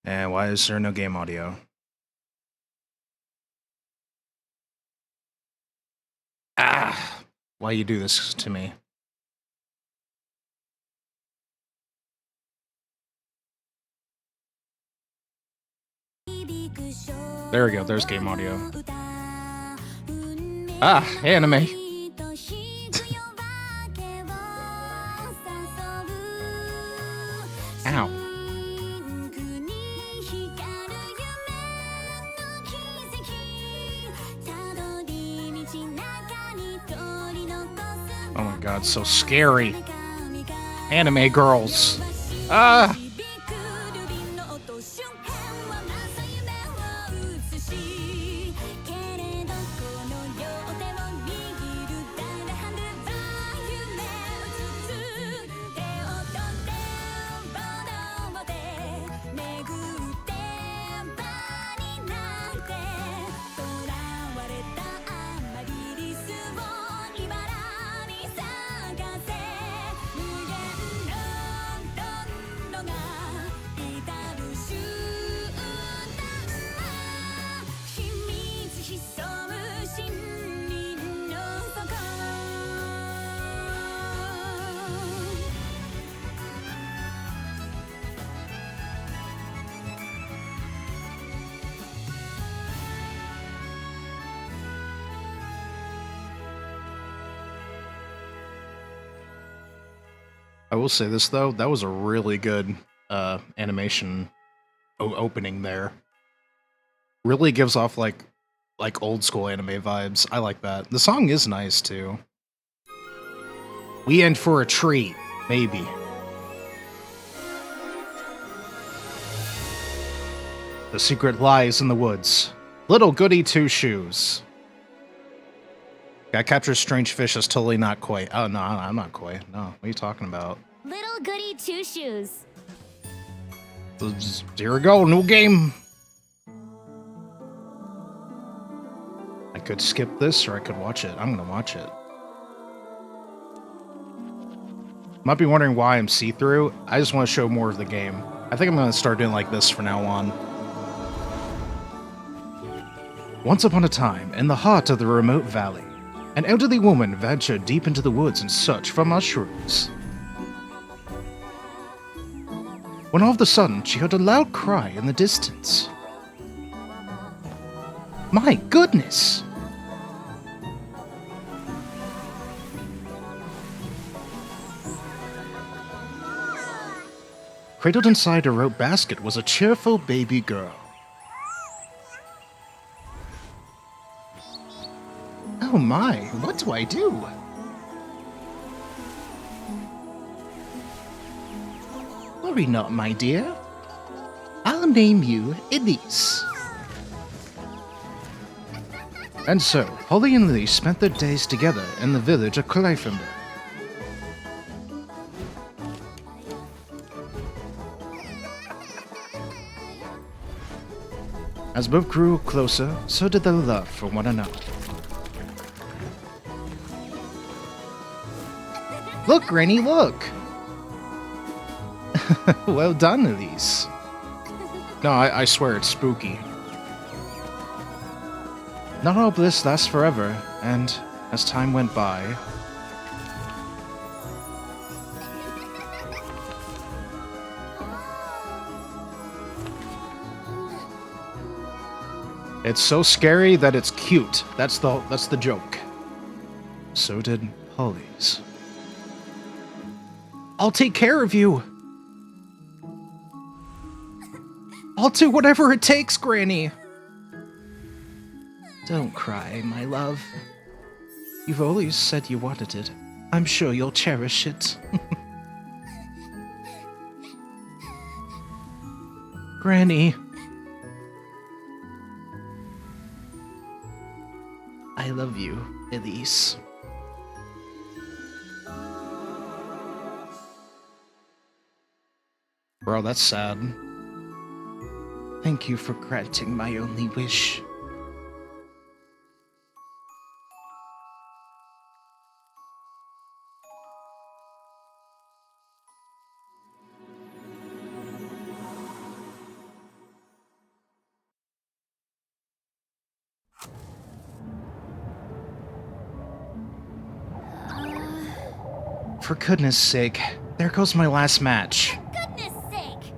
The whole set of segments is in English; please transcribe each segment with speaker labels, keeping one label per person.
Speaker 1: And why is there no game audio? Ah! Why you do this to me? There we go, there's game audio. Ah, anime! Ow. Oh my god, so scary. Anime girls. Ah! I will say this though, that was a really good animation opening there. Really gives off like old school anime vibes. I like that. The song is nice too. We end for a treat, maybe. The secret lies in the woods. Little Goody Two Shoes. Guy captures strange fish that's totally not koi. Oh no, I'm not koi. No, what are you talking about?
Speaker 2: Little Goody Two Shoes.
Speaker 1: Here we go, new game. I could skip this or I could watch it. I'm gonna watch it. Might be wondering why I'm see-through. I just want to show more of the game. I think I'm gonna start doing like this from now on. Once upon a time, in the heart of the remote valley, an elderly woman ventured deep into the woods in search for mushrooms. When all of a sudden, she heard a loud cry in the distance. My goodness! Cradled inside a rope basket was a cheerful baby girl. Oh my, what do I do? Worry not, my dear. I'll name you Elise. And so, Holly and Elise spent their days together in the village of Clyfenberg. As both grew closer, so did their love for one another. Look, Granny, look! Well done, Elise. No, I swear it's spooky. Not all bliss lasts forever, and as time went by... It's so scary that it's cute. That's the joke. So did Holly's. I'll take care of you. I'll do whatever it takes, Granny. Don't cry, my love. You've always said you wanted it. I'm sure you'll cherish it. Granny. I love you, Elise. Bro, that's sad. Thank you for granting my only wish. for goodness sake. There goes my last match.
Speaker 2: Goodness sake!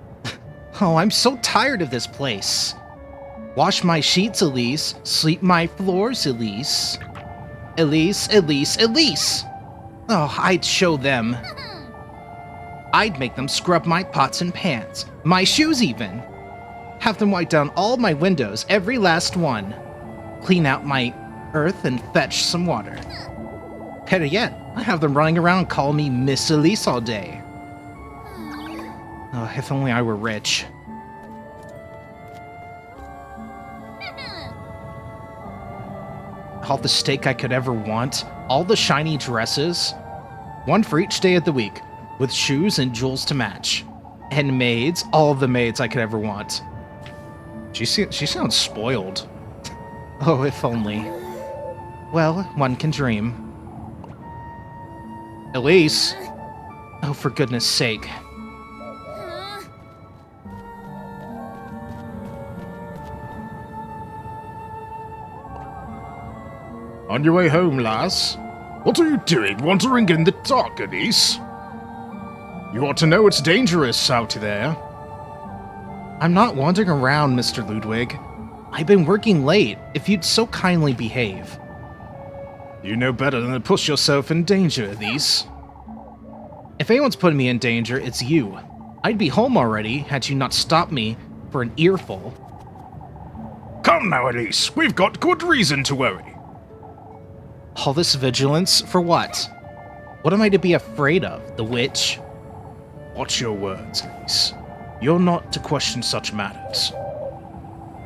Speaker 1: Oh, I'm so tired of this place. Wash my sheets, Elise. Sweep my floors, Elise. Elise, Elise, Elise! Oh, I'd show them. I'd make them scrub my pots and pans. My shoes, even. Have them wipe down all my windows, every last one. Clean out my earth and fetch some water. Better yet, I have them running around and call me Miss Elise all day. Oh, if only I were rich. All the steak I could ever want, all the shiny dresses. One for each day of the week, with shoes and jewels to match. And maids, all of the maids I could ever want. She sounds spoiled. Oh, if only. Well, one can dream. Elise! Oh, for goodness sake.
Speaker 3: On your way home, lass? What are you doing wandering in the dark, Elise? You ought to know it's dangerous out there.
Speaker 1: I'm not wandering around, Mr. Ludwig. I've been working late, if you'd so kindly behave.
Speaker 3: You know better than to push yourself in danger, Elise.
Speaker 1: If anyone's putting me in danger, it's you. I'd be home already, had you not stopped me for an earful.
Speaker 3: Come now, Elise. We've got good reason to worry.
Speaker 1: All this vigilance, for what? What am I to be afraid of? The witch?
Speaker 3: Watch your words, Elise. You're not to question such matters.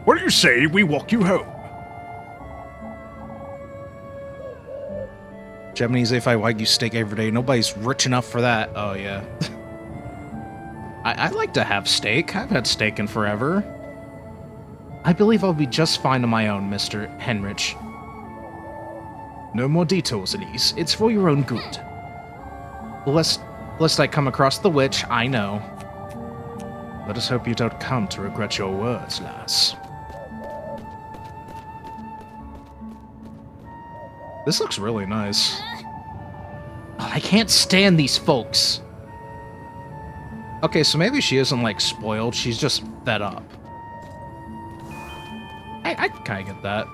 Speaker 3: What do you say we walk you home?
Speaker 1: Japanese if I Wagyu steak every day. Nobody's rich enough for that. Oh, yeah. I like to have steak. I've had steak in forever. I believe I'll be just fine on my own, Mr. Henrich.
Speaker 3: No more details, Elise.
Speaker 1: It's for your own good. Lest I come across the witch, I know.
Speaker 3: Let us hope you don't come to regret your words, lass.
Speaker 1: This looks really nice. I can't stand these folks. Okay, so maybe she isn't, like, spoiled. She's just fed up. I kind of get that.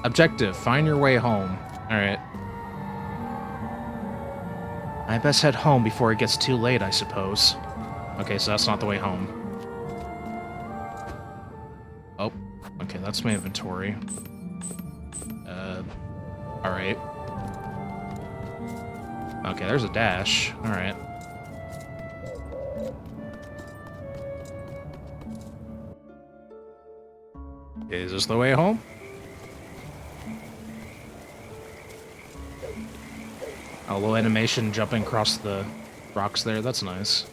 Speaker 1: Objective, find your way home. Alright. I best head home before it gets too late, I suppose. Okay, so that's not the way home. Oh, okay, that's my inventory. Alright. Okay, there's a dash. Alright. Is this the way home? A little animation jumping across the rocks there. That's nice.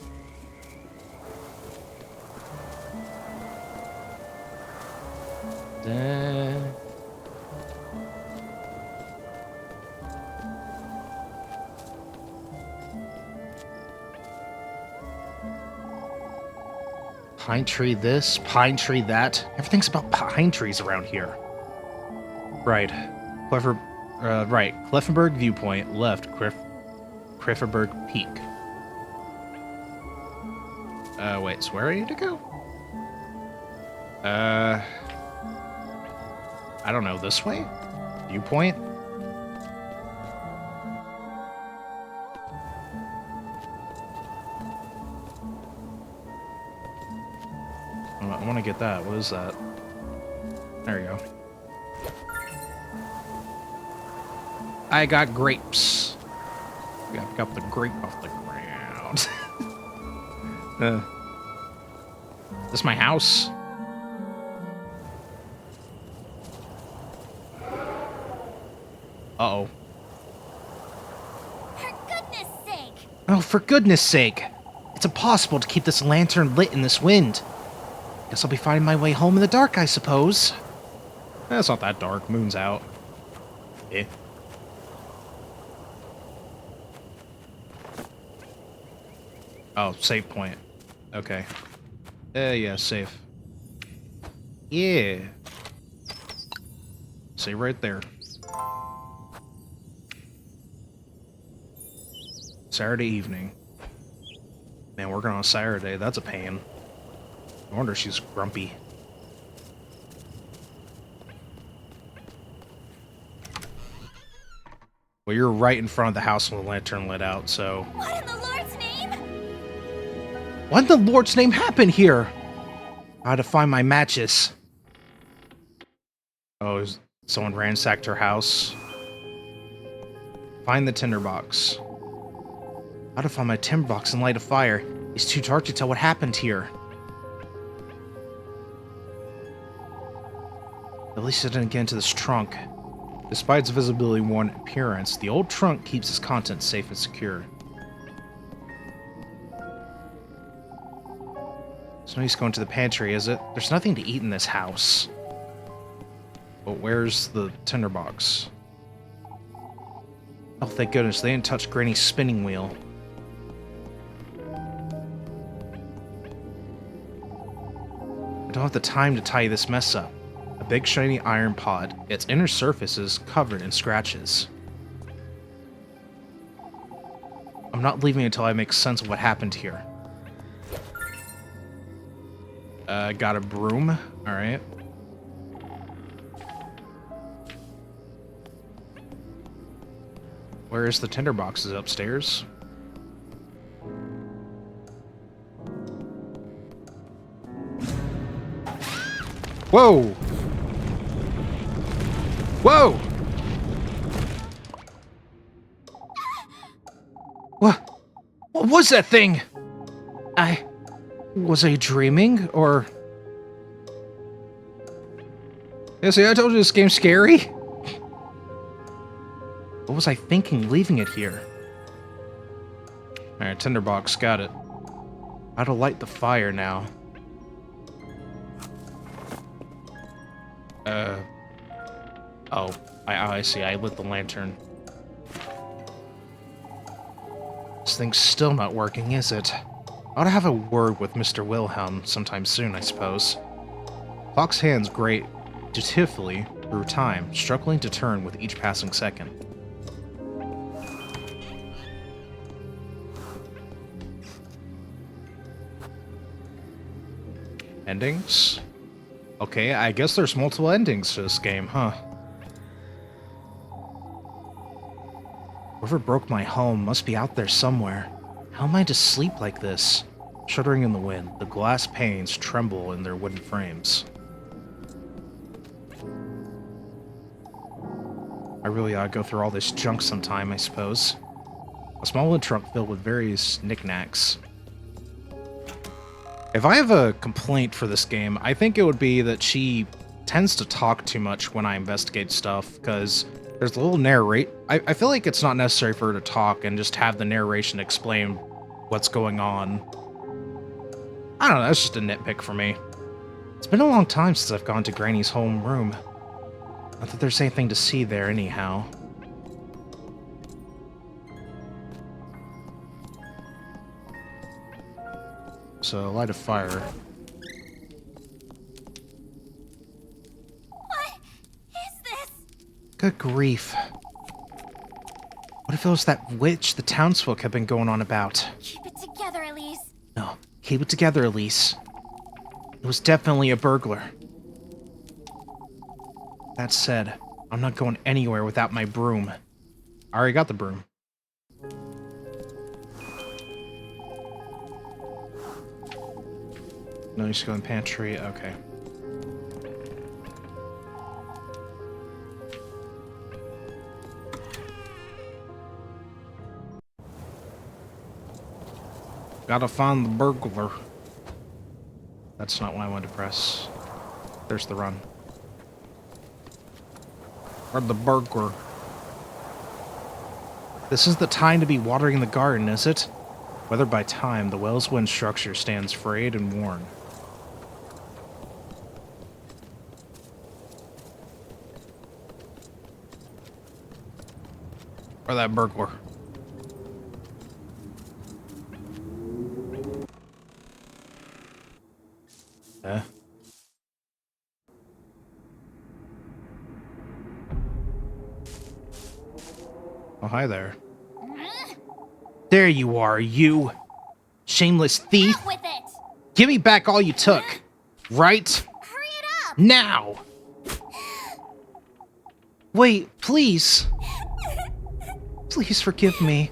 Speaker 1: Pine tree this, pine tree that. Everything's about pine trees around here. Right. Right. Cliffenberg viewpoint. Left. Cliffenberg Peak. Wait, so where are you to go? I don't know, this way? Viewpoint? I want to get that. What is that? There you go. I got grapes. Yeah, I got the grape off the ground. This is my house. Uh-oh.
Speaker 2: For goodness sake!
Speaker 1: Oh, for goodness sake! It's impossible to keep this lantern lit in this wind. Guess I'll be finding my way home in the dark, I suppose. It's not that dark. Moon's out. Eh. Oh, save point. Okay. Yeah, save. Yeah. Save right there. Saturday evening. Man, working on a Saturday, that's a pain. No wonder she's grumpy. Well, you're right in front of the house when the lantern lit out, so...
Speaker 2: What in the Lord's name?
Speaker 1: What in the Lord's name happened here? I had to find my matches. Oh, someone ransacked her house. Find the tinderbox. How to find my tinderbox and light a fire? It's too dark to tell what happened here. At least I didn't get into this trunk. Despite its visibly worn appearance, the old trunk keeps its contents safe and secure. There's no use going to the pantry, is it? There's nothing to eat in this house. But where's the tinderbox? Oh, thank goodness, they didn't touch Granny's spinning wheel. I don't have the time to tidy this mess up. A big shiny iron pot, its inner surface is covered in scratches. I'm not leaving until I make sense of what happened here. Got a broom. Alright. Where is the tinderbox? Is it upstairs? Whoa! Whoa! What was that thing? Was I dreaming, or... Yeah, see, I told you this game's scary. What was I thinking leaving it here? Alright, tinderbox, got it. How to light the fire now. Oh, I see, I lit the lantern. This thing's still not working, is it? I ought to have a word with Mr. Wilhelm sometime soon, I suppose. Clock's hands grate dutifully through time, struggling to turn with each passing second. Endings? Okay, I guess there's multiple endings to this game, huh? Whoever broke my home must be out there somewhere. How am I to sleep like this? Shuddering in the wind, the glass panes tremble in their wooden frames. I really ought to go through all this junk sometime, I suppose. A small wooden trunk filled with various knickknacks. If I have a complaint for this game, I think it would be that she tends to talk too much when I investigate stuff, because there's a little narrate. I feel like it's not necessary for her to talk and just have the narration explain what's going on. I don't know, that's just a nitpick for me. It's been a long time since I've gone to Granny's home room. Not that there's anything to see there anyhow. So, light a fire.
Speaker 2: What is this?
Speaker 1: Good grief. What if it was that witch the townsfolk have been going on about?
Speaker 2: Keep it together, Elise.
Speaker 1: No, keep it together, Elise. It was definitely a burglar. That said, I'm not going anywhere without my broom. I already got the broom. No, you should go in the pantry. Okay. Gotta find the burglar. That's not what I wanted to press. There's the run. Or the burglar. This is the time to be watering the garden, is it? Weathered by time, the well's wind structure stands frayed and worn. Or that burglar. Oh, hi there. There you are, you shameless thief.
Speaker 2: Out with it!
Speaker 1: Give me back all you took. Right
Speaker 2: Hurry it up!
Speaker 1: now. Wait, please. Please forgive me.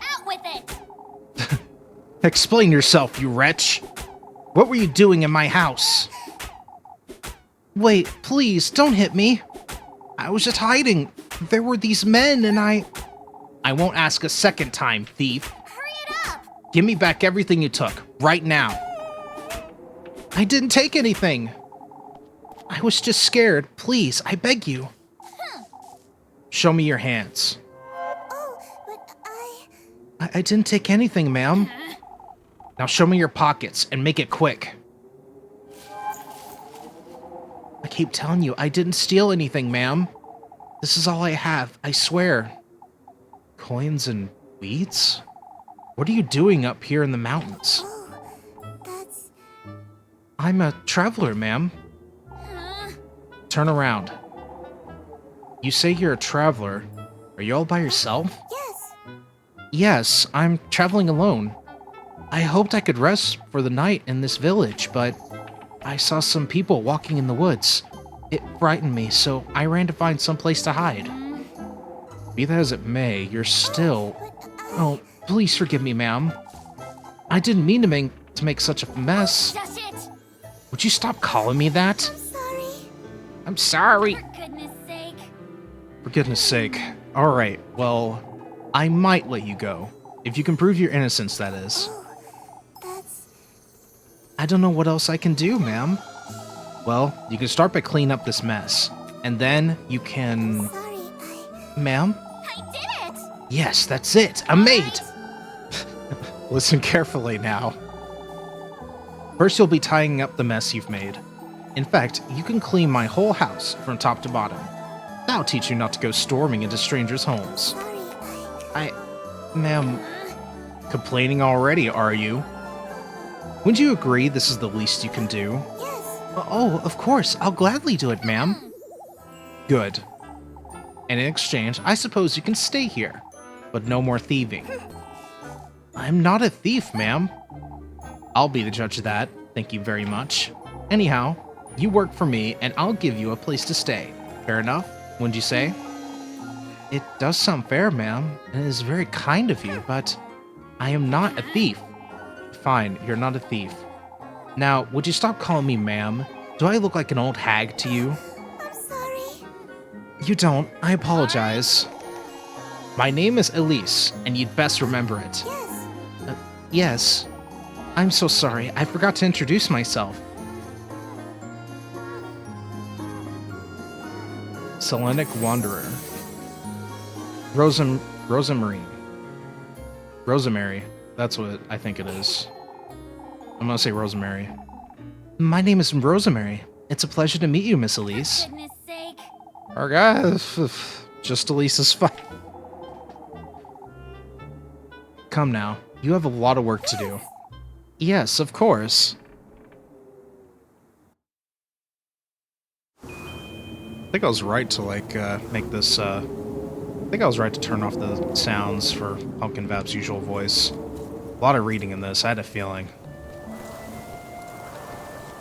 Speaker 2: Out with it!
Speaker 1: Explain yourself, you wretch. What were you doing in my house? Wait, please, don't hit me. I was just hiding. There were these men and I won't ask a second time, thief.
Speaker 2: Hurry it up!
Speaker 1: Give me back everything you took, right now. I didn't take anything. I was just scared. Please, I beg you. Show me your hands.
Speaker 2: Oh, but
Speaker 1: I didn't take anything, ma'am. Now show me your pockets and make it quick. I keep telling you, I didn't steal anything, ma'am. This is all I have, I swear. Coins and weeds? What are you doing up here in the mountains?
Speaker 2: that's...
Speaker 1: I'm a traveler, ma'am. Turn around. You say you're a traveler. Are you all by yourself?
Speaker 2: Yes!
Speaker 1: Yes, I'm traveling alone. I hoped I could rest for the night in this village, but I saw some people walking in the woods. It frightened me, so I ran to find some place to hide. Be that as it may, you're still... Oh, please forgive me, ma'am. I didn't mean to make such a mess.
Speaker 2: Just it!
Speaker 1: Would you stop calling me that?
Speaker 2: Sorry.
Speaker 1: I'm sorry.
Speaker 2: For goodness sake.
Speaker 1: For goodness sake. Alright, well, I might let you go. If you can prove your innocence, that is.
Speaker 2: That's...
Speaker 1: I don't know what else I can do, ma'am. Well, you can start by cleaning up this mess. And then you can...
Speaker 2: Sorry,
Speaker 1: Ma'am?
Speaker 2: I did it!
Speaker 1: Yes, that's it. A maid! Listen carefully now. First, you'll be tying up the mess you've made. In fact, you can clean my whole house from top to bottom. That'll teach you not to go storming into strangers' homes.
Speaker 2: Sorry,
Speaker 1: Ma'am, complaining already, are you? Wouldn't you agree this is the least you can do?
Speaker 2: Yes.
Speaker 1: Oh, of course. I'll gladly do it, ma'am. Good. And in exchange, I suppose you can stay here, but no more thieving. I'm not a thief, ma'am. I'll be the judge of that. Thank you very much. Anyhow, you work for me, and I'll give you a place to stay. Fair enough, wouldn't you say? It does sound fair, ma'am, and it is very kind of you, but I am not a thief. Fine, you're not a thief. Now, would you stop calling me ma'am? Do I look like an old hag to you?
Speaker 2: I'm sorry.
Speaker 1: You don't. I apologize. My name is Elise, and you'd best remember it.
Speaker 2: Yes.
Speaker 1: Yes. I'm so sorry. I forgot to introduce myself. Selenic Wanderer. Rosemary. That's what I think it is. I'm gonna say Rosemary. My name is Rosemary. It's a pleasure to meet you, Miss Elise.
Speaker 2: For goodness sake.
Speaker 1: Our guys, just Elise is fine. Come now, you have a lot of work to do. Yes, of course. I think I was right to make this. I think I was right to turn off the sounds for PumpkinVap's usual voice. A lot of reading in this. I had a feeling.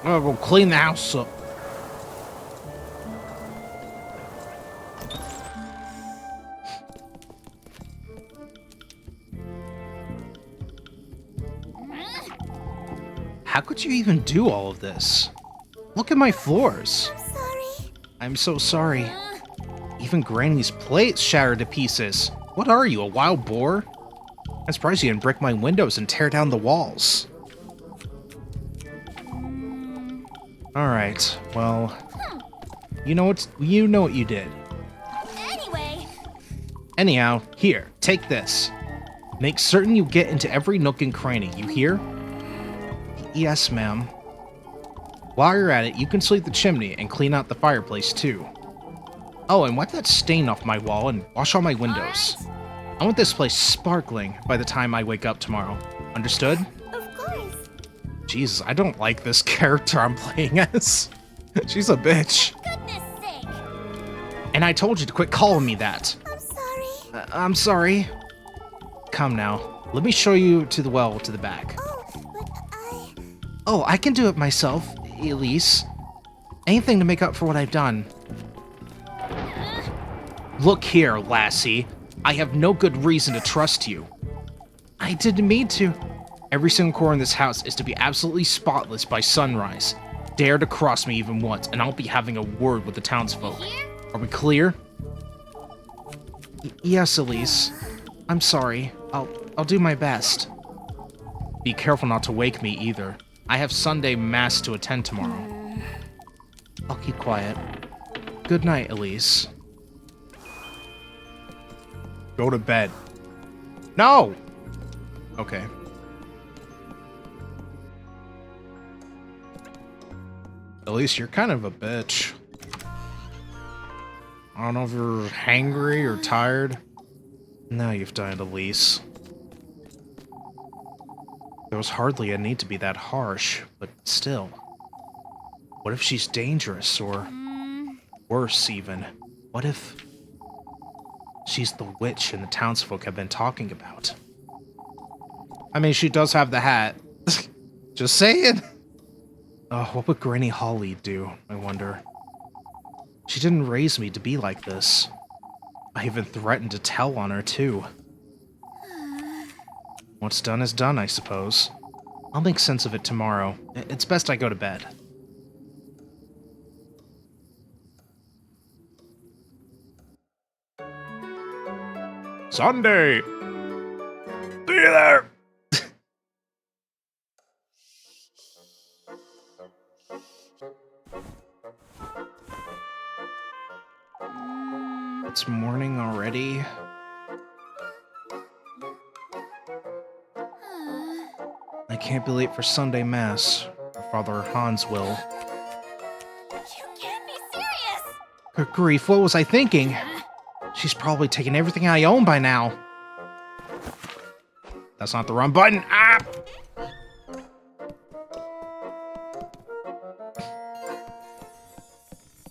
Speaker 1: Oh, we'll clean the house up. How could you even do all of this? Look at my floors.
Speaker 2: I'm sorry.
Speaker 1: I'm so sorry. Even Granny's plates shattered to pieces. What are you, a wild boar? I'm surprised you didn't break my windows and tear down the walls. Alright, well... You know what you did.
Speaker 2: Anyway.
Speaker 1: Anyhow, here, take this. Make certain you get into every nook and cranny, you hear? Yes, ma'am. While you're at it, you can sweep the chimney and clean out the fireplace, too. Oh, and wipe that stain off my wall and wash all my windows. I want this place sparkling by the time I wake up tomorrow. Understood?
Speaker 2: Of course.
Speaker 1: Jesus, I don't like this character I'm playing as. She's a bitch.
Speaker 2: Goodness sake.
Speaker 1: And I told you to quit calling me that.
Speaker 2: I'm sorry.
Speaker 1: I'm sorry. Come now. Let me show you to the well to the back.
Speaker 2: Oh, but I...
Speaker 1: Oh, I can do it myself, Elise. Anything to make up for what I've done. Look here, lassie. I have no good reason to trust you. I didn't mean to. Every single core in this house is to be absolutely spotless by sunrise. Dare to cross me even once, and I'll be having a word with the townsfolk. Are we clear? Yes, Elise. I'm sorry. I'll do my best. Be careful not to wake me either. I have Sunday Mass to attend tomorrow. I'll keep quiet. Good night, Elise. Go to bed. No! Okay. Elise, you're kind of a bitch. I don't know if you're hangry or tired. Now you've died, Elise. There was hardly a need to be that harsh, but still. What if she's dangerous, or worse even? What if she's the witch and the townsfolk have been talking about? I mean, she does have the hat. Just saying. Oh, what would Granny Holly do, I wonder? She didn't raise me to be like this. I even threatened to tell on her, too. What's done is done, I suppose. I'll make sense of it tomorrow. It's best I go to bed.
Speaker 3: Sunday! See you there!
Speaker 1: It's morning already. I can't be late for Sunday Mass, or Father Hans will.
Speaker 2: You can't be serious!
Speaker 1: Good grief, what was I thinking? She's probably taken everything I own by now. That's not the wrong button. Ah!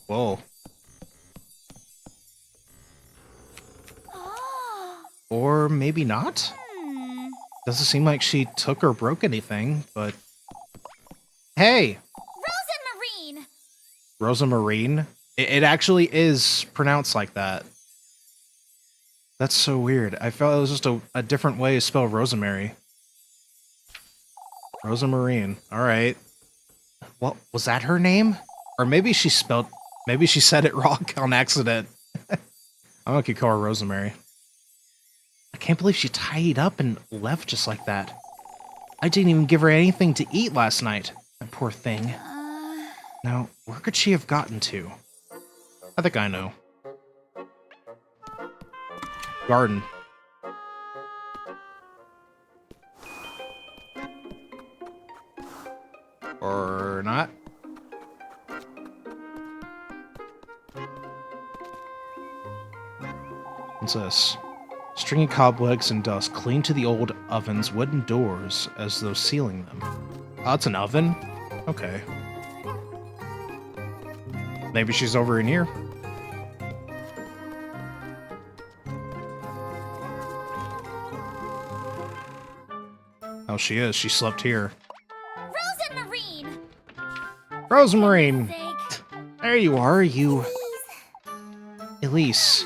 Speaker 1: Whoa.
Speaker 2: Oh.
Speaker 1: Or maybe not? Doesn't seem like she took or broke anything, but... Hey!
Speaker 2: Rosa Marine!
Speaker 1: Rosa Marine? It actually is pronounced like that. That's so weird. I felt it was just a different way to spell Rosemary. Rosa Marine. Alright. What, was that her name? Or maybe she said it wrong on accident. I'm gonna keep calling her Rosemary. I can't believe she tied up and left just like that. I didn't even give her anything to eat last night. That poor thing. Now, where could she have gotten to? I think I know. Garden. Or not? What's this? Stringy cobwebs and dust cling to the old oven's wooden doors as though sealing them. Oh, it's an oven? Okay. Maybe she's over in here. Oh, she is. She slept here.
Speaker 2: Rosa Marine!
Speaker 1: Rosemarine!
Speaker 2: Sake.
Speaker 1: There you are, you...
Speaker 2: Please.
Speaker 1: Elise.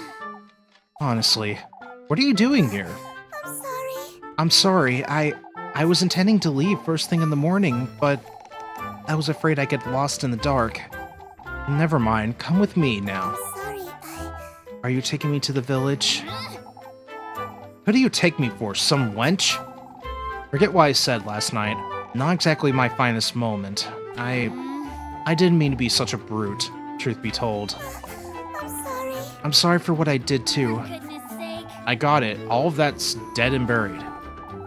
Speaker 1: Honestly, what are you doing here?
Speaker 2: I'm sorry.
Speaker 1: I'm sorry, I was intending to leave first thing in the morning, but I was afraid I'd get lost in the dark. Never mind, come with me now.
Speaker 2: Sorry,
Speaker 1: Are you taking me to the village? Who do you take me for, some wench? Forget what I said last night. Not exactly my finest moment. I didn't mean to be such a brute, truth be told.
Speaker 2: I'm sorry.
Speaker 1: I'm sorry for what I did too.
Speaker 2: For goodness sake.
Speaker 1: I got it. All of that's dead and buried.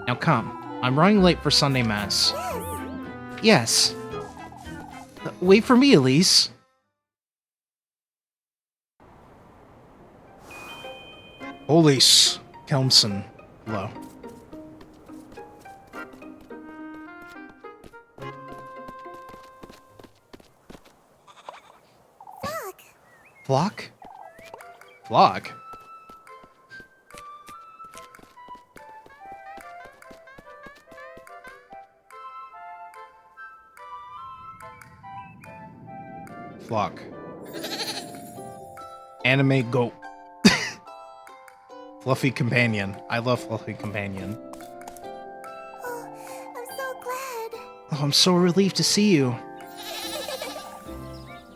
Speaker 1: Now come. I'm running late for Sunday Mass. Yes. Wait for me, Elise. Elise Kelmson. Hello.
Speaker 2: Dog.
Speaker 1: Flock? Flock? Flock. Anime goat. Fluffy companion. I love Fluffy companion.
Speaker 2: Oh, I'm so glad.
Speaker 1: Oh, I'm so relieved to see you.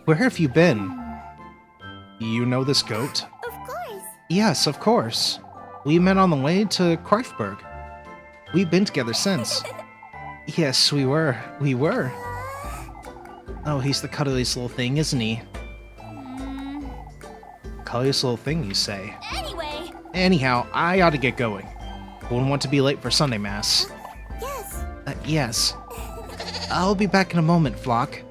Speaker 1: Where have you been? You know this goat?
Speaker 2: Of course.
Speaker 1: Yes, of course. We met on the way to Kreifberg. We've been together since. Yes, we were. We were. Oh, he's the cuddliest little thing, isn't he? Cuddliest little thing, you say?
Speaker 2: Anyway.
Speaker 1: Anyhow, I ought to get going. Wouldn't want to be late for Sunday Mass.
Speaker 2: Yes.
Speaker 1: Yes. I'll be back in a moment, Flock.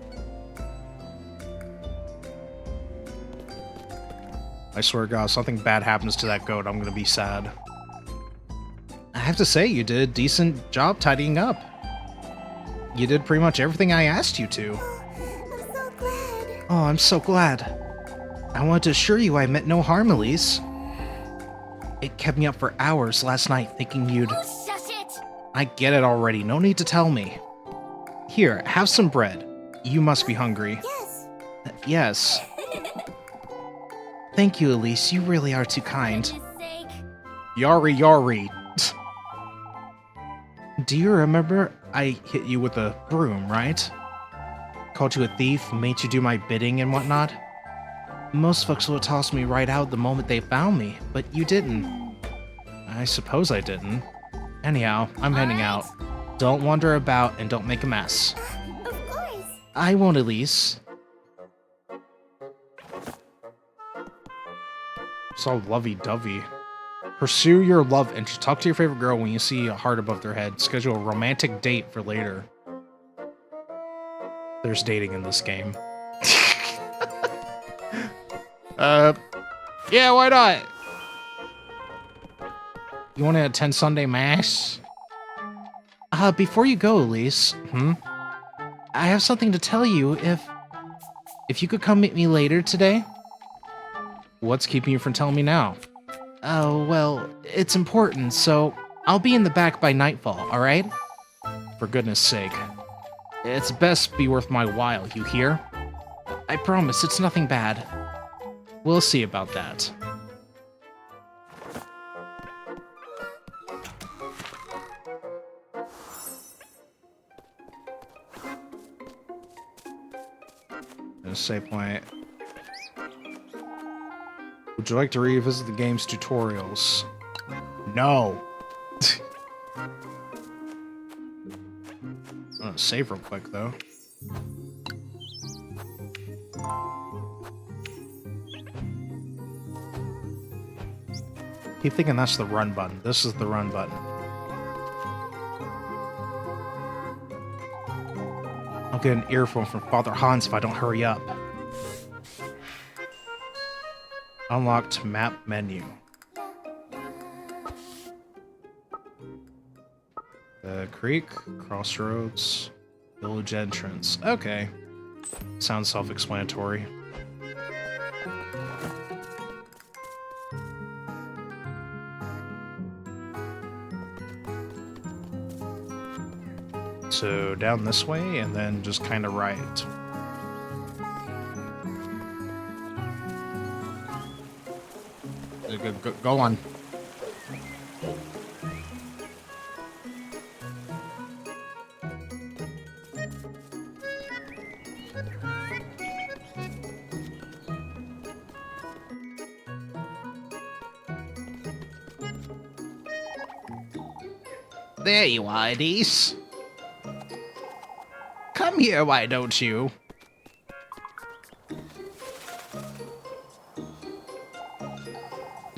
Speaker 1: I swear to God, if something bad happens to that goat, I'm gonna be sad. I have to say, you did a decent job tidying up. You did pretty much everything I asked you to.
Speaker 2: I'm so glad.
Speaker 1: Oh, I'm so glad. I wanted to assure you I meant no harm, Elise. It kept me up for hours last night thinking you'd...
Speaker 2: Oh, shush it.
Speaker 1: I get it already, no need to tell me. Here, have some bread. You must be hungry.
Speaker 2: Yes.
Speaker 1: Yes. Thank you, Elise, you really are too kind.
Speaker 2: For goodness sake.
Speaker 1: Yari Yari. Do you remember I hit you with a broom, right? Called you a thief, made you do my bidding and whatnot? Most folks would have tossed me right out the moment they found me, but you didn't. I suppose I didn't. Anyhow, I'm heading out. Don't wander about and don't make a mess.
Speaker 2: Of course.
Speaker 1: I won't, Elise. It's all lovey-dovey. Pursue your love interest. Talk to your favorite girl when you see a heart above their head. Schedule a romantic date for later. There's dating in this game. Yeah, why not? You want to attend Sunday Mass? Before you go, Elise, I have something to tell you. If you could come meet me later today? What's keeping you from telling me now? Oh, well, it's important, so I'll be in the back by nightfall, alright? For goodness sake. It's best be worth my while, you hear? I promise, it's nothing bad. We'll see about that. Save point. Would you like to revisit the game's tutorials? No. I'm gonna save real quick though. Keep thinking that's the run button. This is the run button. I'll get an earphone from Father Hans if I don't hurry up. Unlocked map menu. The creek, crossroads, village entrance. Okay. Sounds self-explanatory. So down this way and then just kind of right. Go on. There you are, Elise. Come here, why don't you?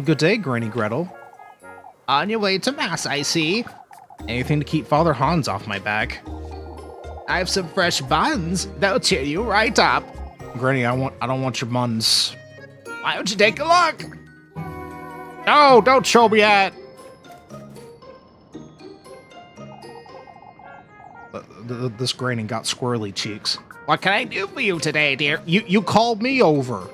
Speaker 1: Good day, Granny Gretel. On your way to Mass, I see. Anything to keep Father Hans off my back. I have some fresh buns. They'll cheer you right up. Granny, I don't want your buns. Why don't you take a look? No, don't show me that. This Granny got squirrely cheeks. What can I do for you today, dear? You called me over.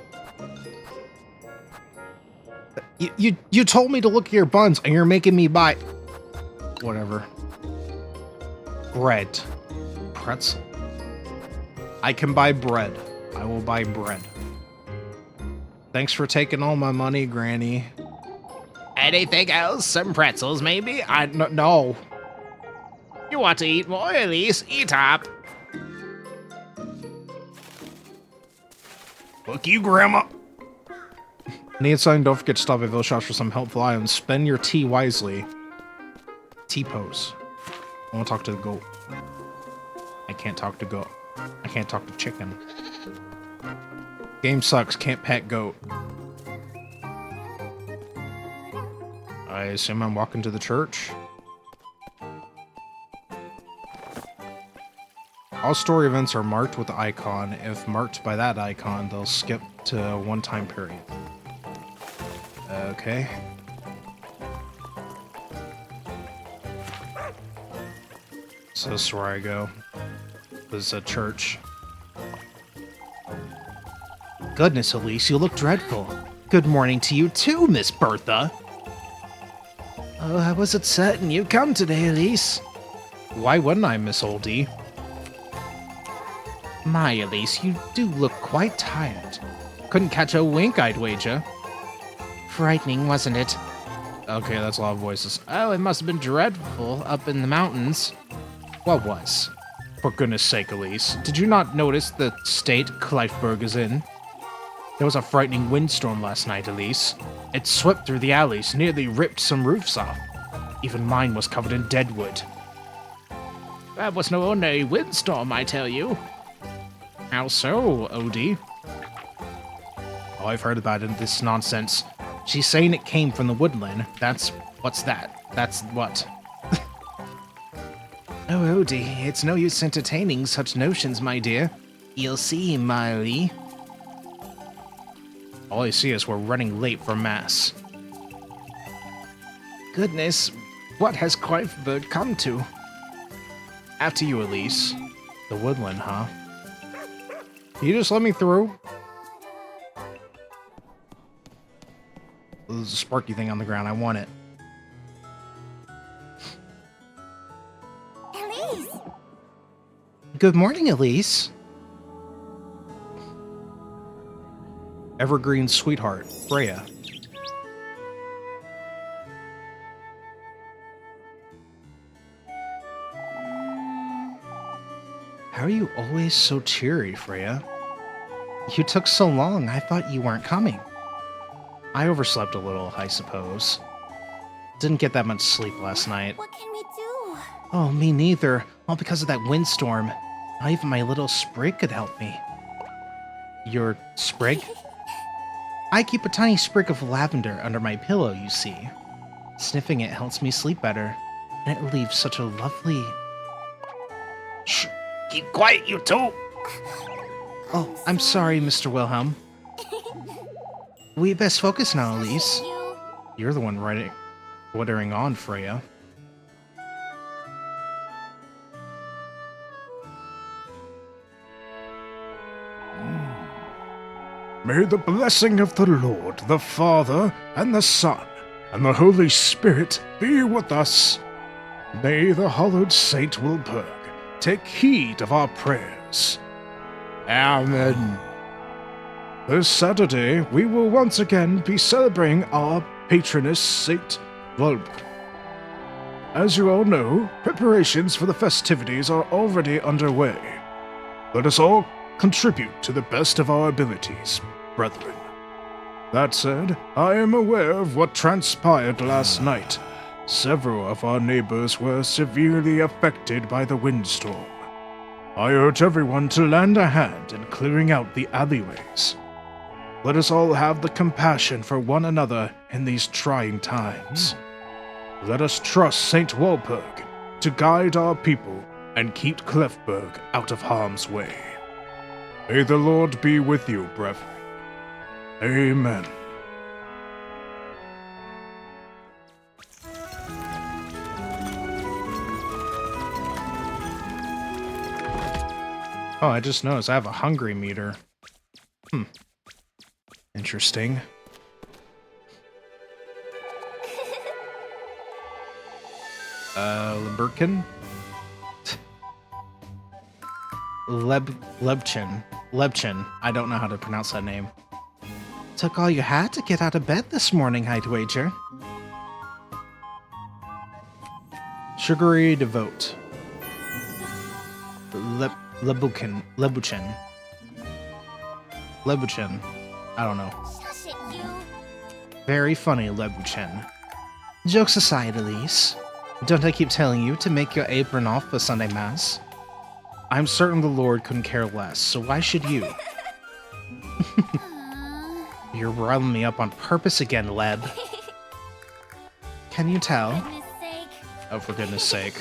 Speaker 1: You told me to look at your buns, and you're making me buy... Whatever. Bread. Pretzel. I can buy bread. I will buy bread. Thanks for taking all my money, Granny.
Speaker 4: Anything else? Some pretzels, maybe?
Speaker 1: No.
Speaker 4: You want to eat more, Elise? Eat up.
Speaker 3: Fuck you, Grandma.
Speaker 1: Need something? Don't forget to stop at Village Shops for some helpful items. Spend your tea wisely. T-pose. I want to talk to the goat. I can't talk to goat. I can't talk to chicken. Game sucks. Can't pet goat. I assume I'm walking to the church. All story events are marked with the icon. If marked by that icon, they'll skip to one time period. Okay. So this is where I go. This is a church. Goodness, Elise, you look dreadful. Good morning to you too, Miss Bertha. Oh, I wasn't certain you'd come today, Elise. Why wouldn't I, Miss Oldie? My, Elise, you do look quite tired. Couldn't catch a wink, I'd wager. Frightening, wasn't it? Okay, that's a lot of voices. Oh, it must have been dreadful up in the mountains. What was? For goodness sake, Elise, did you not notice the state Clifeburg is in? There was a frightening windstorm last night, Elise. It swept through the alleys, nearly ripped some roofs off. Even mine was covered in dead wood.
Speaker 4: That was no ordinary windstorm, I tell you.
Speaker 1: How so, Odie? Oh, I've heard about it, this nonsense. She's saying it came from the woodland. What's that? That's what? Oh, Odie, it's no use entertaining such notions, my dear. You'll see, Miley. All I see is we're running late for mass. Goodness, what has Clifeburg come to? After you, Elise. The woodland, huh? Can you just let me through? There's a sparky thing on the ground. I want it.
Speaker 2: Elise!
Speaker 1: Good morning, Elise. Evergreen sweetheart, Freya. How are you always so cheery, Freya? You took so long, I thought you weren't coming. I overslept a little, I suppose. Didn't get that much sleep last night.
Speaker 2: What can we do?
Speaker 1: Oh, me neither. All because of that windstorm. Not even my little sprig could help me. Your sprig? I keep a tiny sprig of lavender under my pillow, you see. Sniffing it helps me sleep better, and it leaves such a lovely...
Speaker 4: Shh! Keep quiet, you two!
Speaker 1: Oh, I'm sorry, Mr. Wilhelm. We best focus now, Elise. You're the one ordering on, Freya.
Speaker 3: May the blessing of the Lord, the Father, and the Son, and the Holy Spirit be with us. May the hallowed Saint Wilburg take heed of our prayers. Amen. This Saturday, we will once again be celebrating our patroness, Saint Wilburg. As you all know, preparations for the festivities are already underway. Let us all contribute to the best of our abilities, brethren. That said, I am aware of what transpired last night. Several of our neighbors were severely affected by the windstorm. I urge everyone to lend a hand in clearing out the alleyways. Let us all have the compassion for one another in these trying times. Let us trust St. Walpurg to guide our people and keep Clifeburg out of harm's way. May the Lord be with you, brethren. Amen.
Speaker 1: Oh, I just noticed I have a hungry meter. Interesting. Leberkin? Lebchin. I don't know how to pronounce that name. Took all you had to get out of bed this morning, I'd wager. Sugary Devote. Lebuchin. I don't know.
Speaker 2: Shush it, you.
Speaker 1: Very funny, Lebuchin. Jokes aside, Elise. Don't I keep telling you to make your apron off for Sunday Mass? I'm certain the Lord couldn't care less, so why should you? You're riling me up on purpose again, Leb. Can you tell?
Speaker 2: Goodness sake.
Speaker 1: Oh, for goodness sake.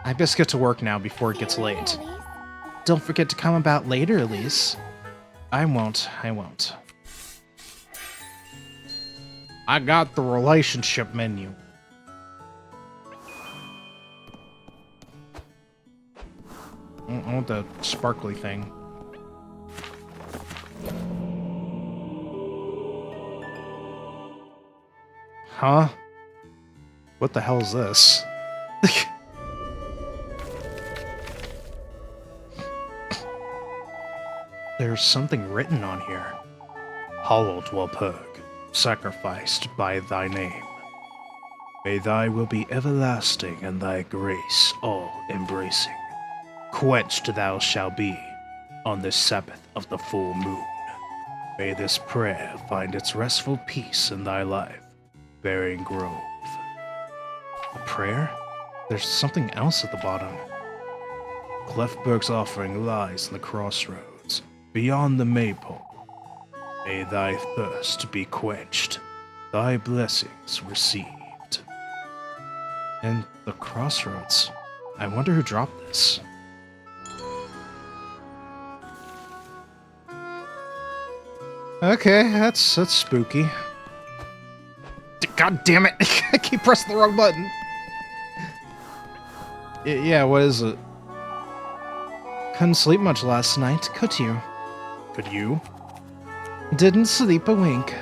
Speaker 1: I best get to work now before it gets
Speaker 2: See you
Speaker 1: late.
Speaker 2: later, Elise.
Speaker 1: Don't forget to come about later, Elise. I won't. I got the relationship menu. I want the sparkly thing. Huh? What the hell is this? There's something written on here. Hallowed Walpurg, sacrificed by thy name. May thy will be everlasting and thy grace all embracing. Quenched thou shalt be on the Sabbath of the full moon. May this prayer find its restful peace in thy life, bearing grove. A prayer? There's something else at the bottom. Clefberg's offering lies in the crossroads, beyond the maypole. May thy thirst be quenched, thy blessings received. And the crossroads. I wonder who dropped this. Okay, that's spooky. God damn it! I keep pressing the wrong button. Yeah, what is it? Couldn't sleep much last night, could you? Could you? Didn't sleep a wink.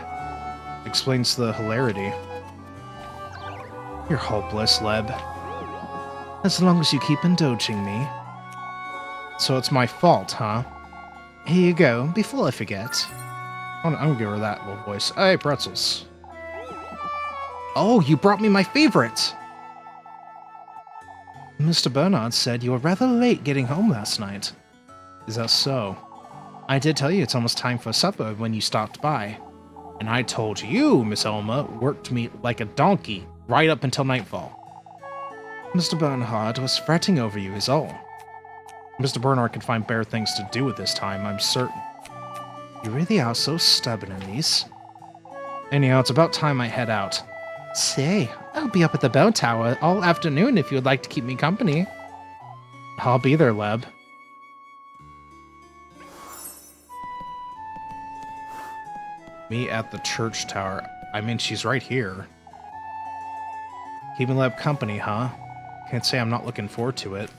Speaker 1: Explains the hilarity. You're hopeless, Leb. As long as you keep indulging me. So it's my fault, huh? Here you go, before I forget. I'm gonna give her that little voice. Hey, pretzels. Oh, you brought me my favorite! Mr. Bernard said you were rather late getting home last night. Is that so? I did tell you it's almost time for supper when you stopped by. And I told you, Miss Elma, worked me like a donkey right up until nightfall. Mr. Bernard was fretting over you is all. Mr. Bernard can find better things to do at this time, I'm certain. You really are so stubborn, Elise. Anyhow, it's about time I head out. Say, I'll be up at the bell tower all afternoon if you would like to keep me company. I'll be there, Leb. Me at the church tower. I mean, she's right here. Keeping Leb company, huh? Can't say I'm not looking forward to it.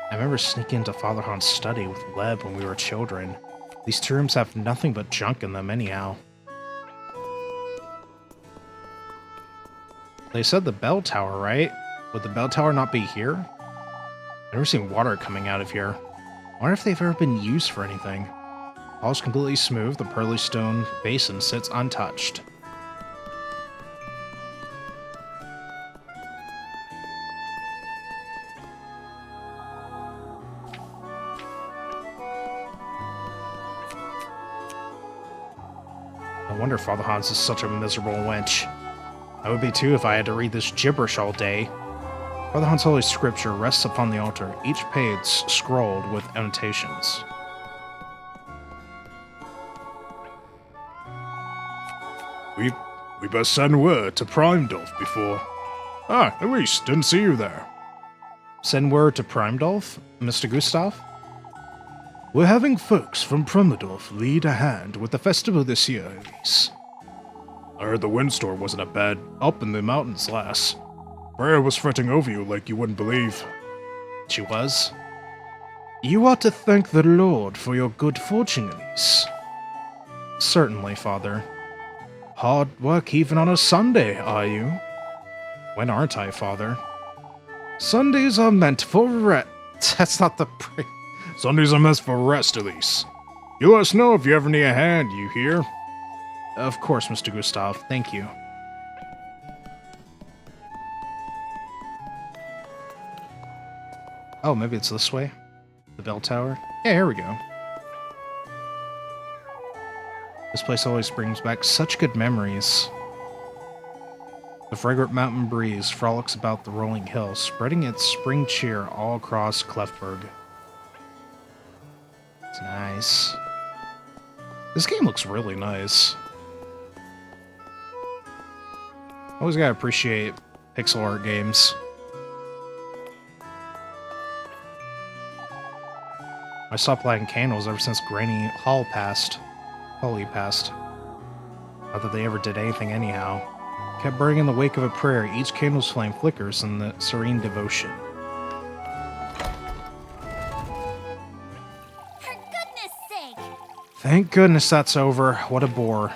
Speaker 1: I remember sneaking into Father Han's study with Leb when we were children. These two rooms have nothing but junk in them anyhow. They said the bell tower, right? Would the bell tower not be here? I've never seen water coming out of here. I wonder if they've ever been used for anything. All's completely smooth, the pearly stone basin sits untouched. No wonder Father Hans is such a miserable wench. I would be too if I had to read this gibberish all day. Father Han's holy scripture rests upon the altar, each page scrolled with annotations.
Speaker 3: We best send word to Primedolf before... Ah, Elise, didn't see you there.
Speaker 1: Send word to Primedolf, Mr. Gustav?
Speaker 3: We're having folks from Primedolf lead a hand with the festival this year, Elise. I heard the windstorm wasn't a bad up in the mountains, lass. Freya was fretting over you like you wouldn't believe.
Speaker 1: She was?
Speaker 3: You ought to thank the Lord for your good fortune, Elise.
Speaker 1: Certainly, Father. Hard work even on a Sunday, are you? When aren't I, Father? Sundays are meant for rest. That's not the...
Speaker 3: Sundays are meant for rest, Elise. You let us know if you ever need a hand, you hear?
Speaker 1: Of course, Mr. Gustav. Thank you. Oh, maybe it's this way? The bell tower? Yeah, here we go. This place always brings back such good memories. The fragrant mountain breeze frolics about the rolling hills, spreading its spring cheer all across Clefberg. It's nice. This game looks really nice. Always gotta appreciate pixel art games. I stopped lighting candles ever since Granny Holly passed. Not that they ever did anything anyhow. Kept burning in the wake of a prayer, each candle's flame flickers in the serene devotion.
Speaker 2: For goodness sake!
Speaker 1: Thank goodness that's over. What a bore.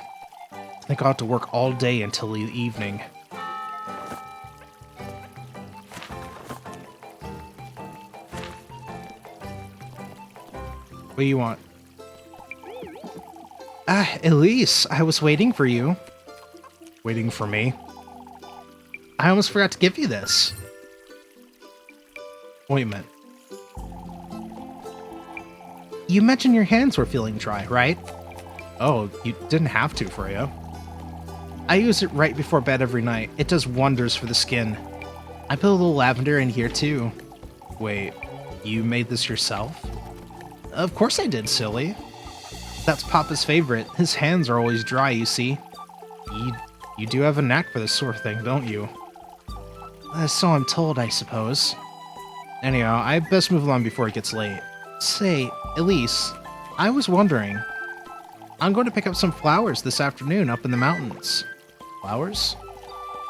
Speaker 1: I think I'll have to work all day until the evening. What do you want? Ah, Elise, I was waiting for you. Waiting for me? I almost forgot to give you this. Ointment. You mentioned your hands were feeling dry, right? Oh, you didn't have to, Freya. I use it right before bed every night. It does wonders for the skin. I put a little lavender in here, too. Wait, you made this yourself? Of course I did, silly. That's Papa's favorite. His hands are always dry, you see. You do have a knack for this sort of thing, don't you? So I'm told, I suppose. Anyhow, I best move along before it gets late. Say, Elise, I was wondering. I'm going to pick up some flowers this afternoon up in the mountains. Flowers?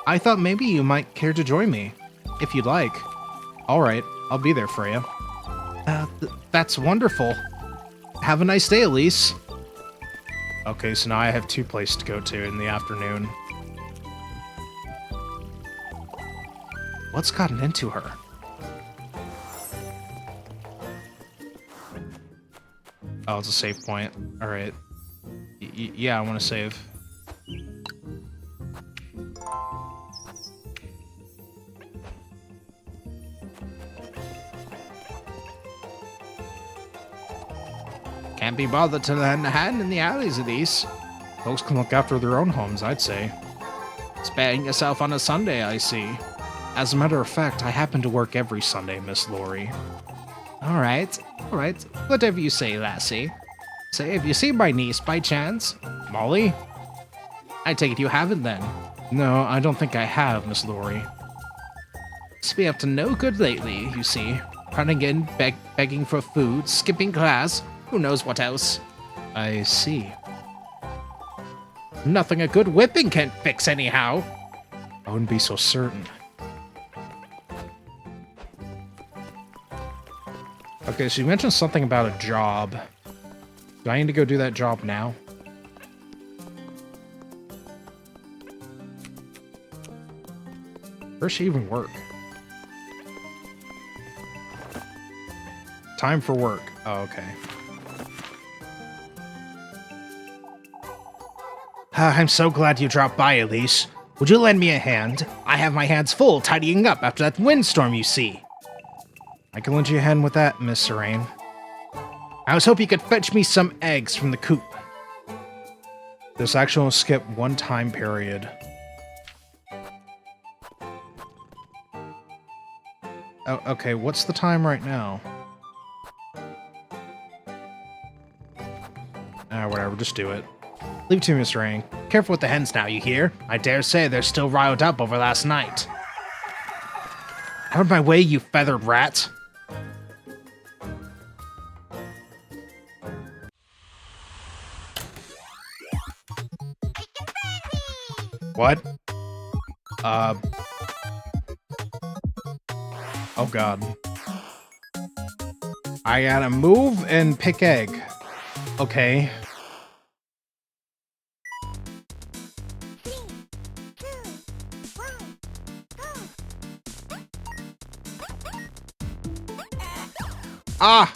Speaker 1: I thought maybe you might care to join me, if you'd like. Alright, I'll be there, Freya. That's wonderful. Have a nice day, Elise. Okay, so now I have 2 places to go to in the afternoon. What's gotten into her? Oh, it's a save point. Alright. Yeah, I want to save. Can't be bothered to lend a hand in the alleys of these. Folks can look after their own homes, I'd say. Sparing yourself on a Sunday, I see. As a matter of fact, I happen to work every Sunday, Miss Laurie. Alright. Whatever you say, lassie. Say, have you seen my niece by chance? Molly? I take it you haven't then. No, I don't think I have, Miss Laurie. She's been up to no good lately, you see. Running in, begging for food, skipping class, who knows what else. I see. Nothing a good whipping can't fix anyhow. I wouldn't be so certain. Okay, so you mentioned something about a job. Do I need to go do that job now? Where does she even work? Time for work. Oh, okay. I'm so glad you dropped by, Elise. Would you lend me a hand? I have my hands full tidying up after that windstorm you see. I can lend you a hand with that, Miss Serene. I was hoping you could fetch me some eggs from the coop. This actually will skip one time period. Oh, okay, what's the time right now? Whatever, just do it. Leave it to me, Miss Serene. Careful with the hens now, you hear? I dare say they're still riled up over last night. Out of my way, you feathered rat! What? Oh god. I gotta move and pick egg. Okay. Ah!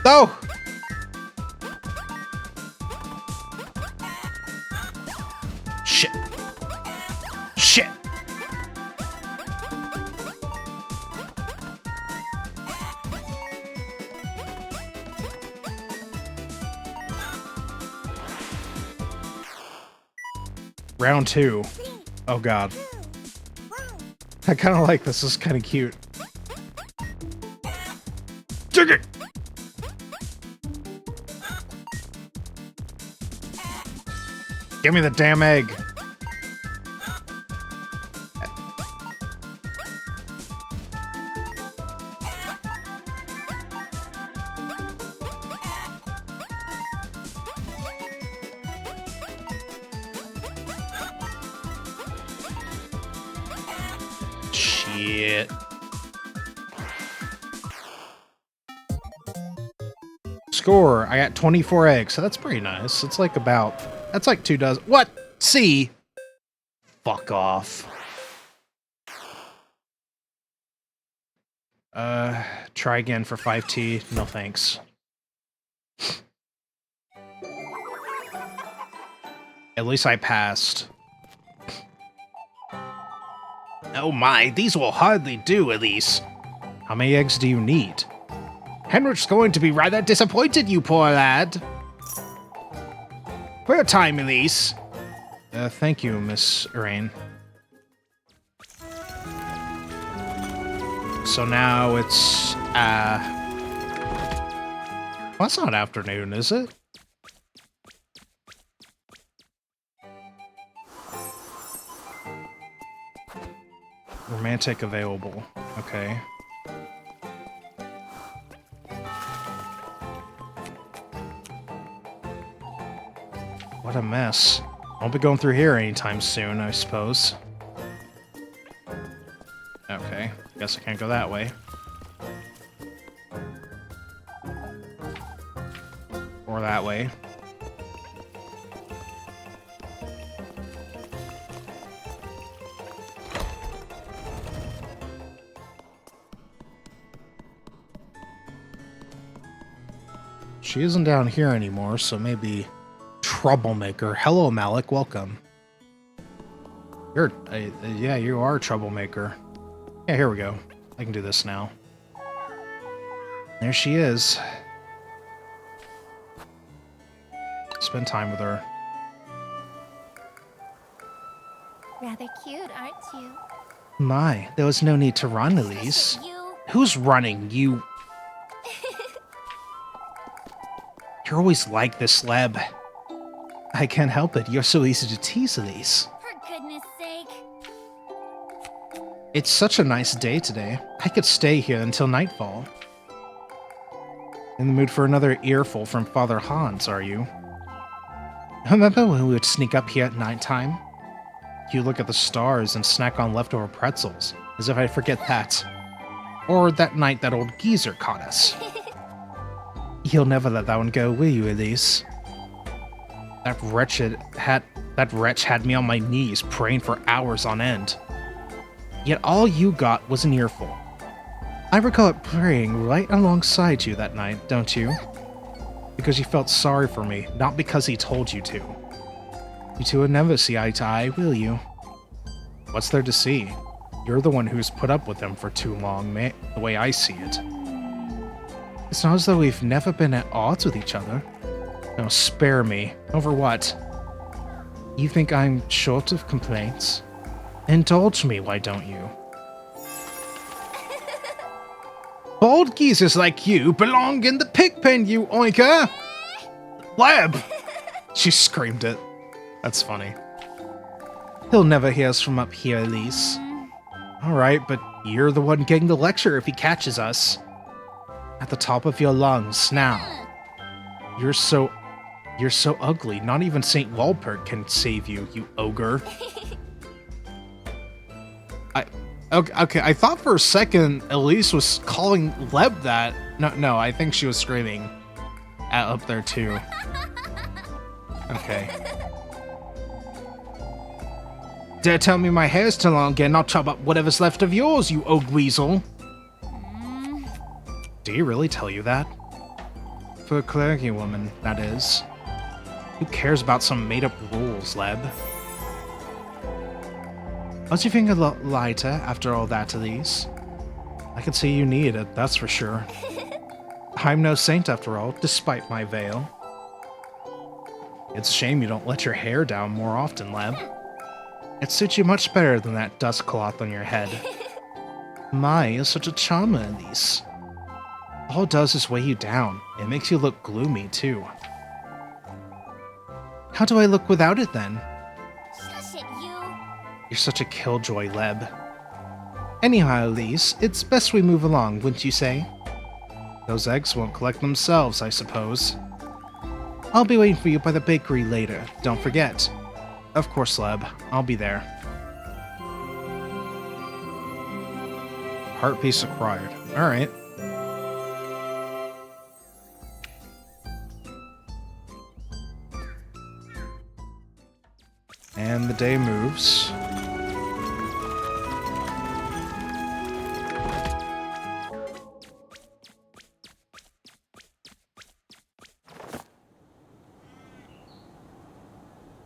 Speaker 1: No! Shit. Shit! Round 2. Oh god. I kind of like this. This is kind of cute. Dig it! Give me the damn egg. Shit. Score, I got 24 eggs, so that's pretty nice. It's like about, that's like 2 dozen. What? C? Fuck off. Try again for 5T. No thanks. At least I passed. Oh my, these will hardly do, Elise. How many eggs do you need? Henrik's going to be rather disappointed, you poor lad. For your time, Elise. Thank you, Miss Rain. So now it's, well, it's not afternoon, is it? Romantic available. Okay. What a mess. Won't be going through here anytime soon, I suppose. Okay, guess I can't go that way. Or that way. She isn't down here anymore, so maybe troublemaker. Hello, Malik. Welcome. You're, yeah, you are a troublemaker. Yeah, here we go. I can do this now. There she is. Spend time with her.
Speaker 2: Rather cute, aren't you?
Speaker 1: My, there was no need to run, Elise.
Speaker 2: You.
Speaker 1: Who's running? You. You're always like this, Leb. I can't help it. You're so easy to tease, Elise.
Speaker 2: For goodness sake.
Speaker 1: It's such a nice day today. I could stay here until nightfall. In the mood for another earful from Father Hans, are you? Remember when we would sneak up here at nighttime? You look at the stars and snack on leftover pretzels, as if I'd forget that. Or that night that old geezer caught us. You'll never let that one go, will you, Elise? That wretch had me on my knees praying for hours on end. Yet all you got was an earful. I recall it praying right alongside you that night, don't you? Because you felt sorry for me, not because he told you to. You two will never see eye to eye, will you? What's there to see? You're the one who's put up with him for too long, the way I see it. It's not as though we've never been at odds with each other. No, spare me. Over what? You think I'm short of complaints? Indulge me, why don't you? Bald geezers like you belong in the pig pen, you oinker! Lab! She screamed it. That's funny. He'll never hear us from up here, Elise. Alright, but you're the one getting the lecture if he catches us. At the top of your lungs, now. You're so ugly. Not even St. Walpert can save you, you ogre. Okay, I thought for a second Elise was calling Leb that. No, I think she was screaming up there too. Okay. Dare tell me my hair's too long again, I'll chop up whatever's left of yours, you old weasel. Do you really tell you that? For a clergy woman, that is. Who cares about some made-up rules, Leb? Aren't you feeling a lot lighter after all that, Elise? I can see you need it, that's for sure. I'm no saint after all, despite my veil. It's a shame you don't let your hair down more often, Leb. It suits you much better than that dust cloth on your head. My, you're such a charmer, Elise. All it does is weigh you down. It makes you look gloomy, too. How do I look without it, then?
Speaker 2: Shush it, you.
Speaker 1: You're such a killjoy, Leb. Anyhow, Elise, it's best we move along, wouldn't you say? Those eggs won't collect themselves, I suppose. I'll be waiting for you by the bakery later, don't forget. Of course, Leb. I'll be there. Heart piece acquired. Alright. And the day moves.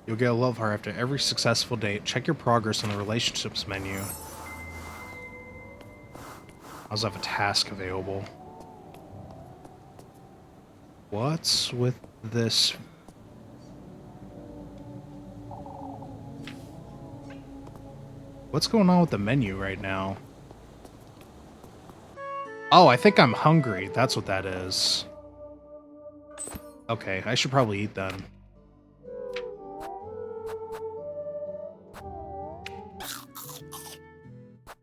Speaker 1: You'll get a love heart after every successful date. Check your progress on the relationships menu. I also have a task available. What's with this? What's going on with the menu right now? Oh, I think I'm hungry. That's what that is. Okay, I should probably eat then.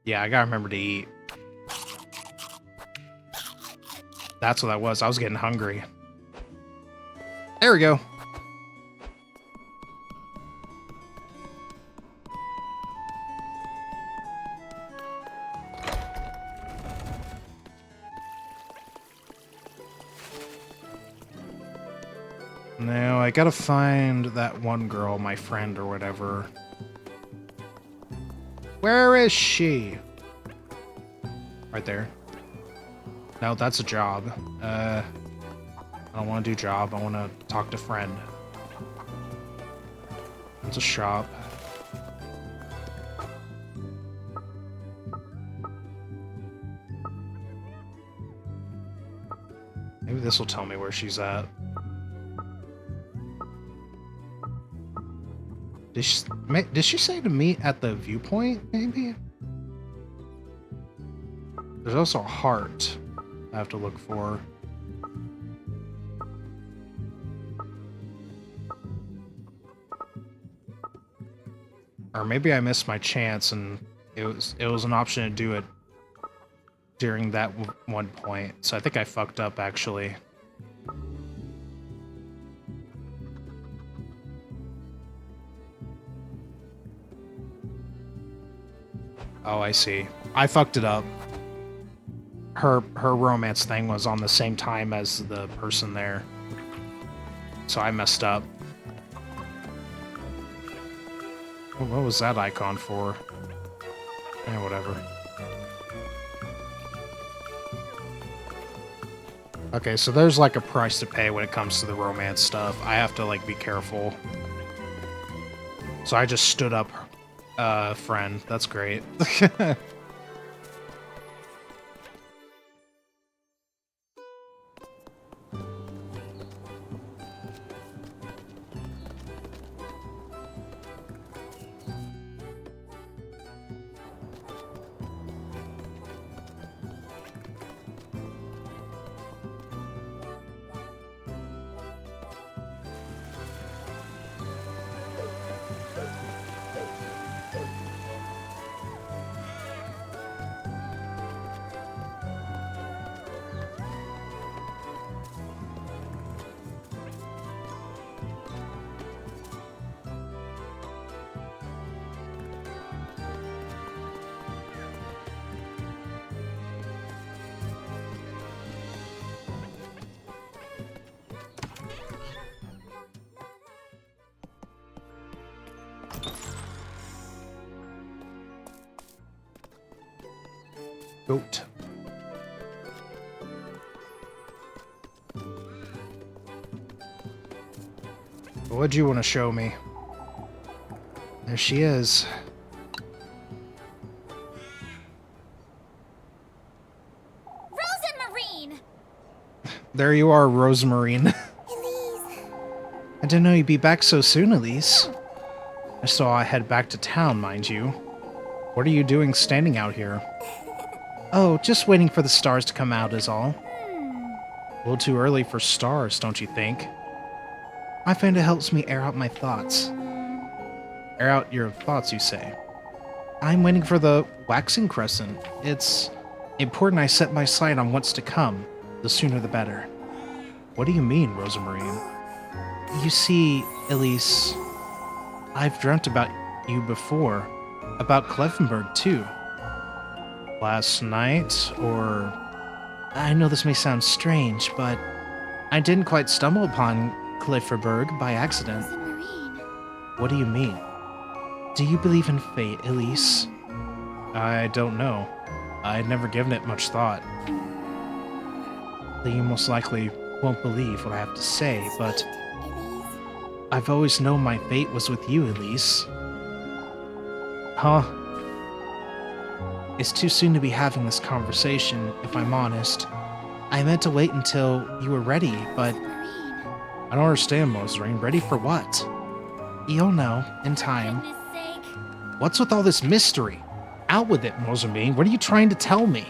Speaker 1: Yeah, I gotta remember to eat. That's what that was. I was getting hungry. There we go. Now, I gotta find that one girl, my friend or whatever. Where is she? Right there. No, that's a job. I don't want to do job. I want to talk to friend. It's a shop. Maybe this will tell me where she's at. Did she say to meet at the viewpoint, maybe? There's also a heart I have to look for. Or maybe I missed my chance and it was an option to do it during that one point. So I think I fucked up, actually. Oh, I see. I fucked it up. Her romance thing was on the same time as the person there. So I messed up. What was that icon for? Eh, whatever. Okay, so there's like a price to pay when it comes to the romance stuff. I have to like be careful. So I just stood up, friend. That's great. Goat. What'd you want to show me? There she is.
Speaker 2: Rosamarine!
Speaker 1: There you are, Rosemarine.
Speaker 2: Elise.
Speaker 1: I didn't know you'd be back so soon, Elise. I saw I head back to town, mind you. What are you doing standing out here? Oh, just waiting for the stars to come out is all. A little too early for stars, don't you think? I find it helps me air out my thoughts. Air out your thoughts, you say? I'm waiting for the waxing crescent. It's important I set my sight on what's to come. The sooner the better. What do you mean, Rosamarine? You see, Elise, I've dreamt about you before. About Cleffenberg, too. Last night, or... I know this may sound strange, but I didn't quite stumble upon Cleffenberg by accident.
Speaker 2: Rosamarine.
Speaker 1: What do you mean? Do you believe in fate, Elise? I don't know. I'd never given it much thought. You most likely won't believe what I have to say, but
Speaker 2: Elise.
Speaker 1: I've always known my fate was with you, Elise. Huh? It's too soon to be having this conversation, if I'm honest. I meant to wait until you were ready, but
Speaker 2: Rosamarine.
Speaker 1: I don't understand, Rosamarine. Ready for what? You'll know, in time.
Speaker 2: Goodness sake.
Speaker 1: What's with all this mystery? Out with it, Rosamarine. What are you trying to tell me?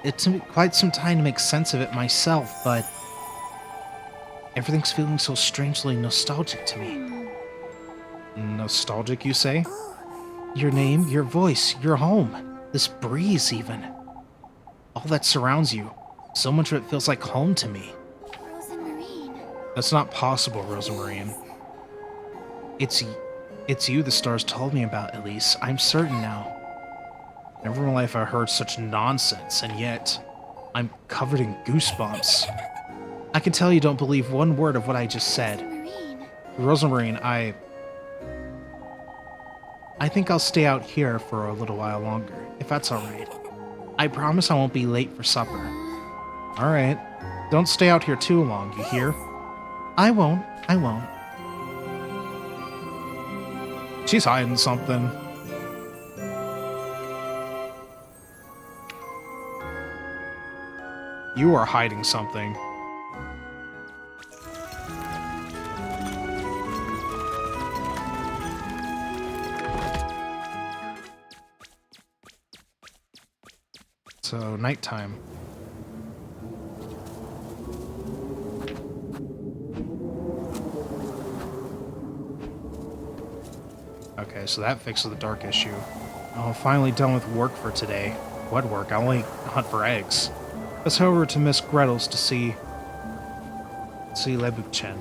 Speaker 1: It took me quite some time to make sense of it myself, but everything's feeling so strangely nostalgic to me. Nostalgic, you say? Your name, your voice, your home, this breeze even. All that surrounds you. So much of it feels like home to me.
Speaker 2: Rosamarine.
Speaker 1: That's not possible, Rosamarine. It's you the stars told me about, Elise. I'm certain now. Never in my life I heard such nonsense, and yet I'm covered in goosebumps. I can tell you don't believe one word of what I just said.
Speaker 2: Rosamarine.
Speaker 1: Rosamarine, I think I'll stay out here for a little while longer, if that's alright. I promise I won't be late for supper. Alright. Don't stay out here too long, you hear? I won't. I won't. She's hiding something. You are hiding something. So, nighttime. Okay, so that fixes the dark issue. Oh, finally done with work for today. What work? I only hunt for eggs. Let's head over to Miss Gretel's to see Lebuchen.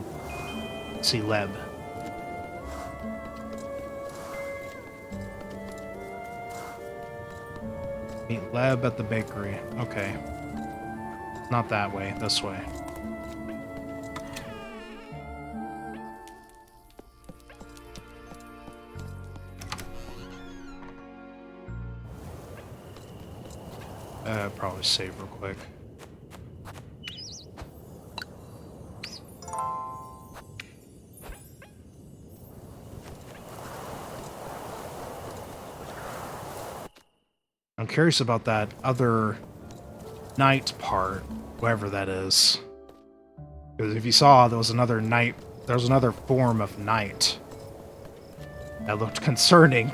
Speaker 1: See Leb. Meet Leb at the bakery. Okay. Not that way, this way. Probably save real quick. I'm curious about that other night part, whatever that is. Because if you saw, there was another night, there was another form of night that looked concerning.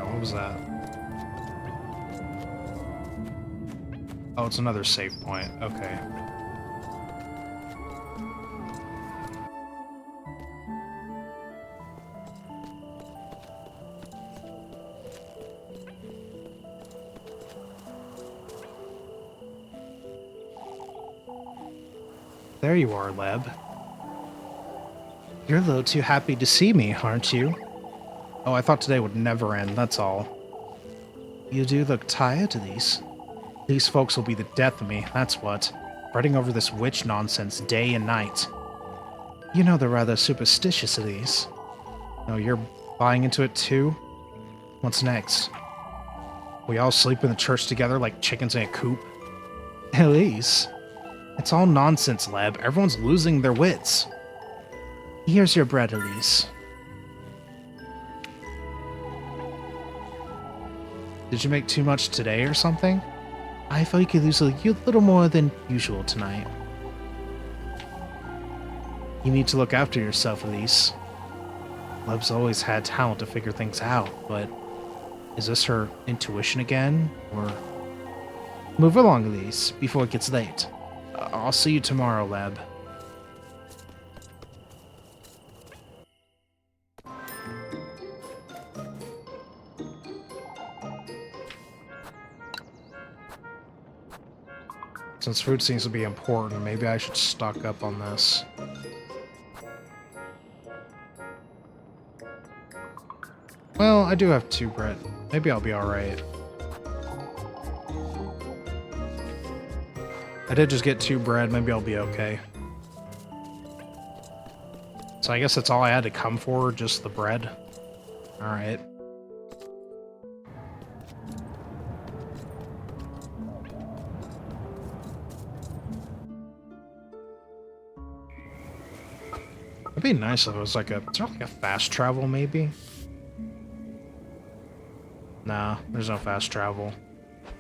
Speaker 1: What was that? Oh, it's another save point. Okay. There you are, Leb. You're a little too happy to see me, aren't you? Oh, I thought today would never end, that's all. You do look tired, Elise. These folks will be the death of me, that's what. Fretting over this witch nonsense day and night. You know they're rather superstitious, Elise. No, you're buying into it too? What's next? We all sleep in the church together like chickens in a coop? Elise, it's all nonsense, Leb. Everyone's losing their wits. Here's your bread, Elise. Did you make too much today or something? I felt you could lose a little more than usual tonight. You need to look after yourself, Elise. Leb's always had talent to figure things out, but is this her intuition again, or... Move along, Elise, before it gets late. I'll see you tomorrow, Leb. Since food seems to be important, maybe I should stock up on this. Well, I do have 2 bread. Maybe I'll be alright. I did just get 2 bread, maybe I'll be okay. So I guess that's all I had to come for, just the bread. Alright. It'd be nice if it was like a, is there like a fast travel maybe? Nah, there's no fast travel.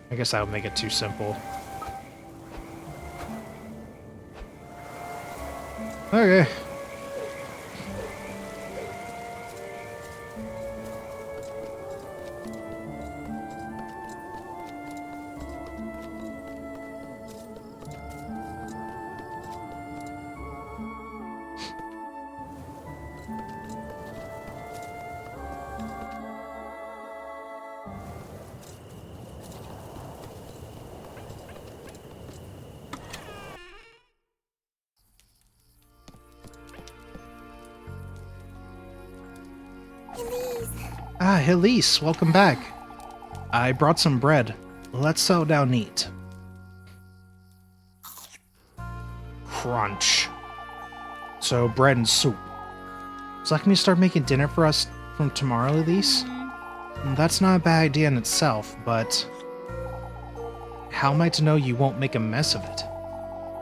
Speaker 1: I guess that would make it too simple. Okay.
Speaker 2: Elise.
Speaker 1: Ah, Elise, welcome back. I brought some bread. Let's settle down and eat. Crunch. So, bread and soup. Would you like me to start making dinner for us from tomorrow, Elise? That's not a bad idea in itself, but... how am I to know you won't make a mess of it?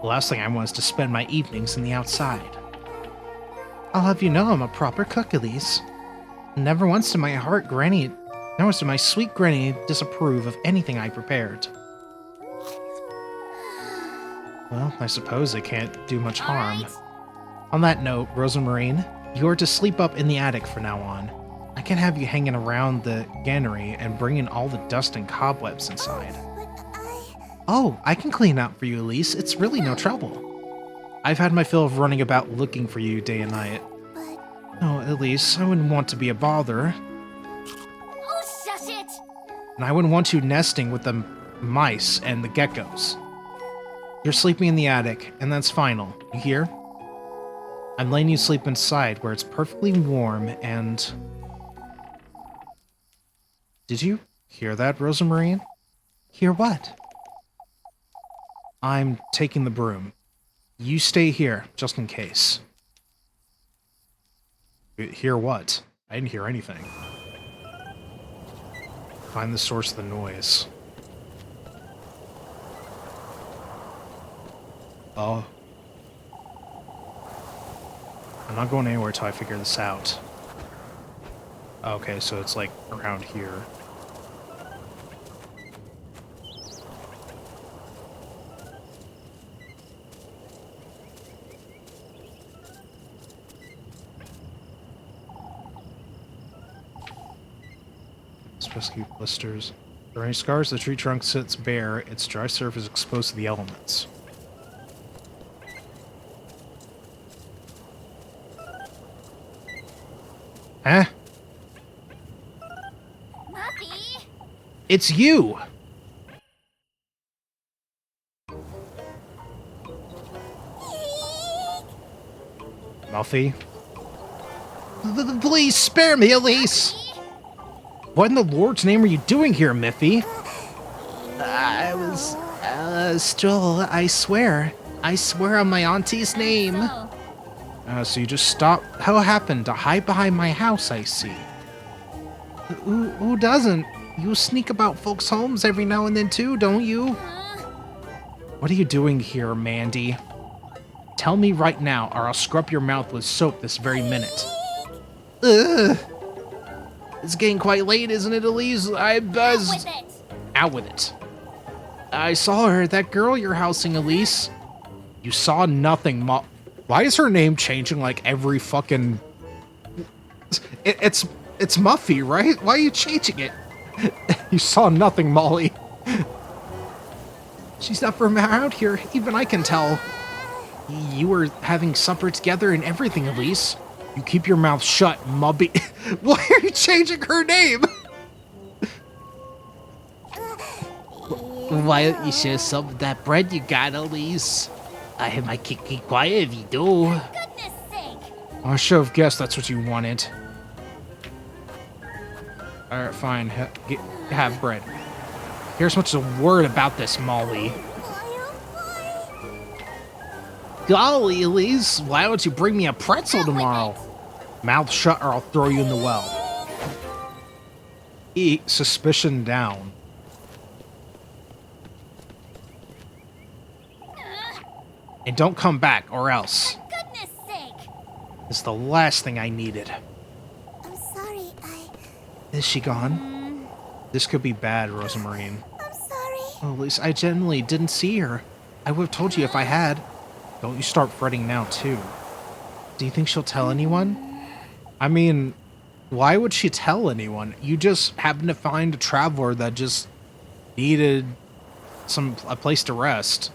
Speaker 1: The last thing I want is to spend my evenings in the outside. I'll have you know I'm a proper cook, Elise. Never once did my sweet Granny disapprove of anything I prepared. Well, I suppose it can't do much harm. On that note, Rosamarine, you're to sleep up in the attic from now on. I can't have you hanging around the granary and bringing all the dust and cobwebs inside. Oh, I can clean up for you, Elise. It's really no trouble. I've had my fill of running about looking for you day and night. Oh, Elise, I wouldn't want to be a bother.
Speaker 2: Oh, shush it!
Speaker 1: And I wouldn't want you nesting with the mice and the geckos. You're sleeping in the attic, and that's final. You hear? I'm letting you sleep inside where it's perfectly warm and... Did you hear that, Rosamarine? Hear what? I'm taking the broom. You stay here, just in case. Hear what? I didn't hear anything. Find the source of the noise. Oh. I'm not going anywhere till I figure this out. Okay, so it's like around here. Rescue blisters. If there are any scars, the tree trunk sits bare, its dry surface exposed to the elements. Huh?
Speaker 2: Muffy!
Speaker 1: It's you! Muffy? Please spare me, Elise!
Speaker 2: Muffy!
Speaker 1: What in the Lord's name are you doing here, Miffy?
Speaker 4: I was, Stroll, I swear. I swear on my auntie's name.
Speaker 2: Oh,
Speaker 1: So you just stopped. How happened to hide behind my house, I see. Who doesn't? You sneak about folks' homes every now and then too, don't you? What are you doing here, Mandy? Tell me right now, or I'll scrub your mouth with soap this very minute. Ugh! It's getting quite late, isn't it, Elise? I
Speaker 2: with
Speaker 1: buzzed.
Speaker 2: it.
Speaker 1: Out with it. I saw her, that girl you're housing, Elise. You saw nothing, Why is her name changing like every fucking... It's Muffy, right? Why are you changing it? You saw nothing, Molly. She's not from around here, even I can tell. You were having supper together and everything, Elise. You keep your mouth shut, Mubby. Why are you changing her name?
Speaker 4: Why don't you share some of that bread you got, Elise? I might keep quiet if you do.
Speaker 2: Goodness sake.
Speaker 1: I should have guessed that's what you wanted. Alright, fine. Have bread. Here's what's a word about this, Molly.
Speaker 4: Golly, Elise, why don't you bring me a pretzel tomorrow?
Speaker 1: Mouth shut or I'll throw you in the well. Eat suspicion down. And don't come back, or else.
Speaker 2: Goodness sake.
Speaker 1: It's the last thing I needed.
Speaker 2: I'm sorry,
Speaker 1: Is she gone? This could be bad, Rosamarine.
Speaker 2: I'm sorry.
Speaker 1: Well, at least I genuinely didn't see her. I would have told you if I had. Don't you start fretting now, too. Do you think she'll tell anyone? I mean, why would she tell anyone? You just happened to find a traveler that just needed a place to rest.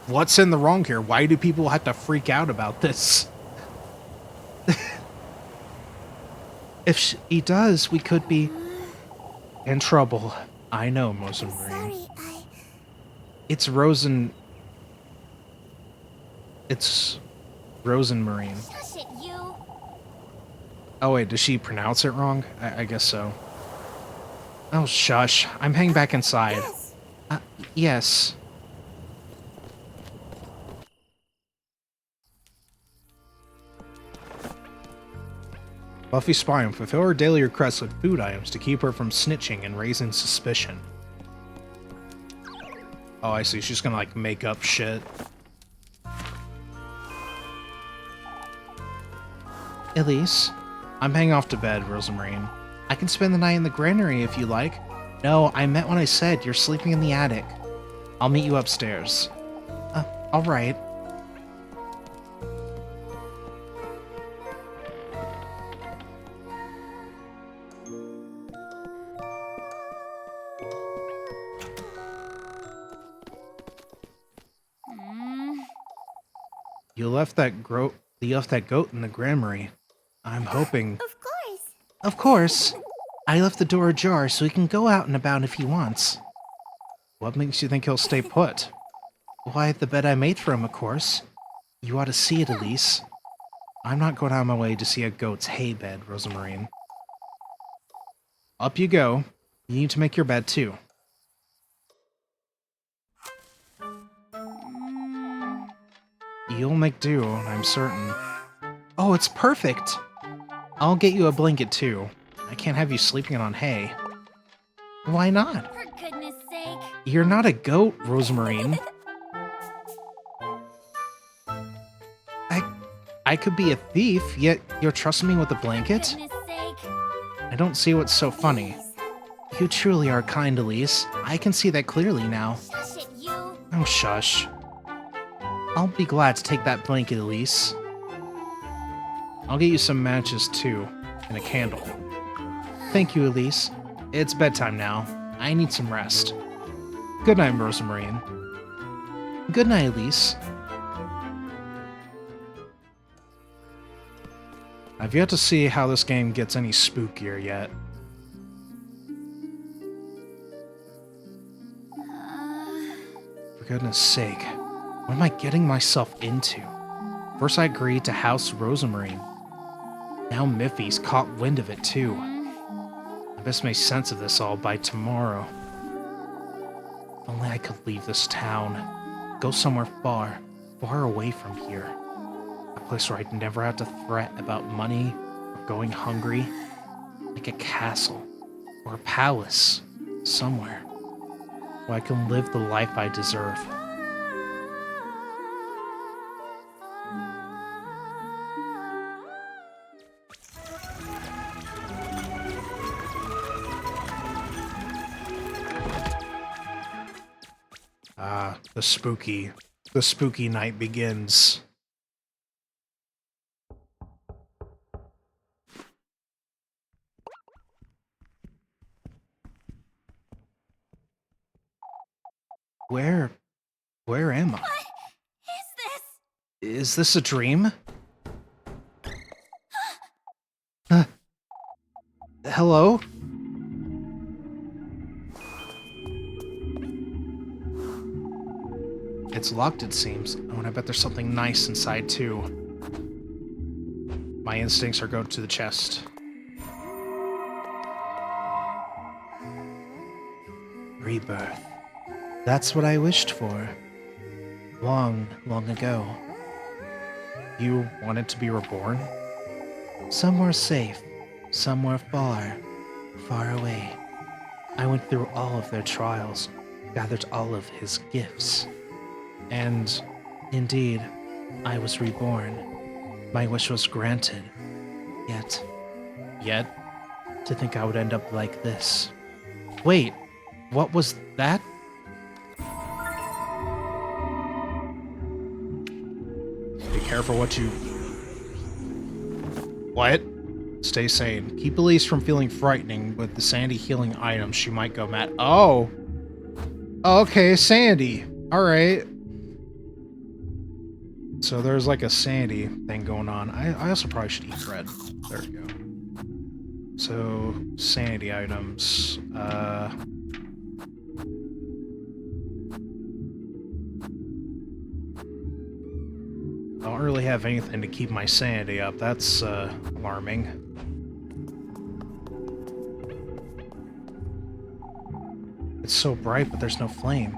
Speaker 1: What's in the wrong here? Why do people have to freak out about this? If she does, we could be in trouble. I know, Rosamarine. It's Rosenmarine.
Speaker 2: Shush it, you.
Speaker 1: Oh wait, does she pronounce it wrong? I guess so. Oh, shush. I'm heading back inside. Yes. Buffy spying. Fulfill her daily requests with food items to keep her from snitching and raising suspicion. Oh, I see. She's gonna, like, make up shit. Elise, I'm heading off to bed, Rosamarine. I can spend the night in the granary if you like. No, I meant when I said you're sleeping in the attic. I'll meet you upstairs. Alright. You left that goat in the granary. I'm hoping...
Speaker 2: Of course.
Speaker 1: Of course. I left the door ajar so he can go out and about if he wants. What makes you think he'll stay put? Why, the bed I made for him, of course. You ought to see it, Elise. I'm not going out of my way to see a goat's hay bed, Rosamarine. Up you go. You need to make your bed, too. You'll make do, I'm certain. Oh, it's perfect! I'll get you a blanket, too. I can't have you sleeping on hay. Why not?
Speaker 2: For goodness sake.
Speaker 1: You're not a goat, Rosamarine. I could be a thief, yet you're trusting me with a blanket?
Speaker 2: Goodness sake.
Speaker 1: I don't see what's so funny. You truly are kind, Elise. I can see that clearly now.
Speaker 2: Shush it, you.
Speaker 1: Oh, shush. I'll be glad to take that blanket, Elise. I'll get you some matches, too, and a candle. Thank you, Elise. It's bedtime now. I need some rest. Good night, Rosamarine. Good night, Elise. I've yet to see how this game gets any spookier yet. For goodness sake, what am I getting myself into? First I agreed to house Rosamarine. Now Miffy's caught wind of it too.
Speaker 4: I best make sense of this all by tomorrow. If only I could leave this town. Go somewhere far, far away from here. A place where I'd never have to fret about money or going hungry. Like a castle or a palace. Somewhere where I can live the life I deserve. Ah, the spooky night begins. Where am I?
Speaker 2: What is this?
Speaker 4: Is this a dream? Uh, hello? It's locked, it seems. Oh, and I bet there's something nice inside, too. My instincts are go to the chest. Rebirth. That's what I wished for. Long, long ago. You wanted to be reborn? Somewhere safe. Somewhere far, far away. I went through all of their trials, gathered all of his gifts. And, indeed, I was reborn. My wish was granted. Yet, to think I would end up like this. Wait, what was that?
Speaker 1: Be careful what you... What? Stay sane. Keep Elise from feeling frightening with the Sandy healing items. She might go mad. Oh! Okay, Sandy. Alright. So there's like a Sandy thing going on. I also probably should eat bread. There we go. So, sanity items. I don't really have anything to keep my sanity up. That's alarming. It's so bright, but there's no flame.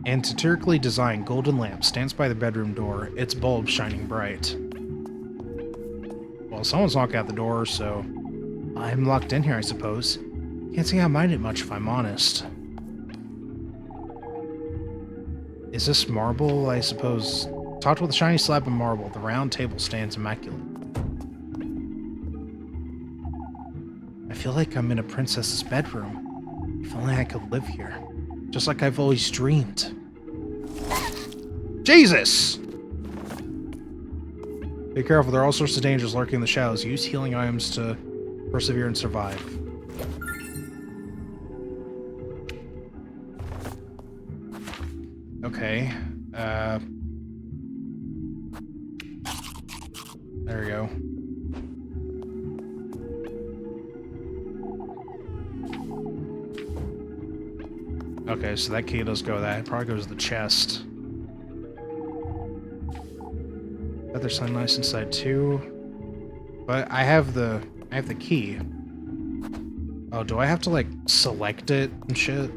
Speaker 1: An satirically designed golden lamp stands by the bedroom door, its bulb shining bright. Well, someone's knocking at the door, so I'm locked in here, I suppose. Can't say I mind it much if I'm honest. Is this marble, I suppose? Topped with a shiny slab of marble, the round table stands immaculate. I feel like I'm in a princess's bedroom. If only I could live here. Just like I've always dreamed. Jesus! Be careful, there are all sorts of dangers lurking in the shadows. Use healing items to persevere and survive. Okay. There we go. Okay, so that key does go. That probably goes to the chest. But there's something nice inside too. But I have the key. Oh, do I have to like select it and shit?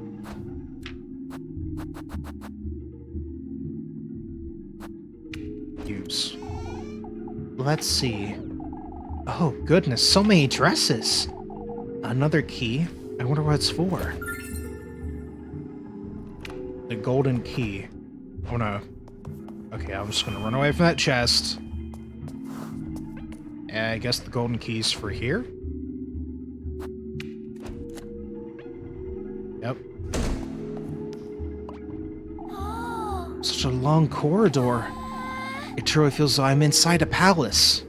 Speaker 1: Use. Let's see. Oh goodness, so many dresses. Another key. I wonder what it's for. The golden key. Oh no. Okay, I'm just gonna run away from that chest. I guess the golden key's for here? Yep. Such a long corridor. It truly feels as though I'm inside a palace.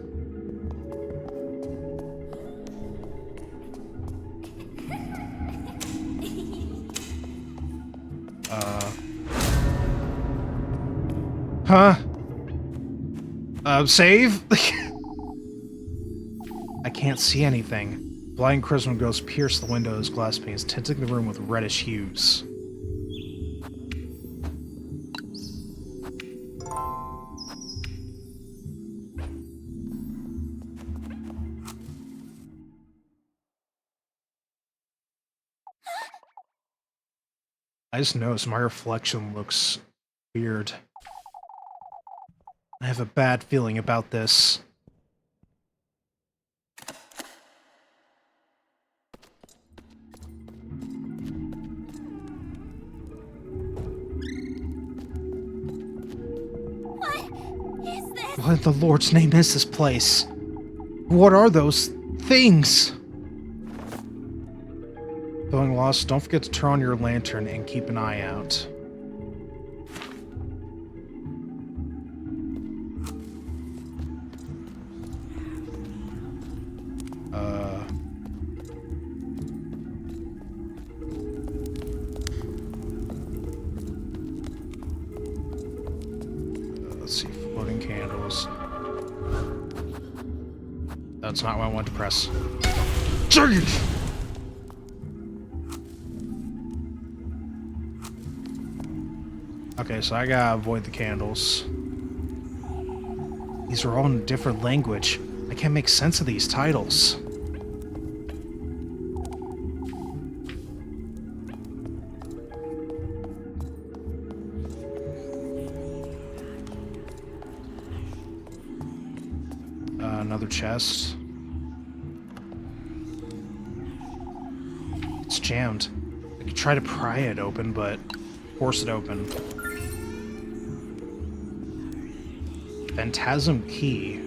Speaker 1: Huh? Save? I can't see anything. Blind Christmas ghosts pierce the windows, glass panes, tinting the room with reddish hues.
Speaker 4: I just noticed my reflection looks weird. I have a bad feeling about this.
Speaker 2: What is this?
Speaker 4: What in the Lord's name is this place? What are those things? Feeling lost? Don't forget to turn on your lantern and keep an eye out. Let's see, floating candles. That's not what I wanted to press. Okay, so I gotta avoid the candles. These are all in a different language. I can't make sense of these titles. Another chest. It's jammed. I could try to pry it open, but force it open. Phantasm key.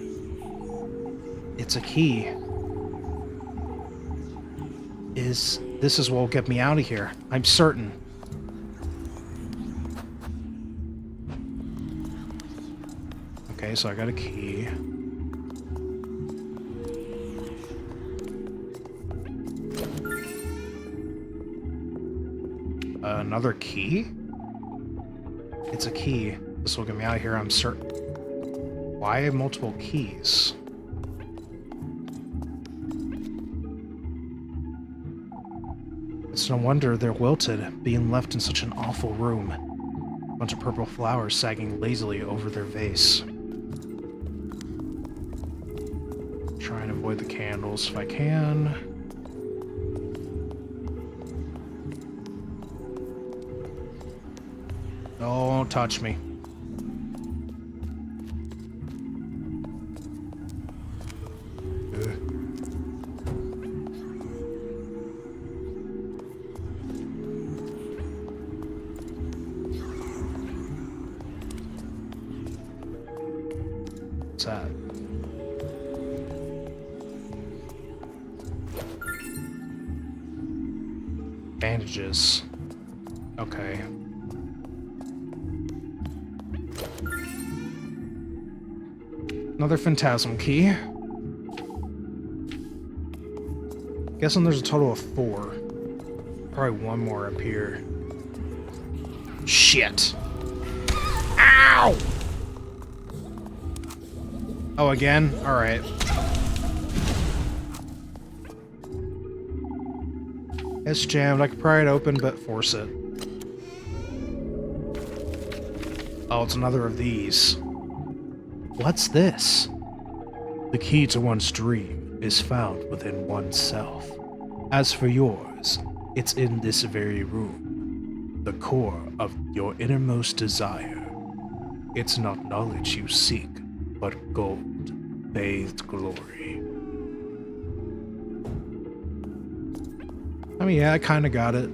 Speaker 4: It's a key. This is what will get me out of here. I'm certain. Okay, so I got a key. Another key? It's a key. This will get me out of here, I'm certain. Why multiple keys? It's no wonder they're wilted, being left in such an awful room. A bunch of purple flowers sagging lazily over their vase. Try and avoid the candles if I can. Don't touch me. What's that? Bandages. Okay. Another phantasm key. Guessing there's a total of 4. Probably one more up here. Shit. Ow! Oh, again? Alright. It's jammed. I could pry it open, but force it. Oh, it's another of these. What's this? The key to one's dream is found within oneself. As for yours, it's in this very room, the core of your innermost desire. It's not knowledge you seek, but gold, bathed glory. I mean, yeah, I kind of got it.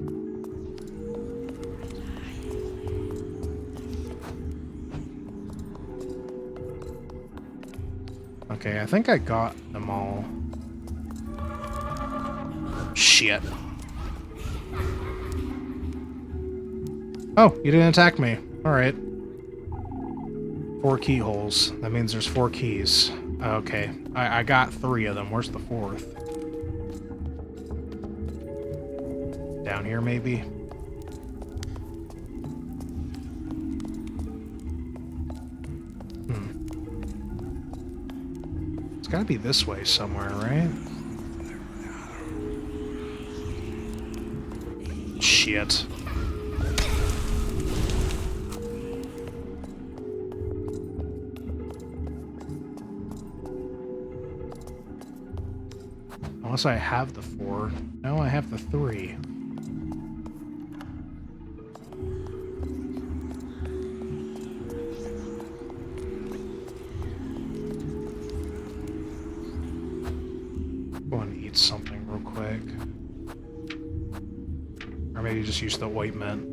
Speaker 4: Okay, I think I got them all. Shit. Oh, you didn't attack me. Alright. 4 keyholes. That means there's 4 keys. Okay, I got 3 of them. Where's the 4th? Down here, maybe? It's gotta be this way somewhere, right? Shit. Unless I have the 4. No, I have the 3.
Speaker 1: eat something real quick. Or maybe just use the ointment.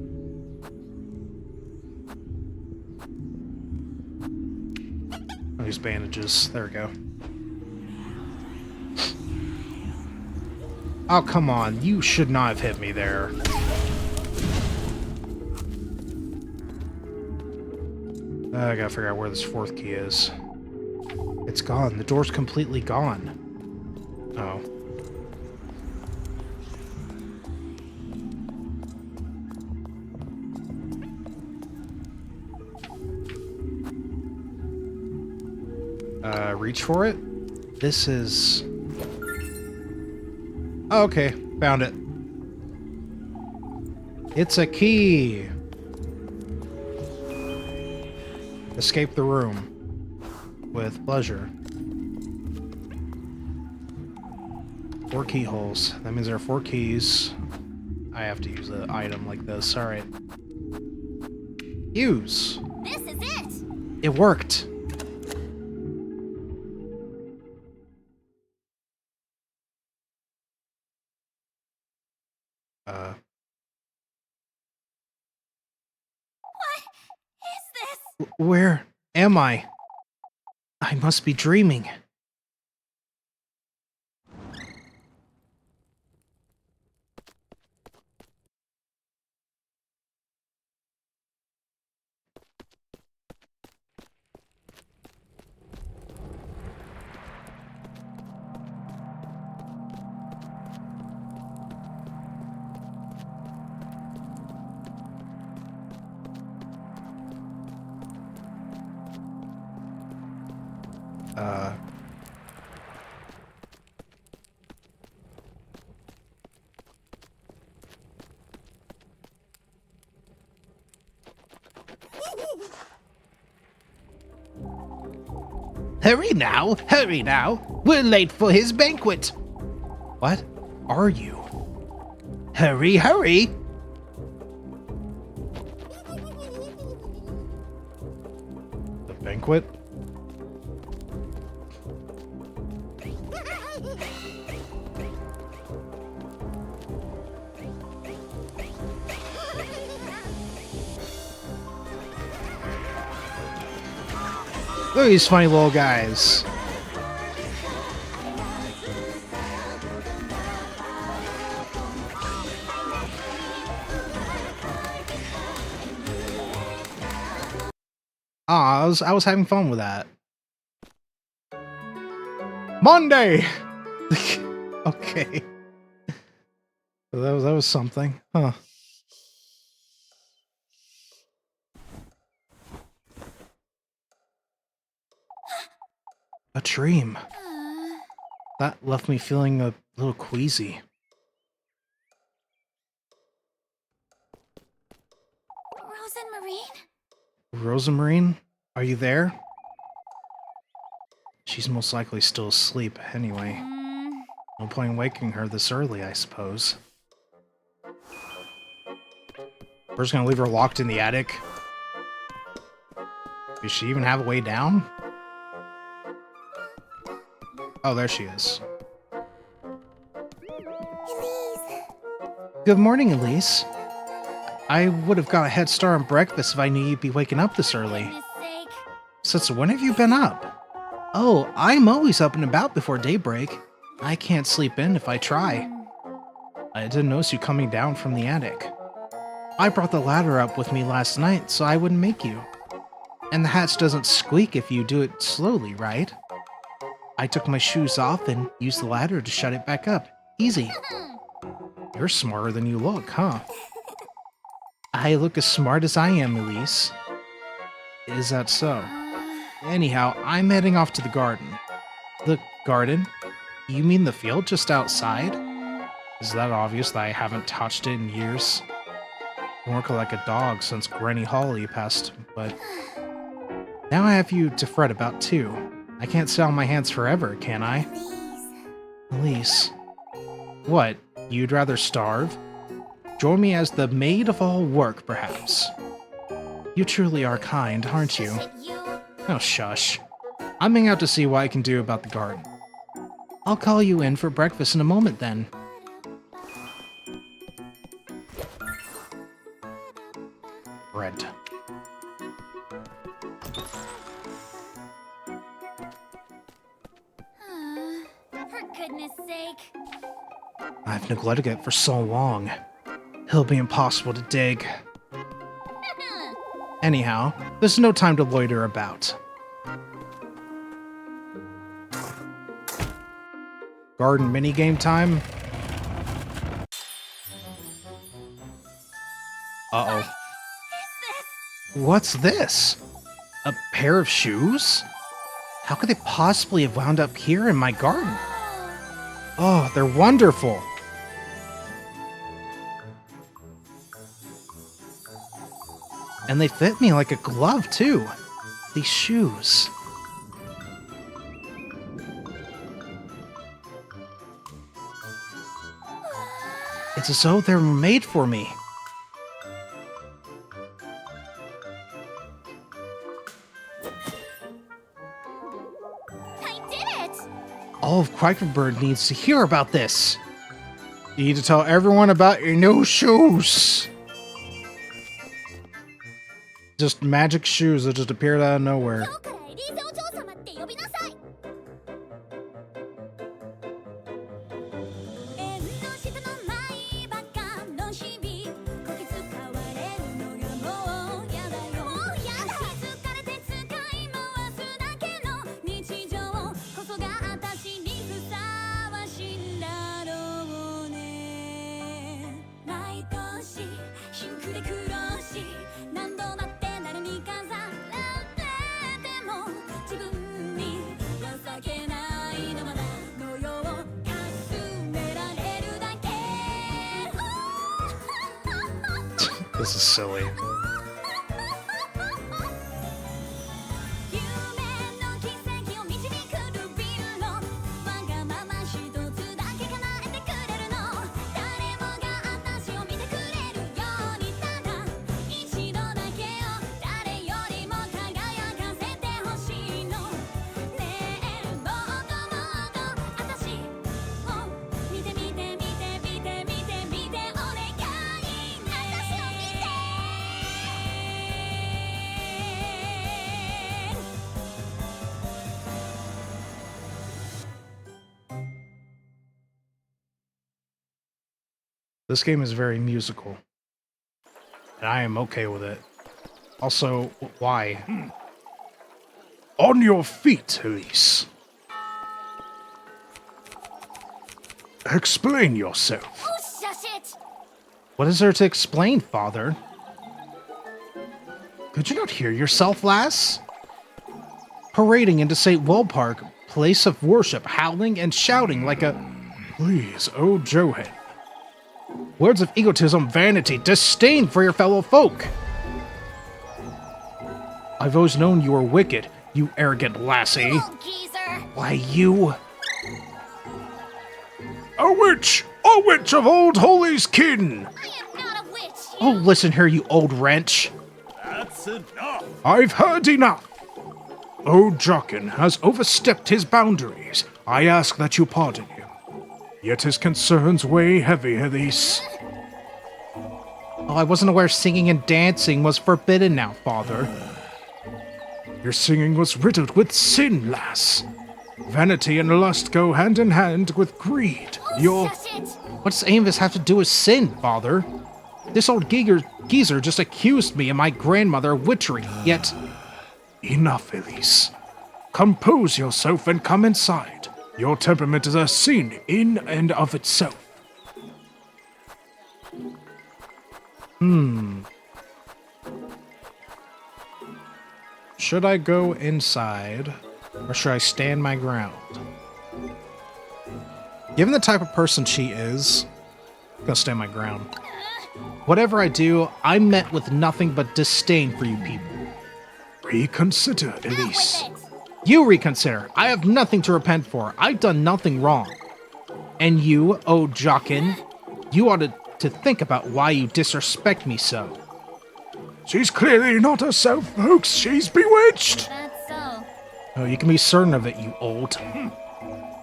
Speaker 1: I'll use bandages. There we go. Oh, come on. You should not have hit me there. I gotta figure out where this fourth key is. It's gone. The door's completely gone. Oh. Reach for it? This is... Oh, okay. Found it. It's a key! Escape the room. With pleasure. 4 keyholes. That means there are 4 keys. I have to use an item like this. Alright. Use!
Speaker 2: This is it!
Speaker 1: It worked!
Speaker 2: What is this?
Speaker 1: Where am I? I must be dreaming. Hurry now! We're late for his banquet! What are you? Hurry! The banquet? Look at these funny little guys. Ah, I was having fun with that. Monday. Okay. That was something, huh? A dream. That left me feeling a little queasy. Rosamarine? Are you there? She's most likely still asleep anyway. No point in waking her this early, I suppose. We're just gonna leave her locked in the attic? Does she even have a way down? Oh, there she is. Good morning, Elise. I would have got a head start on breakfast if I knew you'd be waking up this early. Since when have you been up? Oh, I'm always up and about before daybreak. I can't sleep in if I try. I didn't notice you coming down from the attic. I brought the ladder up with me last night so I wouldn't make you. And the hatch doesn't squeak if you do it slowly, right? I took my shoes off and used the ladder to shut it back up. Easy. You're smarter than you look, huh? I look as smart as I am, Elise. Is that so? Anyhow, I'm heading off to the garden. The garden? You mean the field just outside? Is that obvious that I haven't touched it in years? I work like a dog since Granny Holly passed, but... Now I have you to fret about too. I can't sit on my hands forever, can I? Elise. What? You'd rather starve? Join me as the maid of all work, perhaps. You truly are kind, aren't you? Oh, shush. I'm heading out to see what I can do about the garden.
Speaker 4: I'll call you in for breakfast in a moment then. Bread.
Speaker 2: For goodness sake.
Speaker 4: I've neglected it for so long. It'll be impossible to dig. Anyhow, there's no time to loiter about. Garden minigame time? Uh-oh. What's this? A pair of shoes? How could they possibly have wound up here in my garden? Oh, they're wonderful. And they fit me like a glove, too. These shoes. It's as though they're made for me.
Speaker 2: I did it!
Speaker 4: All of Quackbird needs to hear about this. You need to tell everyone about your new shoes. Just magic shoes that just appeared out of nowhere.
Speaker 2: 今日からエリーゼお嬢様って呼びなさい。縁の下のないバカの日々こき使われるのがもうやだよ。もうやだ。疲れて使い回すだけの日常こそが私にふさわしいんだろうね。毎年シンクで苦労し何度だって誰に飾られても自分に情けないのまだのようかすめられるだけ
Speaker 4: This is silly.
Speaker 2: 夢の奇跡を導くルビーのわがまま一つだけ叶えてくれるの誰もが私を見てくれるようにただ一度だけを誰よりも輝かせてほしいのねえもっともっと私を見て見て見て見て見て見てお願いね私を見て
Speaker 4: This game is very musical. And I am okay with it. Also, why?
Speaker 3: On your feet, Elise. Explain yourself.
Speaker 2: Oh, shush it!
Speaker 4: What is there to explain, Father? Could you not hear yourself, lass? Parading into St. Well Park, place of worship, howling and shouting like a...
Speaker 3: Please, oh Johan.
Speaker 4: Words of egotism, vanity, disdain for your fellow folk. I've always known you were wicked, you arrogant lassie.
Speaker 2: Oh, geezer!
Speaker 4: Why, you...
Speaker 3: A witch of Old Holy's kin!
Speaker 2: I am not a witch!
Speaker 4: Oh, listen here, you old wrench.
Speaker 5: That's enough.
Speaker 3: I've heard enough! Old Jockin has overstepped his boundaries. I ask that you pardon him. Yet his concerns weigh heavy, Elise.
Speaker 4: Oh, I wasn't aware singing and dancing was forbidden now, Father.
Speaker 3: Your singing was riddled with sin, lass. Vanity and lust go hand in hand with greed.
Speaker 2: Oh,
Speaker 3: Your...
Speaker 2: shush it!
Speaker 4: What does any of this have to do with sin, Father? This old geezer just accused me and my grandmother of witchery, yet...
Speaker 3: Enough, Elise. Compose yourself and come inside. Your temperament is a sin in and of itself.
Speaker 4: Should I go inside, or should I stand my ground? Given the type of person she is, I'm gonna stand my ground. Whatever I do, I'm met with nothing but disdain for you people.
Speaker 3: Reconsider, Elise.
Speaker 2: Out with it!
Speaker 4: You reconsider. I have nothing to repent for. I've done nothing wrong. And you, oh Jockin, you ought to think about why you disrespect me so.
Speaker 3: She's clearly not herself, folks. She's bewitched.
Speaker 2: That's so.
Speaker 4: Oh, you can be certain of it, you old.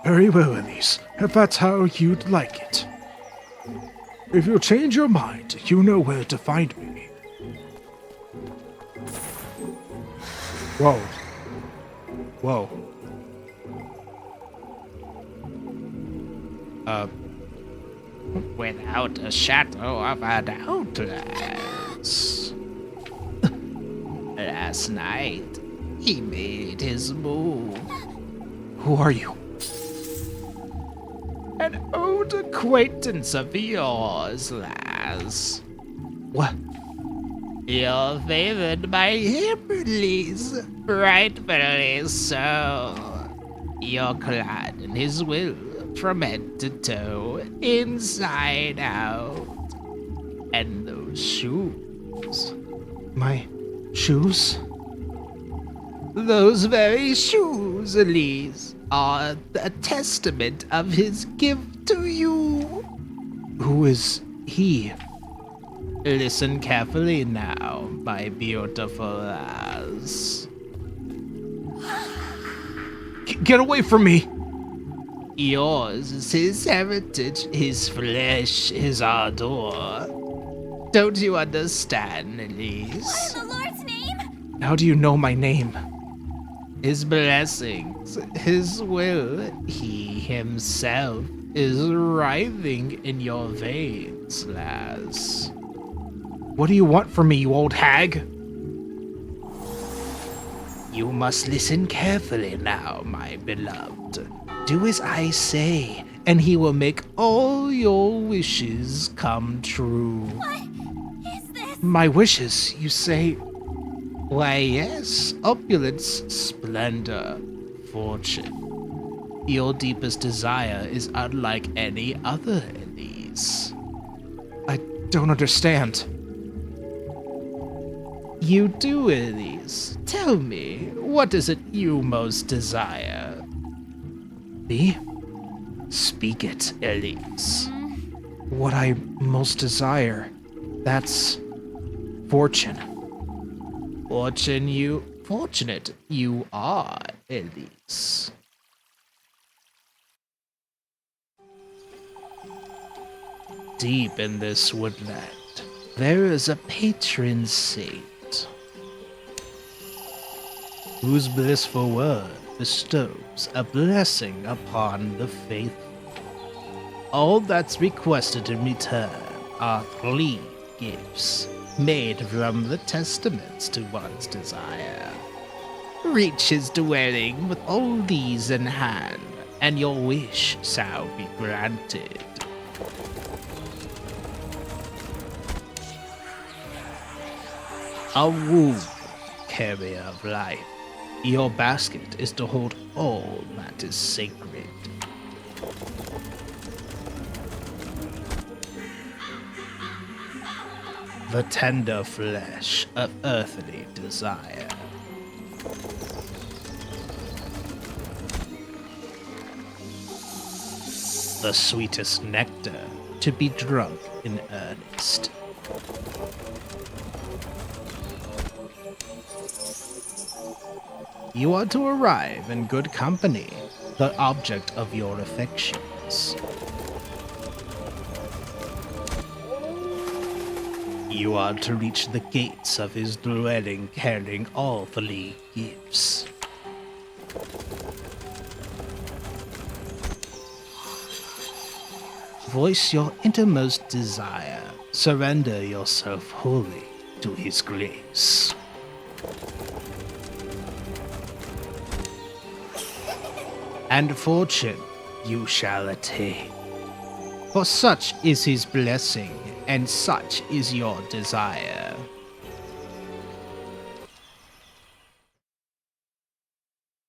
Speaker 3: Very well, Elise, if that's how you'd like it. If you change your mind, you know where to find me. Whoa. Whoa.
Speaker 4: Without a shadow of a doubt, lads. Last night, he made his move.
Speaker 1: Who are you?
Speaker 4: An old acquaintance of yours, lads.
Speaker 1: What?
Speaker 4: You're favored by him, Elise. Rightfully so. You're clad in his will from head to toe, inside out. And those shoes.
Speaker 1: My shoes?
Speaker 4: Those very shoes, Elise, are a testament of his gift to you.
Speaker 1: Who is he?
Speaker 4: Listen carefully now, my beautiful lass.
Speaker 1: Get away from me!
Speaker 4: Yours is his heritage, his flesh, his ardor. Don't you understand, Elise?
Speaker 2: In the Lord's name?
Speaker 1: How do you know my name?
Speaker 4: His blessings, his will, he himself is writhing in your veins, lass.
Speaker 1: What do you want from me, you old hag?
Speaker 4: You must listen carefully now, my beloved. Do as I say, and he will make all your wishes come true.
Speaker 2: What is this?
Speaker 1: My wishes, you say?
Speaker 4: Why, yes, opulence, splendor, fortune. Your deepest desire is unlike any other, Elise.
Speaker 1: I don't understand.
Speaker 4: You do, Elise. Tell me, what is it you most desire?
Speaker 1: Me?
Speaker 4: Speak it, Elise.
Speaker 1: What I most desire. That's fortune.
Speaker 4: Fortunate you are, Elise. Deep in this woodland, there is a patron saint whose blissful word bestows a blessing upon the faithful. All that's requested in return are 3 gifts made from the testaments to one's desire. Reach his dwelling with all these in hand, and your wish shall be granted. A womb, carrier of life. Your basket is to hold all that is sacred. The tender flesh of earthly desire. The sweetest nectar to be drunk in earnest. You are to arrive in good company, the object of your affections. You are to reach the gates of his dwelling carrying all 3 gifts. Voice your innermost desire. Surrender yourself wholly to his grace. And fortune you shall attain. For such is his blessing, and such is your desire.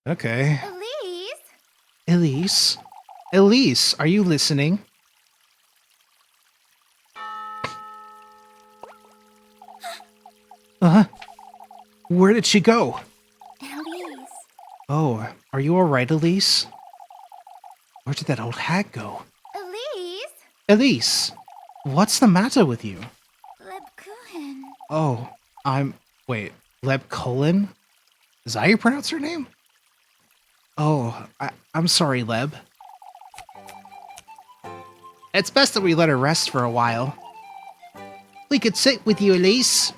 Speaker 1: Okay.
Speaker 2: Elise?
Speaker 1: Elise? Elise, are you listening? Where did she go?
Speaker 2: Elise?
Speaker 1: Oh, are you alright, Elise? Where did that old hag go?
Speaker 2: Elise?
Speaker 1: Elise, what's the matter with you?
Speaker 2: Lebkuchen.
Speaker 1: Oh, wait, Leb Colon? Is that how you pronounce her name? Oh, I'm sorry, Leb.
Speaker 4: It's best that we let her rest for a while. We could sit with you, Elise.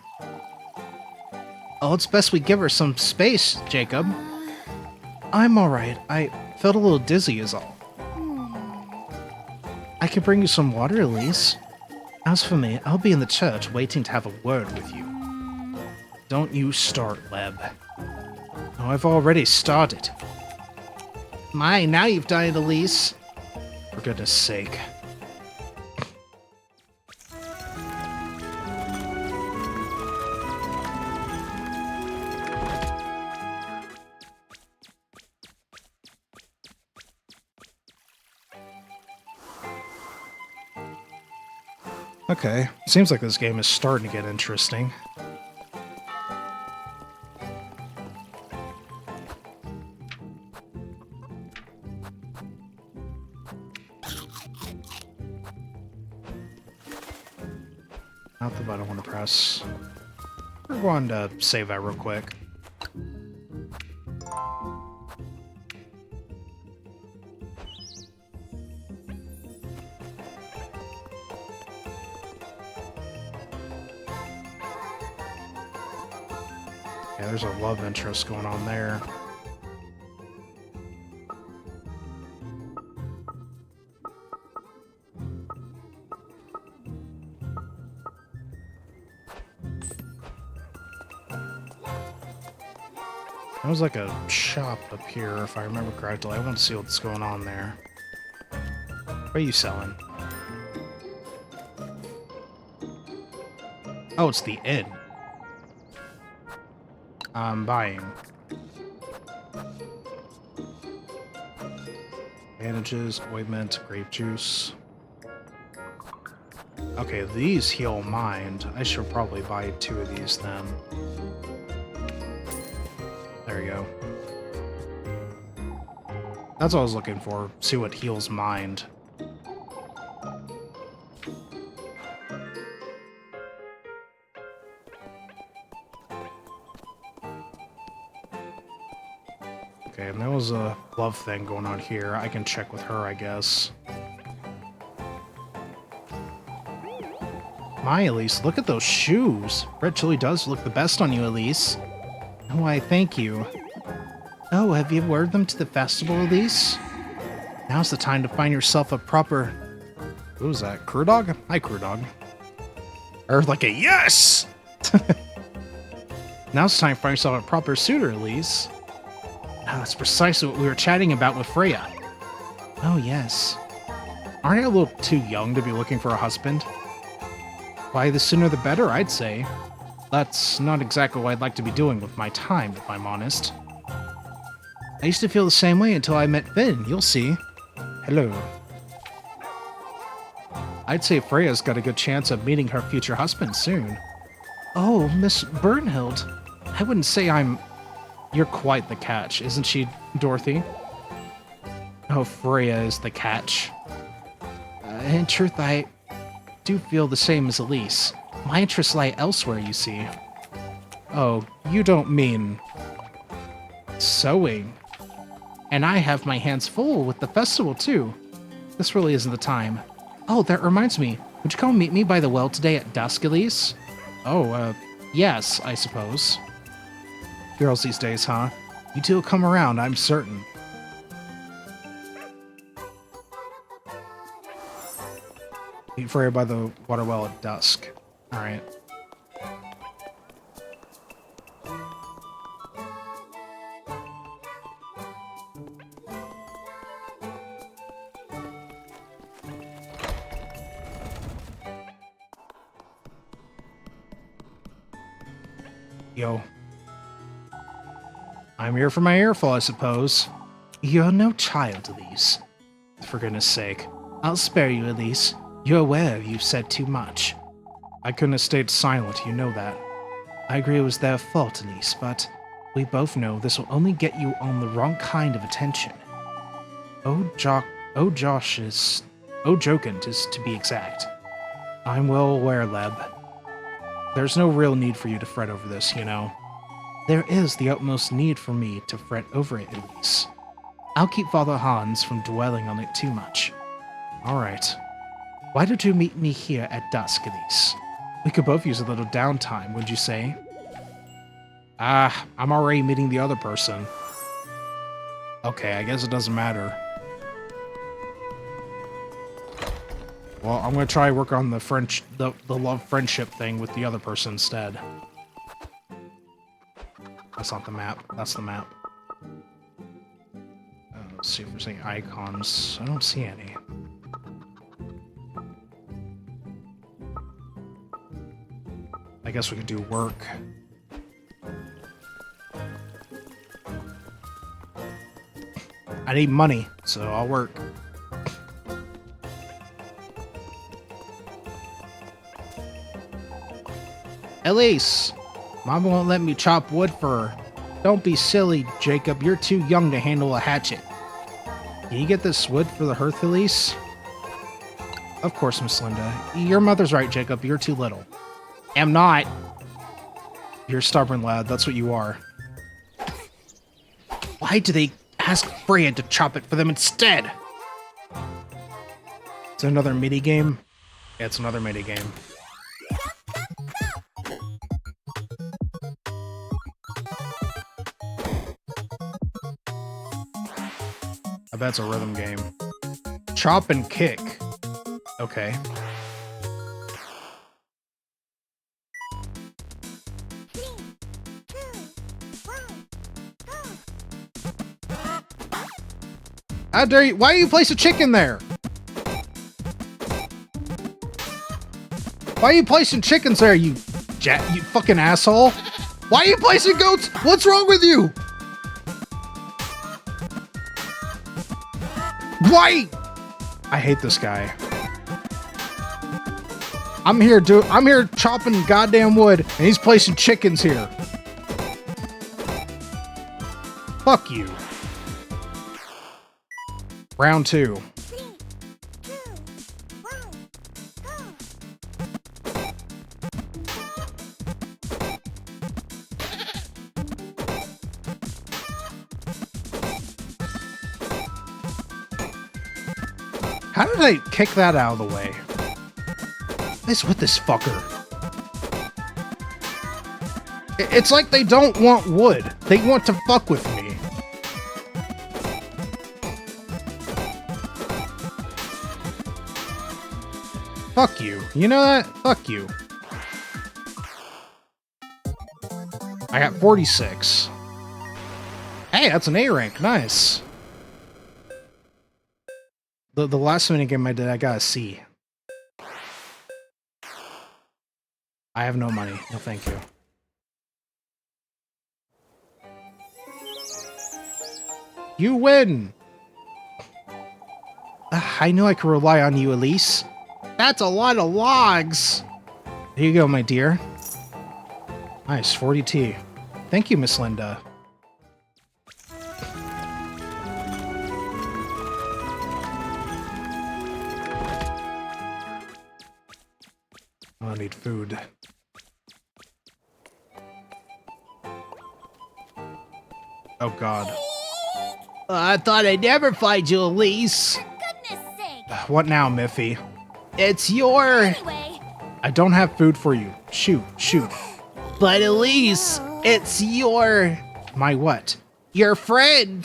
Speaker 4: Oh, it's best we give her some space, Jacob. I'm alright. I felt a little dizzy is all. I can bring you some water, Elise. As for me, I'll be in the church waiting to have a word with you. Don't you start, Leb. Oh, I've already started. My, now you've done it, Elise. For goodness sake. Okay, seems like this game is starting to get interesting. Not the button I want to press. We're going to save that real quick. Yeah, there's a love interest going on there. There was like a shop up here, if I remember correctly. I want to see what's going on there. What are you selling? Oh, it's the inn. I'm buying. Bandages, ointment, grape juice. Okay, these heal mind. I should probably buy 2 of these then. There you go. That's what I was looking for. See what heals mind. Okay, and there was a love thing going on here. I can check with her, I guess. My, Elise, look at those shoes. Red chili does look the best on you, Elise. Why, thank you. Oh, have you wear them to the festival, Elise? Now's the time to find yourself a proper... Who's that? Crew dog? Hi, crew dog. Or like a yes! Now's the time to find yourself a proper suitor, Elise. Oh, that's precisely what we were chatting about with Freya. Oh, yes. Aren't I a little too young to be looking for a husband? Why, the sooner the better, I'd say. That's not exactly what I'd like to be doing with my time, if I'm honest. I used to feel the same way until I met Finn, you'll see. Hello. I'd say Freya's got a good chance of meeting her future husband soon. Oh, Miss Bernhild. I wouldn't say I'm... You're quite the catch, isn't she, Dorothy? Oh, Freya is the catch. In truth, I do feel the same as Elise. My interests lie elsewhere, you see. Oh, you don't mean... sewing. And I have my hands full with the festival, too. This really isn't the time. Oh, that reminds me. Would you come meet me by the well today at dusk, Elise? Oh, yes, I suppose. Girls these days, huh? You two will come around, I'm certain. Meet Freya by the water well at dusk. Alright. Yo. I'm here for my earful, I suppose. You're no child, Elise. For goodness sake. I'll spare you, Elise. You're aware you've said too much. I couldn't have stayed silent, you know that. I agree it was their fault, Elise, but we both know this will only get you on the wrong kind of attention. Jokant is to be exact. I'm well aware, Leb. There's no real need for you to fret over this, you know. There is the utmost need for me to fret over it, Elise. I'll keep Father Hans from dwelling on it too much. Alright. Why don't you meet me here at dusk, Elise? We could both use a little downtime, would you say? I'm already meeting the other person. Okay, I guess it doesn't matter. Well, I'm gonna try work on the love friendship thing with the other person instead. That's not the map. That's the map. Let's see if there's any icons. I don't see any. I guess we could do work. I need money, so I'll work. Elise! Mom won't let me chop wood for her. Don't be silly, Jacob. You're too young to handle a hatchet. Can you get this wood for the hearth, Elise? Of course, Miss Linda. Your mother's right, Jacob. You're too little. Am not. You're a stubborn lad. That's what you are. Why do they ask Freya to chop it for them instead? It's another mini game. Yeah, it's another mini game. I bet it's a rhythm game. Chop and kick. Okay. How dare you? Why do you place a chicken there? Why are you placing chickens there, you fucking asshole? Why are you placing goats? What's wrong with you? Why? I hate this guy. I'm here chopping goddamn wood, and he's placing chickens here. Fuck you. Round 2. How did I kick that out of the way? What is with this fucker? It's like they don't want wood. They want to fuck with me. Fuck you. You know that? Fuck you. I got 46. Hey, that's an A rank. Nice. The last minigame I did, I got a C. I have no money. No, thank you. You win! I knew I could rely on you, Elise. That's a lot of logs! Here you go, my dear. Nice, 40T. Thank you, Miss Linda. I need food. Oh god. I thought I'd never find you, Elise.
Speaker 2: Goodness sake!
Speaker 4: What now, Miffy? It's your...
Speaker 2: Anyway,
Speaker 4: I don't have food for you. Shoot, shoot. But Elise, it's your... My what? Your friend!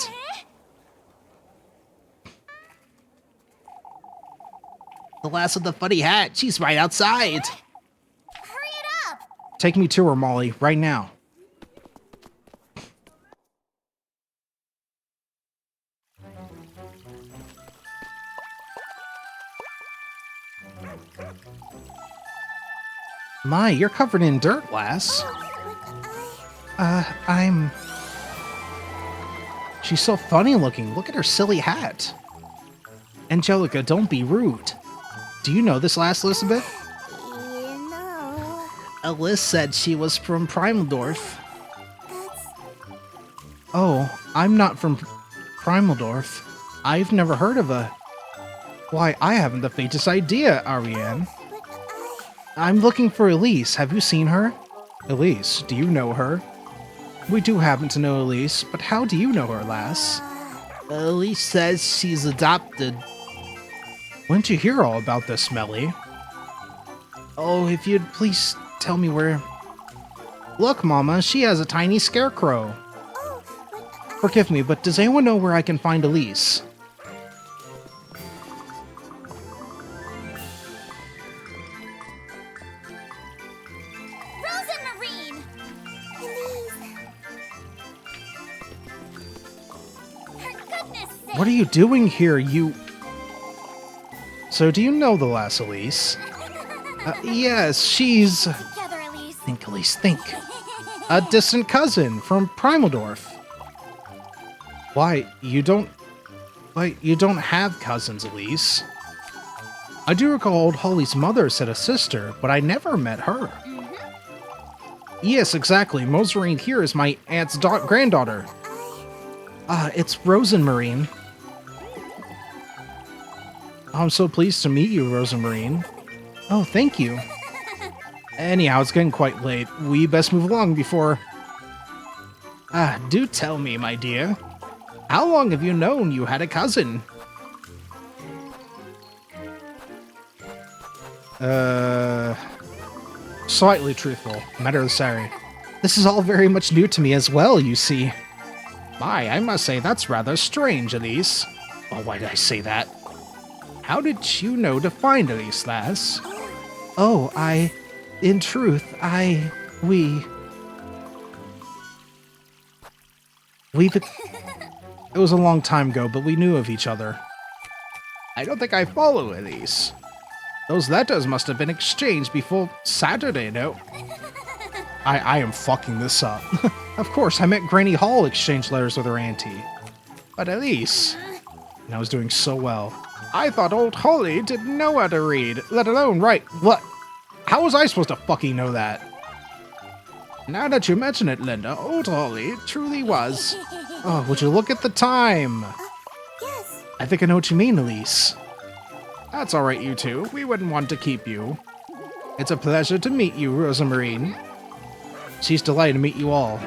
Speaker 4: The last with the funny hat. She's right outside.
Speaker 2: hurry it up!
Speaker 4: Take me to her, Molly, right now. My, you're covered in dirt, lass. I'm... She's so funny looking. Look at her silly hat. Angelica, don't be rude. Do you know this lass, Elizabeth?
Speaker 2: You know,
Speaker 4: Alice said she was from Primaldorf. Oh, I'm not from Primaldorf. I've never heard of a... Why, I haven't the faintest idea, Ariane. I'm looking for Elise. Have you seen her? Elise, do you know her? We do happen to know Elise, but how do you know her, lass? Elise says she's adopted. When did you hear all about this, Melly? Oh, if you'd please tell me where... Look, Mama, she has a tiny scarecrow. Forgive me, but does anyone know where I can find Elise?
Speaker 2: Rosemarine! Elise! For goodness sake!
Speaker 4: What are you doing here, you... So do you know the lass Elise? Yes, she's...
Speaker 2: Together, Elise.
Speaker 4: Think, Elise, think. A distant cousin from Primaldorf. Why, you don't have cousins, Elise. I do recall old Holly's mother said a sister, but I never met her. Yes, exactly. Rosemarine here is my aunt's granddaughter. It's Rosemarine. I'm so pleased to meet you, Rosemarine. Oh, thank you. Anyhow, it's getting quite late. We best move along before... do tell me, my dear. How long have you known you had a cousin? Slightly truthful. Matter of sorry. This is all very much new to me as well, you see. My, I must say that's rather strange, Elise. Oh, why did I say that? How did you know to find Elise, lass? Oh, in truth, we've... It was a long time ago, but we knew of each other. I don't think I follow Elise. Those letters must have been exchanged before Saturday, no? I am fucking this up. Of course, I met Granny Hall exchange letters with her auntie. But Elise... And I was doing so well. I thought old Holly didn't know how to read, let alone write. What? How was I supposed to fucking know that? Now that you mention it, Linda, old Holly truly was. Oh, would you look at the time?
Speaker 2: Yes.
Speaker 4: I think I know what you mean, Elise. That's alright, you two. We wouldn't want to keep you. It's a pleasure to meet you, Rosemarine. She's delighted to meet you all.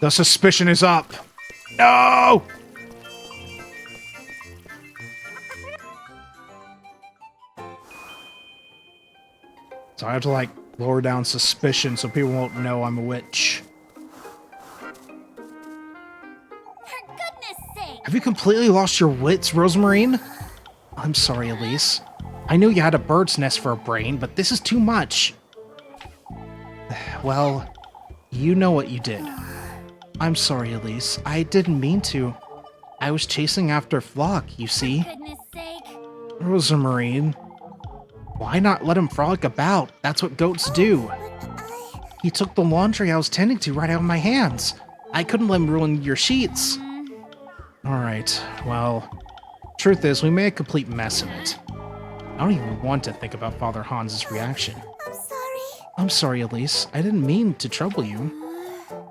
Speaker 4: The suspicion is up. No! So I have to, like, lower down suspicion so people won't know I'm a witch.
Speaker 2: For goodness sake!
Speaker 4: Have you completely lost your wits, Rosemarine? I'm sorry, Elise. I knew you had a bird's nest for a brain, but this is too much. Well, you know what you did. I'm sorry, Elise. I didn't mean to. I was chasing after Flock, you see.
Speaker 2: Goodness sake!
Speaker 4: Rosemarine. Why not let him frolic about? That's what goats do. He took the laundry I was tending to right out of my hands. I couldn't let him ruin your sheets. Alright, well, truth is, we made a complete mess of it. I don't even want to think about Father Hans's reaction.
Speaker 2: I'm sorry.
Speaker 4: I'm sorry, Elise. I didn't mean to trouble you.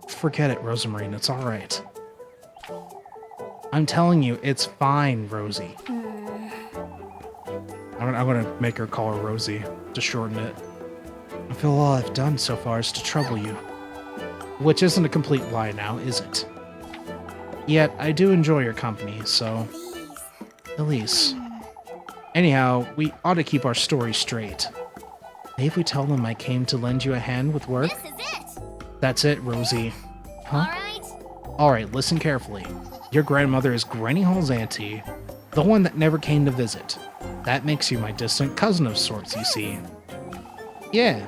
Speaker 4: Forget it, Rosemarine. It's alright. I'm telling you, it's fine, Rosie. I'm gonna make her call her Rosie, to shorten it. I feel all I've done so far is to trouble you. Which isn't a complete lie now, is it? Yet, I do enjoy your company, so... Elise. Anyhow, we ought to keep our story straight. Maybe if we tell them I came to lend you a hand with work?
Speaker 2: This is it!
Speaker 4: That's it, Rosie. Huh?
Speaker 2: Alright?
Speaker 4: Alright, listen carefully. Your grandmother is Granny Hall's auntie, the one that never came to visit. That makes you my distant cousin of sorts, you see. Yeah.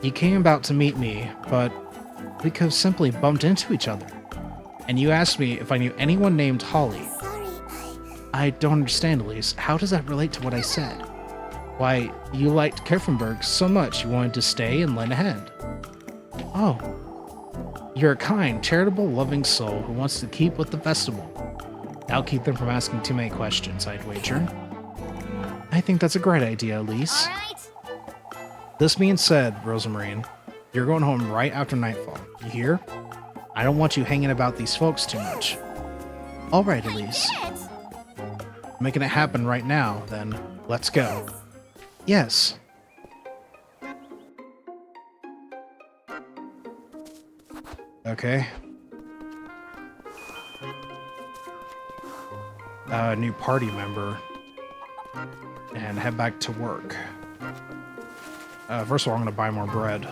Speaker 4: You came about to meet me, but we could have simply bumped into each other. And you asked me if I knew anyone named Holly.
Speaker 2: Sorry,
Speaker 4: I don't understand, Elise. How does that relate to what I said? Why, you liked Kerfenberg so much you wanted to stay and lend a hand. Oh. You're a kind, charitable, loving soul who wants to keep with the festival. That'll keep them from asking too many questions, I'd wager. I think that's a great idea, Elise.
Speaker 2: Alright?
Speaker 4: This being said, Rosemarine, you're going home right after nightfall. You hear? I don't want you hanging about these folks too much. Alright, Elise.
Speaker 2: Did it!
Speaker 4: Making it happen right now, then. Let's go. Yes. Okay. New party member. and head back to work. First of all, I'm going to buy more bread.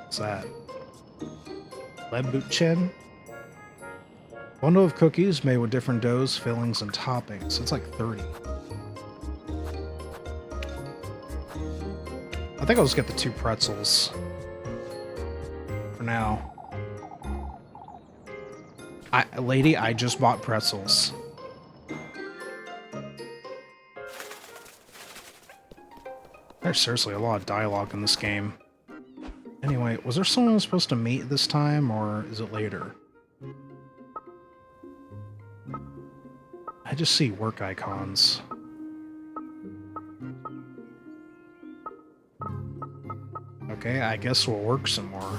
Speaker 4: What's that? Lead boot chin? Bundle of cookies made with different doughs, fillings, and toppings. It's like 30. I think I'll just get the 2 pretzels. For now. Lady, I just bought pretzels. There's seriously a lot of dialogue in this game. Anyway, was there someone I was supposed to meet this time, or is it later? I just see work icons. Okay, I guess we'll work some more.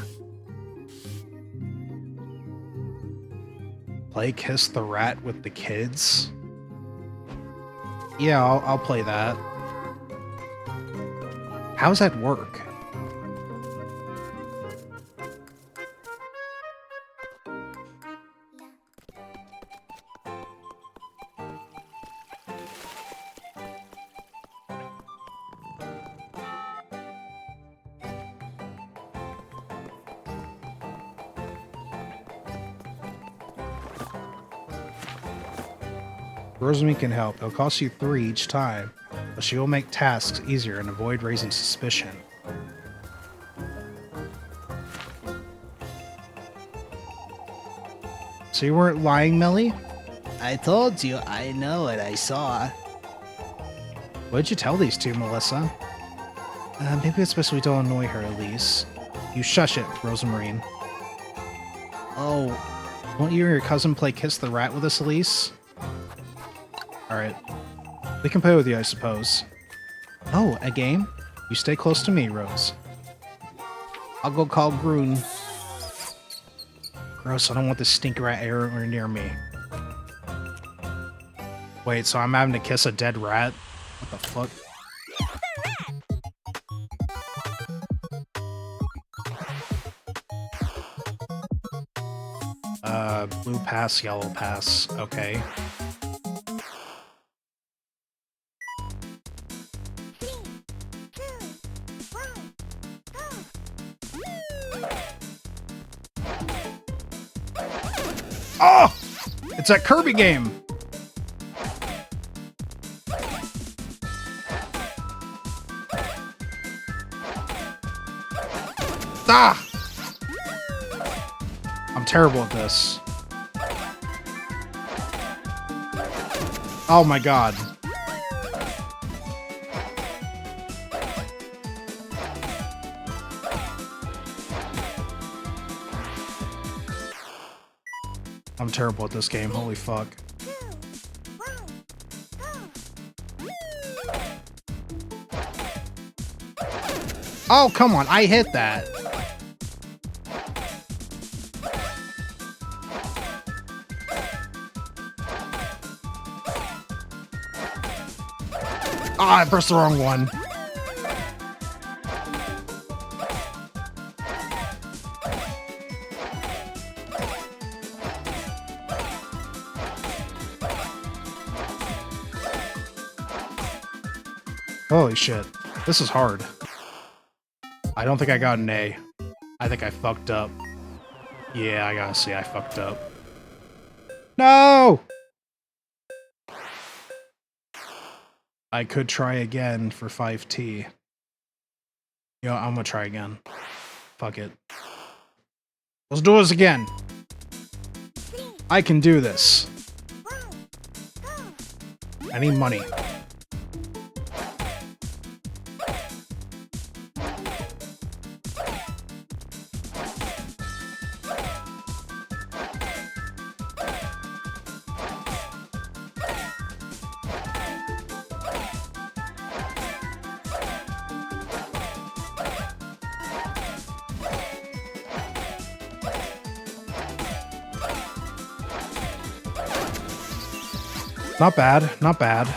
Speaker 4: Play Kiss the Rat with the kids? Yeah, I'll play that. How's that work? Rosemary can help. It'll cost you 3 each time, but she will make tasks easier and avoid raising suspicion. So you weren't lying, Melly?
Speaker 6: I told you, I know what I saw.
Speaker 4: What'd you tell these two, Melissa? Maybe it's best we don't annoy her, Elise. You shush it, Rosemarine. Oh, won't you and your cousin play Kiss the Rat with us, Elise? Alright. We can play with you, I suppose. Oh, a game? You stay close to me, Rose. I'll go call Groon. Gross, I don't want this stinky rat anywhere near me. Wait, so I'm having to kiss a dead rat? What the fuck? Blue pass, yellow pass. Okay. Oh! It's that Kirby game! Ah! I'm terrible at this. Oh my god. I'm terrible at this game, holy fuck. Oh, come on, I hit that. Ah, I pressed the wrong one. Holy shit. This is hard. I don't think I got an A. I think I fucked up. Yeah, I gotta say I fucked up. No! I could try again for 5T. You know, I'm gonna try again. Fuck it. Let's do this again. I can do this. I need money. Not bad, not bad.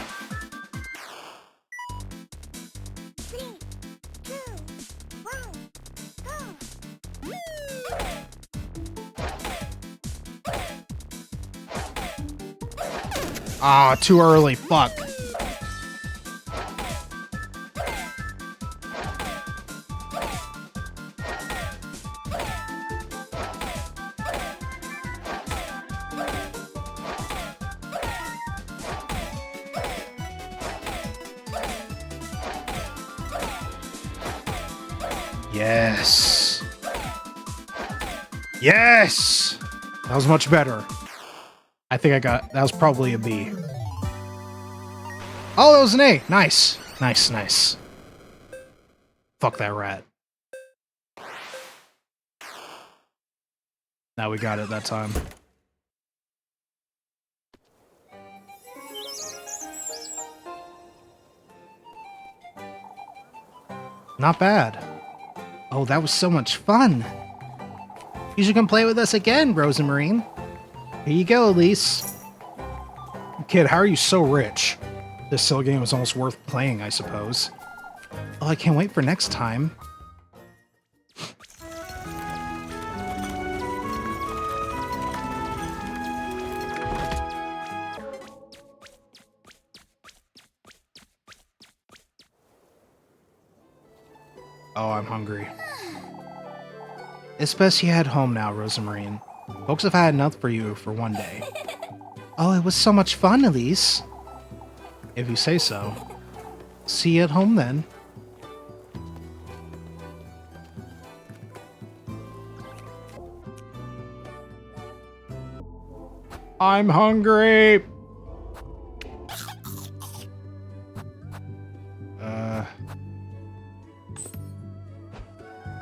Speaker 4: Ah, too early. Fuck. Yes. Yes! That was much better. I think I got... That was probably a B. Oh, that was an A. Nice. Nice, nice. Fuck that rat. Now we got it that time. Not bad. Oh, that was so much fun. You should come play with us again, Rosamarine. Here you go, Elise. Kid, how are you so rich? This silly game is almost worth playing, I suppose. Oh, I can't wait for next time. Oh, I'm hungry. It's best you head home now, Rosamarine. Folks have had enough for you for one day. Oh, it was so much fun, Elise. If you say so. See you at home then. I'm hungry!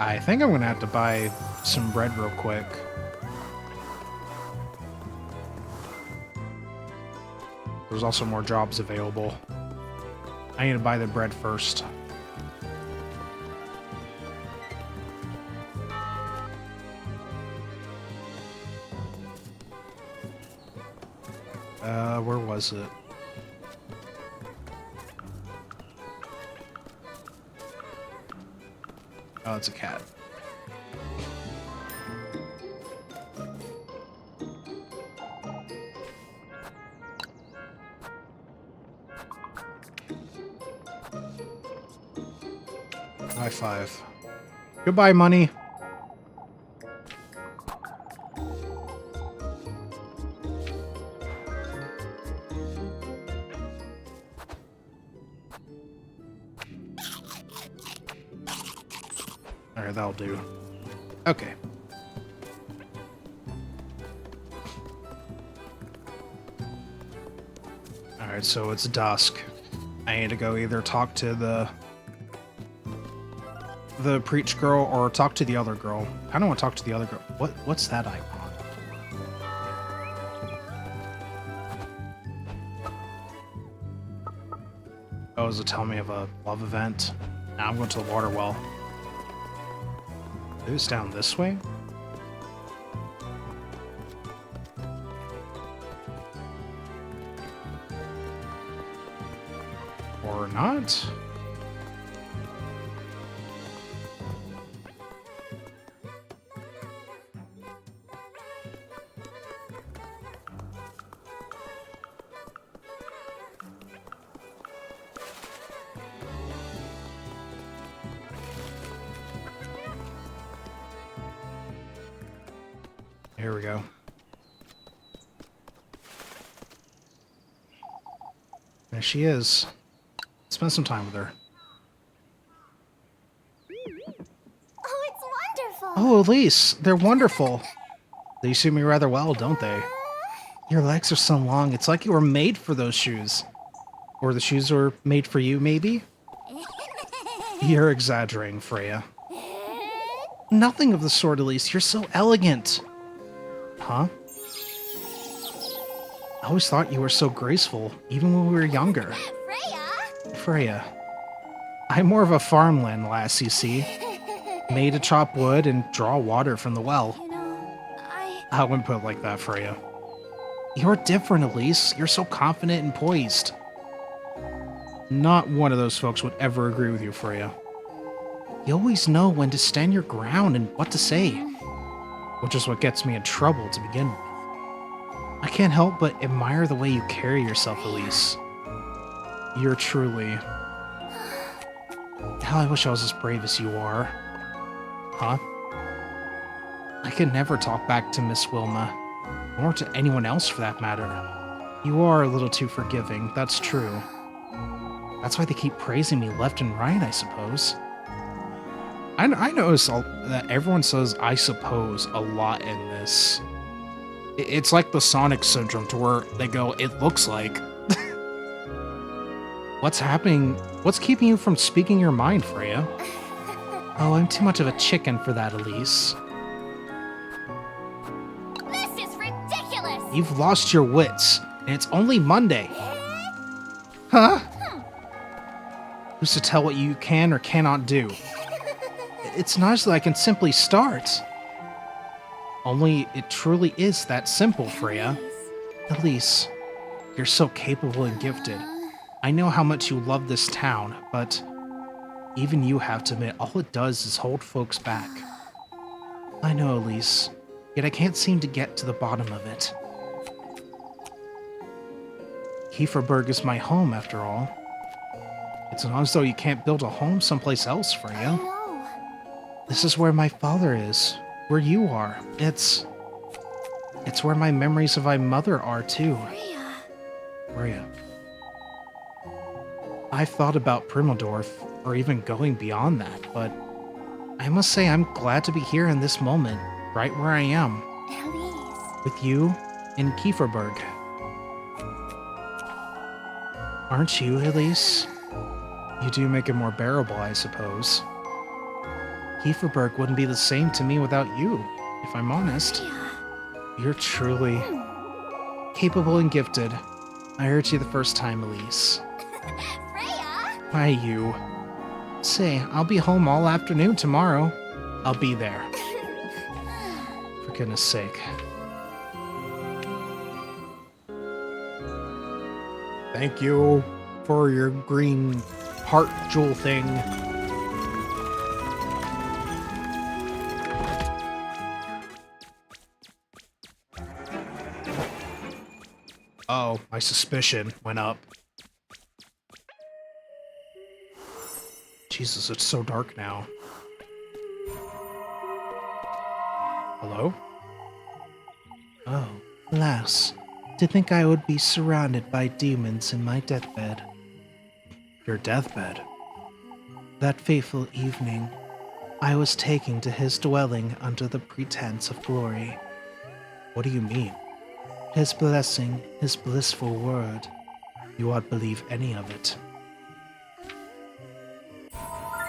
Speaker 4: I think I'm gonna have to buy some bread real quick. There's also more jobs available. I need to buy the bread first. Where was it? Oh, it's a cat. High five. Goodbye, money. Alright, that'll do. Okay. Alright, so it's dusk. I need to go either talk to the preach girl or talk to the other girl. I don't want to talk to the other girl. What's that icon? Oh, does it tell me of a love event? Now I'm going to the water well. It's down this way? Or not? Here we go. There she is. Spend some time with her.
Speaker 2: Oh, it's wonderful.
Speaker 4: Oh, Elise, they're wonderful. They suit me rather well, don't they? Your legs are so long, it's like you were made for those shoes. Or the shoes were made for you, maybe? You're exaggerating, Freya. Nothing of the sort, Elise. You're so elegant. Huh? I always thought you were so graceful, even when we were younger.
Speaker 2: Freya?
Speaker 4: Freya. I'm more of a farmland lass, you see. Made to chop wood and draw water from the well.
Speaker 2: You know,
Speaker 4: I wouldn't put it like that, Freya. You're different, Elise. You're so confident and poised. Not one of those folks would ever agree with you, Freya. You always know when to stand your ground and what to say. Which is what gets me in trouble to begin with. I can't help but admire the way you carry yourself, Elise. You're truly... How I wish I was as brave as you are. Huh? I could never talk back to Miss Wilma, or to anyone else for that matter. You are a little too forgiving, that's true. That's why they keep praising me left and right, I suppose. I notice that everyone says "I suppose" a lot in this. It's like the Sonic syndrome, to where they go, "It looks like." What's happening? What's keeping you from speaking your mind, Freya? Oh, I'm too much of a chicken for that, Elise.
Speaker 2: This is ridiculous!
Speaker 4: You've lost your wits, and it's only Monday. Huh? Who's to tell what you can or cannot do? It's not as though I can simply start. Only it truly is that simple, Freya. Elise, you're so capable and gifted. I know how much you love this town, but even you have to admit all it does is hold folks back. I know, Elise, yet I can't seem to get to the bottom of it. Kieferberg is my home, after all. It's not as though you can't build a home someplace else, Freya.
Speaker 2: No.
Speaker 4: This is where my father is, where you are. It's where my memories of my mother are, too.
Speaker 2: Freya.
Speaker 4: Freya. I've thought about Primaldorf, or even going beyond that, but I must say I'm glad to be here in this moment, right where I am,
Speaker 2: Elise.
Speaker 4: with you in Kieferberg. Aren't you, Elise? You do make it more bearable, I suppose. Kieferberg wouldn't be the same to me without you, if I'm honest.
Speaker 2: Freya.
Speaker 4: You're truly capable and gifted. I heard you the first time, Elise.
Speaker 2: Freya?
Speaker 4: Why, you. Say, I'll be home all afternoon tomorrow. I'll be there. For goodness sake. Thank you for your green heart jewel thing. Oh, my suspicion went up. Jesus, it's so dark now. Hello? Oh, alas. To think I would be surrounded by demons in my deathbed. Your deathbed? That fateful evening, I was taken to his dwelling under the pretense of glory. What do you mean? His blessing, his blissful word. You ought believe any of it.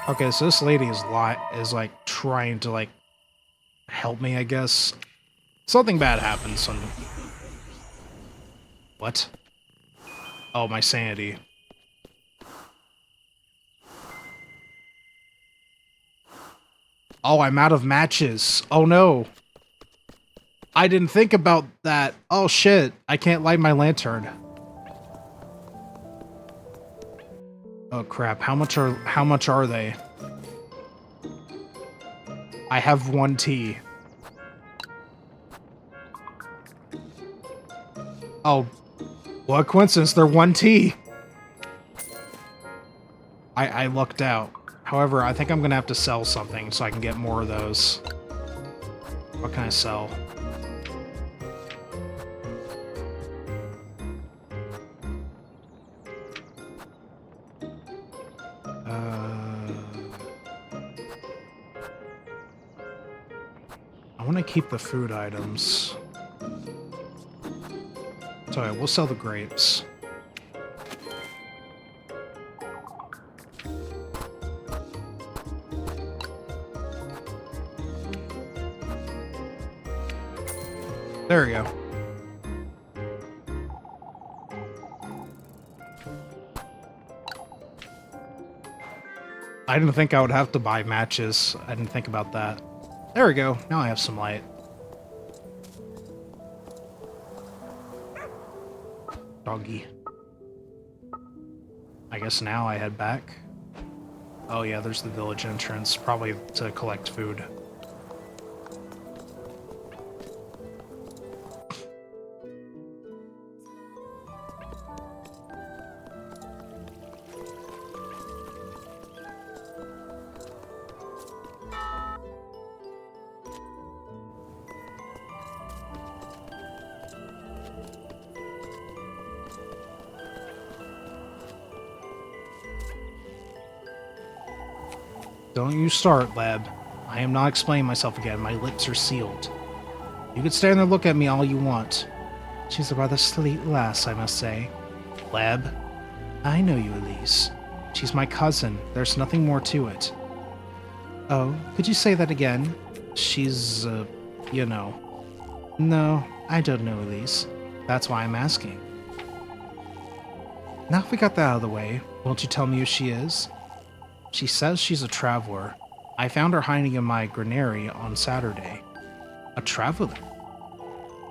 Speaker 4: Okay, so this lady is like trying to like help me, I guess. Something bad happens. What? Oh, my sanity. Oh, I'm out of matches. Oh no. I didn't think about that. Oh shit, I can't light my lantern. Oh crap, how much are they? I have 1 tea. Oh, what coincidence, they're 1 tea. I lucked out. However, I think I'm gonna have to sell something so I can get more of those. What can I sell? I want to keep the food items. Sorry, we'll sell the grapes. There we go. I didn't think I would have to buy matches. I didn't think about that. There we go. Now I have some light. Doggy. I guess now I head back. Oh yeah, there's the village entrance. Probably to collect food. Don't you start, Leb. I am not explaining myself again. My lips are sealed. You can stand there and look at me all you want. She's a rather sweet lass, I must say. Leb, I know you, Elise. She's my cousin. There's nothing more to it. Oh, could you say that again? She's, you know. No, I don't know, Elise. That's why I'm asking. Now if we got that out of the way, won't you tell me who she is? She says she's a traveler. I found her hiding in my granary on Saturday. A traveler?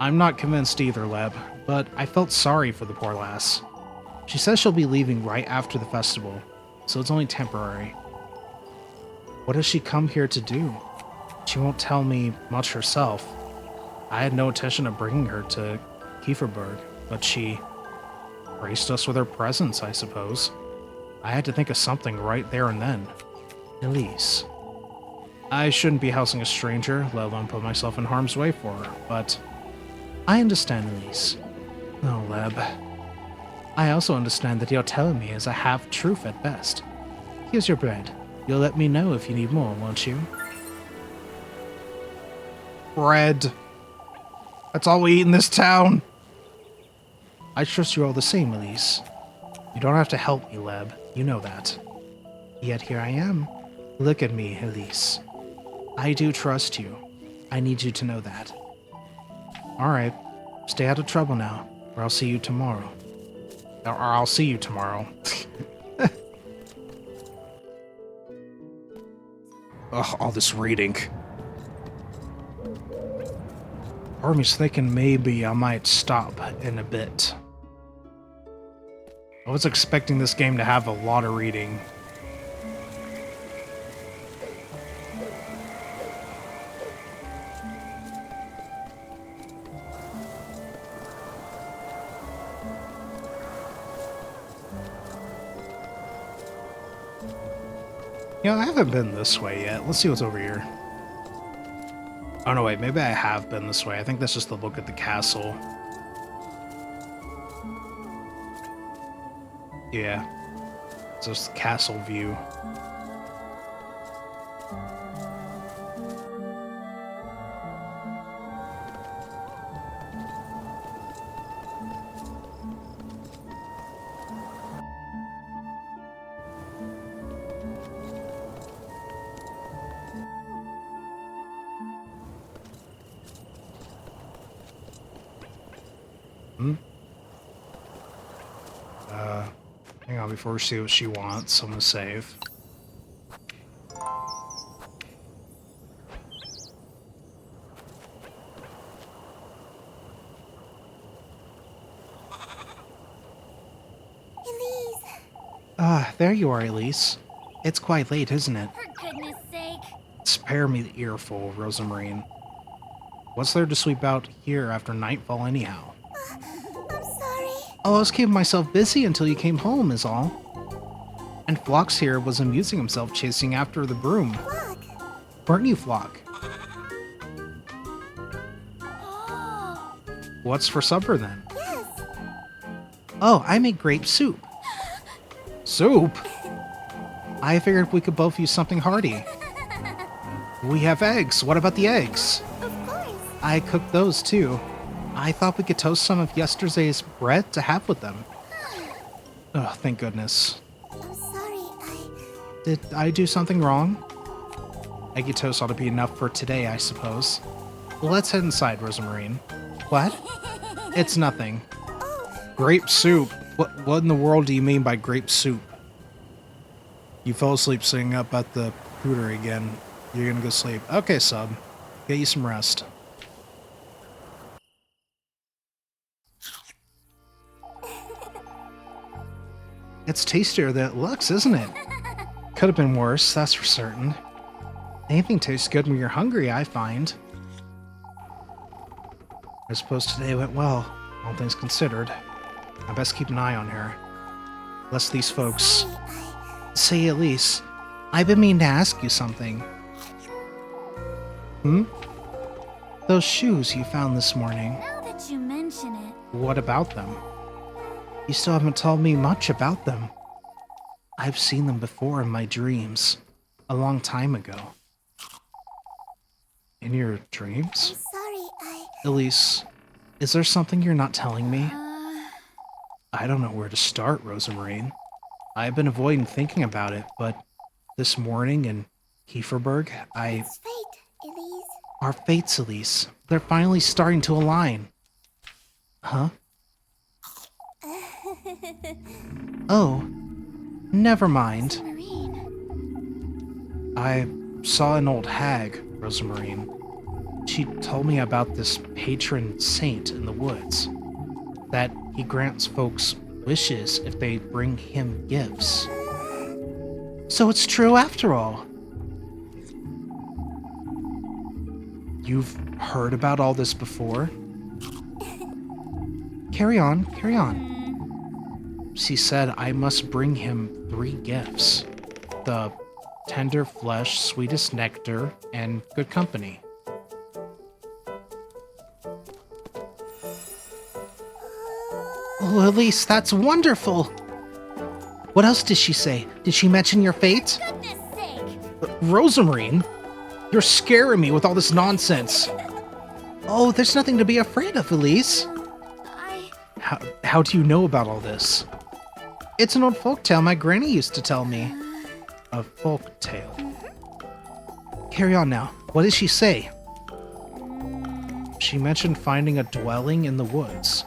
Speaker 4: I'm not convinced either, Leb, but I felt sorry for the poor lass. She says she'll be leaving right after the festival, so it's only temporary. What does she come here to do? She won't tell me much herself. I had no intention of bringing her to Kieferberg, but she graced us with her presence, I suppose. I had to think of something right there and then. Elise. I shouldn't be housing a stranger, let alone put myself in harm's way for her, but I understand, Elise. Oh, Leb. I also understand that you're telling me is a half-truth at best. Here's your bread. You'll let me know if you need more, won't you? Bread. That's all we eat in this town. I trust you all the same, Elise. You don't have to help me, Leb. You know that. Yet here I am. Look at me, Elise. I do trust you. I need you to know that. Alright. Stay out of trouble now, or I'll see you tomorrow. Or I'll see you tomorrow. Ugh, all this reading. Part of me's thinking maybe I might stop in a bit. I was expecting this game to have a lot of reading. You know, I haven't been this way yet. Let's see what's over here. Oh no, wait, maybe I have been this way. I think that's just the look at the castle. Yeah. It's just the castle view. Hang on, before we see what she wants, I'm gonna save.
Speaker 2: Elise,
Speaker 4: Ah, there you are, Elise. It's quite late, isn't it?
Speaker 2: for goodness sake.
Speaker 4: Spare me the earful, Rosamarine. What's there to sweep out here after nightfall anyhow?
Speaker 2: I'm sorry.
Speaker 4: Oh, I was keeping myself busy until you came home, is all. And Phlox here was amusing himself chasing after the broom.
Speaker 2: Look.
Speaker 4: Weren't you, Flock?
Speaker 2: Oh,
Speaker 4: What's for supper then?
Speaker 2: yes.
Speaker 4: Oh, I make grape soup. Soup? I figured we could both use something hearty. We have eggs. What about the eggs?
Speaker 2: Of course.
Speaker 4: I cooked those too. I thought we could toast some of yesterday's bread to have with them. Oh, thank goodness.
Speaker 2: I'm sorry.
Speaker 4: Did I do something wrong? Eggy toast ought to be enough for today, I suppose. Well, let's head inside, Rosamarine. What? It's nothing. Grape soup? What in the world do you mean by grape soup? You fell asleep sitting up at the pootery again. You're gonna go sleep. Okay, sub. Get you some rest. It's tastier than it looks, isn't it? Could have been worse, that's for certain. Anything tastes good when you're hungry, I find. I suppose today went well, all things considered. I best keep an eye on her. Lest these folks... Say, Elise, I've been meaning to ask you something. Hmm? Those shoes you found this morning,
Speaker 2: Now that you mention it,
Speaker 4: what about them? You still haven't told me much about them. I've seen them before in my dreams. a long time ago. In your
Speaker 2: I'm
Speaker 4: dreams?
Speaker 2: sorry,
Speaker 4: Elise, is there something you're not telling me? I don't know where to start, Rosamarine. I've been avoiding thinking about it, but this morning in Kieferberg,
Speaker 2: It's fate, Elise.
Speaker 4: Our fates, Elise. They're finally starting to align. Huh? Oh, never mind.
Speaker 2: Marine.
Speaker 4: I saw an old hag, Rosamarine. She told me about this patron saint in the woods. That he grants folks wishes if they bring him gifts. So it's true after all. You've heard about all this before? Carry on, carry on. She said I must bring him 3 gifts. The tender flesh, sweetest nectar, and good company. Oh, Elise, that's wonderful! What else did she say? Did she mention your fate?
Speaker 2: Goodness sake.
Speaker 4: Rosamarine, you're scaring me with all this nonsense. Oh, there's nothing to be afraid of, Elise. How do you know about all this? It's an old folktale my granny used to tell me. A folktale. Carry on now. What did she say? She mentioned finding a dwelling in the woods.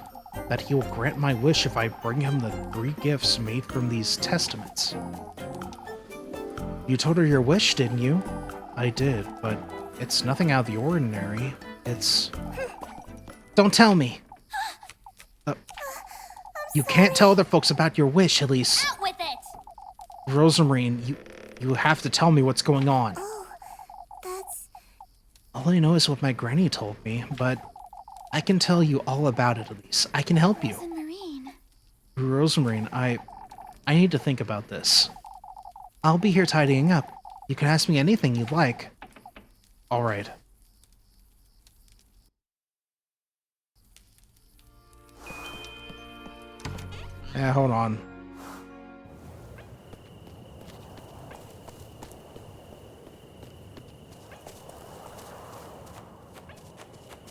Speaker 4: That he will grant my wish if I bring him the 3 gifts made from these testaments. You told her your wish, didn't you? I did, but it's nothing out of the ordinary. It's... Don't tell me! You can't tell other folks about your wish, Elise.
Speaker 2: Out with it.
Speaker 4: Rosamarine, you have to tell me what's going on.
Speaker 2: Oh, that's...
Speaker 4: All I know is what my granny told me, but I can tell you all about it, Elise. I can help you.
Speaker 2: Marine.
Speaker 4: Rosamarine, I need to think about this. I'll be here tidying up. You can ask me anything you'd like. All right. Yeah, hold on.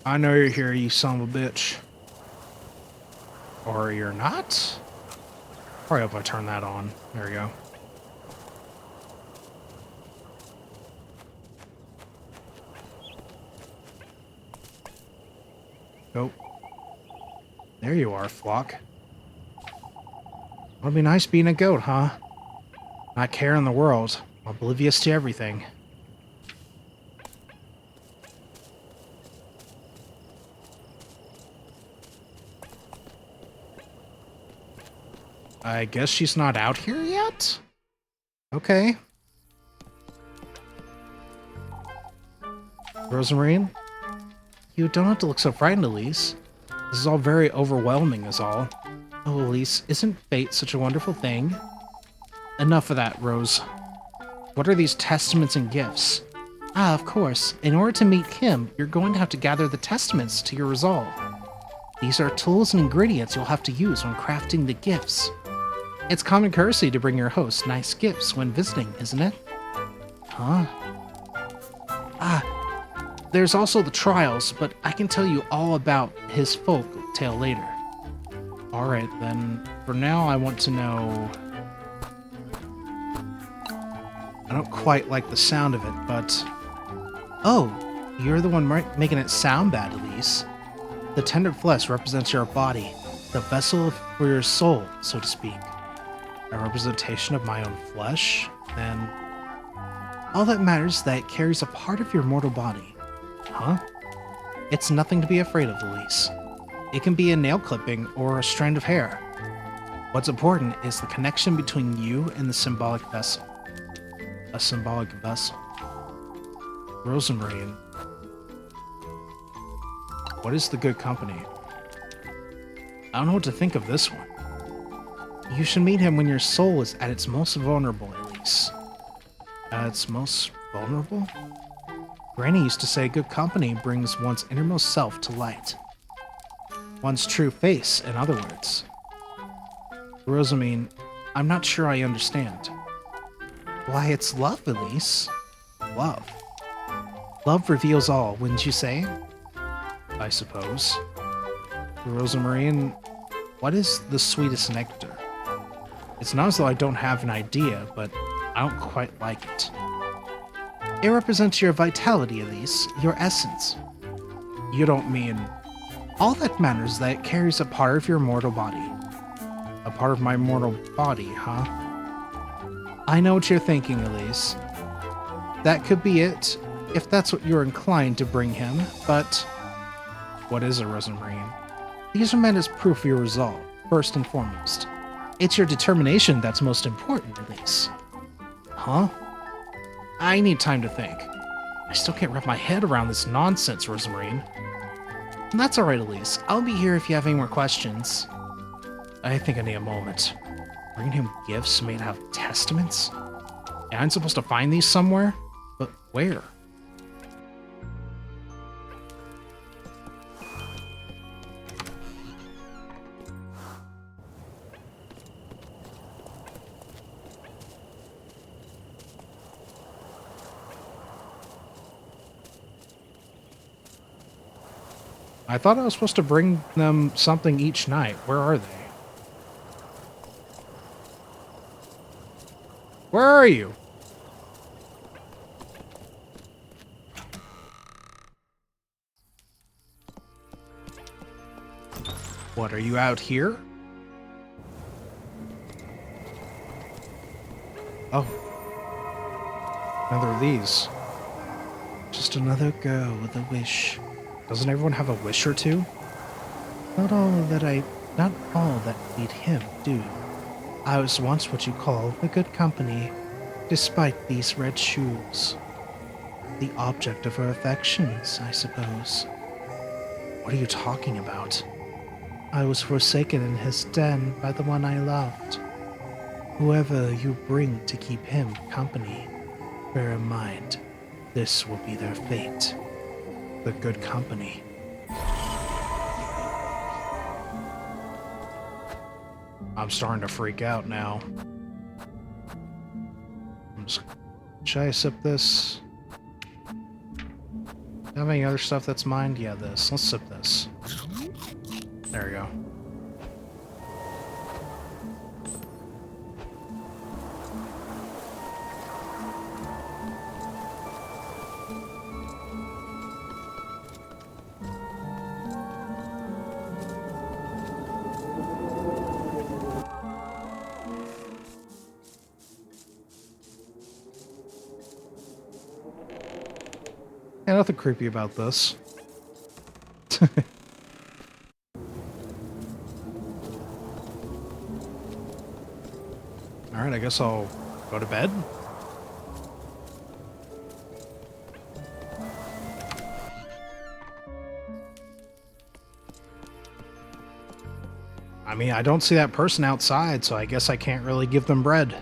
Speaker 4: I know you're here, you son of a bitch. Or you're not? Probably hope I turn that on. There we go. Go. There you are, Flock. It'll be nice being a goat, huh? Not caring the world. Oblivious to everything. I guess she's not out here yet? Okay. Rosamarine? You don't have to look so frightened, Elise. This is all very overwhelming, is all. Oh, Elise, isn't fate such a wonderful thing? Enough of that, Rose. What are these testaments and gifts? Ah, of course. In order to meet him, you're going to have to gather the testaments to your resolve. These are tools and ingredients you'll have to use when crafting the gifts. It's common courtesy to bring your host nice gifts when visiting, isn't it? Huh? Ah, there's also the trials, but I can tell you all about his folk tale later. Alright, then, for now I want to know... I don't quite like the sound of it, but... Oh, you're the one making it sound bad, Elise. The tender flesh represents your body, the vessel for your soul, so to speak. A representation of my own flesh, and... all that matters is that it carries a part of your mortal body. Huh? It's nothing to be afraid of, Elise. It can be a nail clipping or a strand of hair. What's important is the connection between you and the symbolic vessel. A symbolic vessel. Rosamarine. What is the good company? I don't know what to think of this one. You should meet him when your soul is at its most vulnerable, Elise. At its most vulnerable? Granny used to say good company brings one's innermost self to light. One's true face, in other words. Rosamine, I'm not sure I understand. Why, it's love, Elise. Love. Love reveals all, wouldn't you say? I suppose. Rosemarine, what is the sweetest nectar? It's not as though I don't have an idea, but I don't quite like it. It represents your vitality, Elise, your essence. You don't mean... All that matters is that it carries a part of your mortal body. A part of my mortal body, huh? I know what you're thinking, Elise. That could be it, if that's what you're inclined to bring him, but... What is a Rosemarine? These are meant as proof of your resolve, first and foremost. It's your determination that's most important, Elise. Huh? I need time to think. I still can't wrap my head around this nonsense, Rosemarine. That's alright, Elise. I'll be here if you have any more questions. I think I need a moment. Bringing him gifts made out of testaments? And I'm supposed to find these somewhere? But where? I thought I was supposed to bring them something each night. Where are they? Where are you? What, are you out here? Oh. Another of these. Just another girl with a wish. Doesn't everyone have a wish or two? Not all that need him, do. I was once what you call the good company, despite these red shoes. The object of her affections, I suppose. What are you talking about? I was forsaken in his den by the one I loved. Whoever you bring to keep him company, bear in mind, this will be their fate. The good company. I'm starting to freak out now. Should I sip this? Do you have any other stuff that's mine? Yeah, this. Let's sip this. There we go. Yeah, nothing creepy about this. Alright, I guess I'll go to bed. I mean, I don't see that person outside, so I guess I can't really give them bread.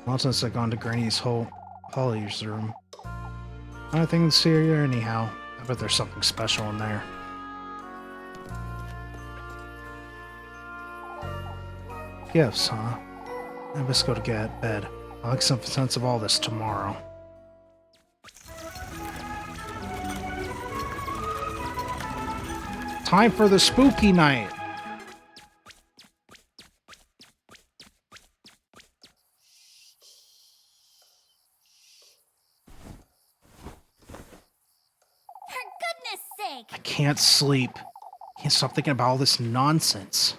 Speaker 4: Well, since I've gone to Granny's Holly's room. I think it's here anyhow. I bet there's something special in there. Gifts, huh? I best go to bed. I'll make some sense of all this tomorrow. Time for the spooky night! I can't sleep. Can't stop thinking about all this nonsense.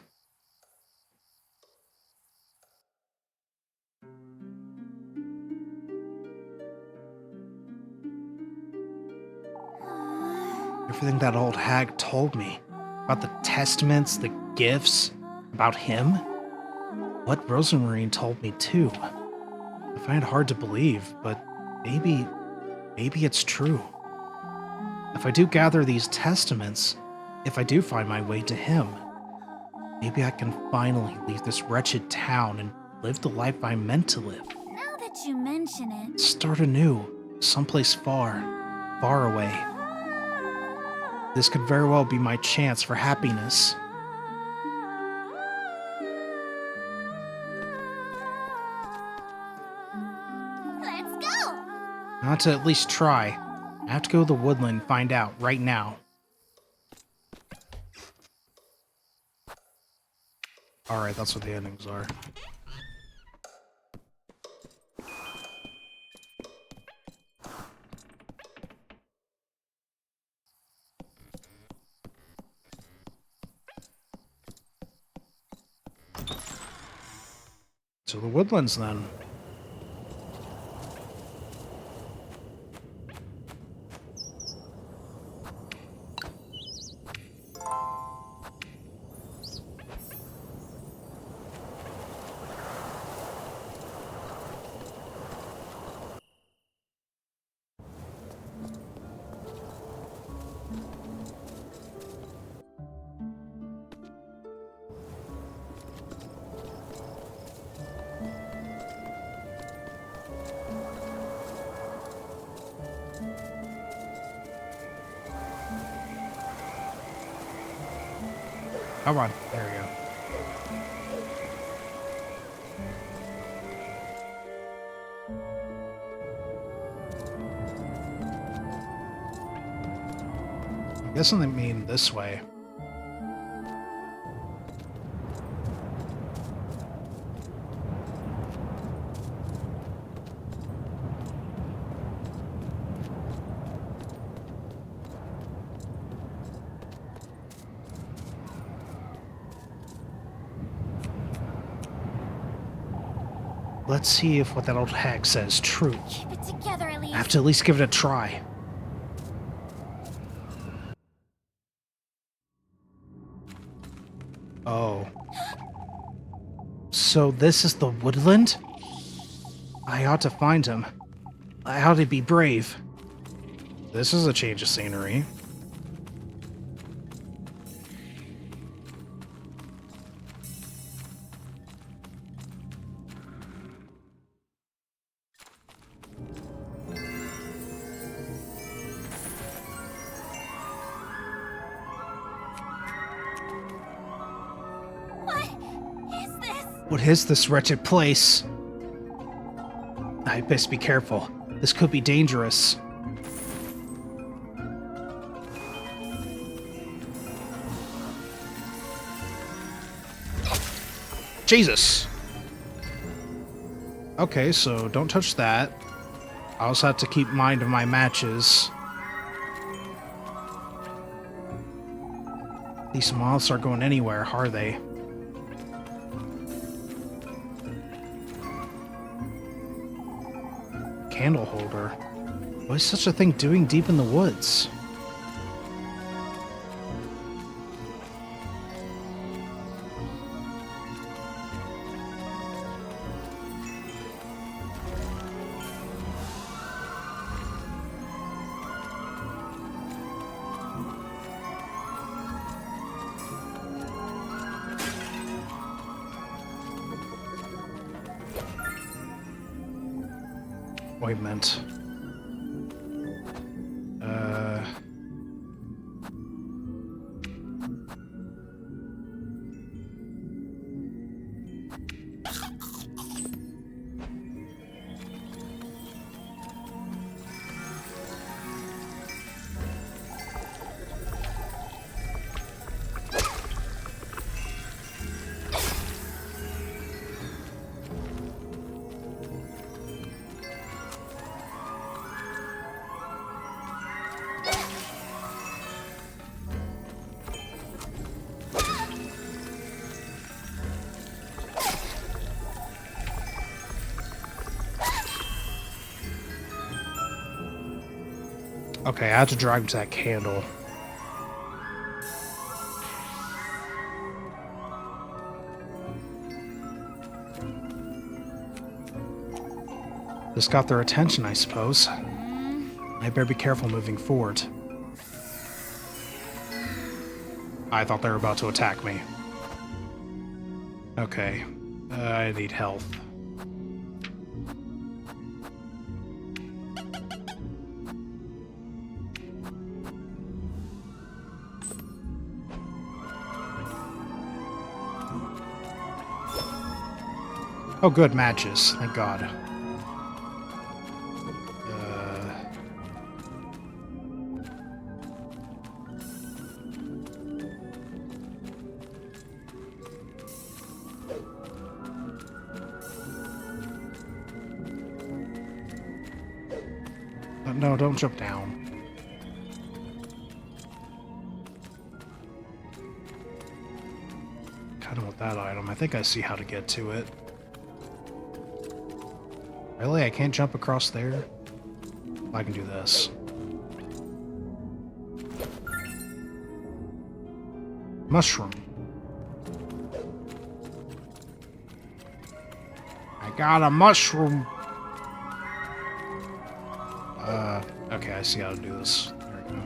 Speaker 4: Everything that old hag told me about the testaments, the gifts, about him, what Rosemarine told me too. I find it hard to believe, but maybe it's true. If I do gather these testaments, if I do find my way to him, maybe I can finally leave this wretched town and live the life I'm meant to live.
Speaker 2: Now that you mention it,
Speaker 4: Start anew, someplace far, far away. This could very well be my chance for happiness. Not to at least try. I have to go to the woodland and find out right now. Alright, that's what the endings are. To the woodlands, then. Come on, there we go. I'm guessing they mean this way. Let's see if what that old hag says is true.
Speaker 2: Keep it together,
Speaker 4: I
Speaker 2: Elise.
Speaker 4: have to at least give it a try. Oh. So this is the woodland? I ought to find him. I ought to be brave. This is a change of scenery. What is this wretched place? I best be careful. This could be dangerous. Jesus! Okay, so don't touch that. I also have to keep mind of my matches. These moths aren't going anywhere, are they? Candle holder. What is such a thing doing deep in the woods? Ointment. Okay, I have to drive to that candle. This got their attention, I suppose. I better be careful moving forward. I thought they were about to attack me. Okay, I need health. Oh, good, matches. Thank God. No, don't jump down. Kind of with that item. I think I see how to get to it. Really? I can't jump across there? I can do this. Mushroom. I got a mushroom. Okay, I see how to do this. There we go.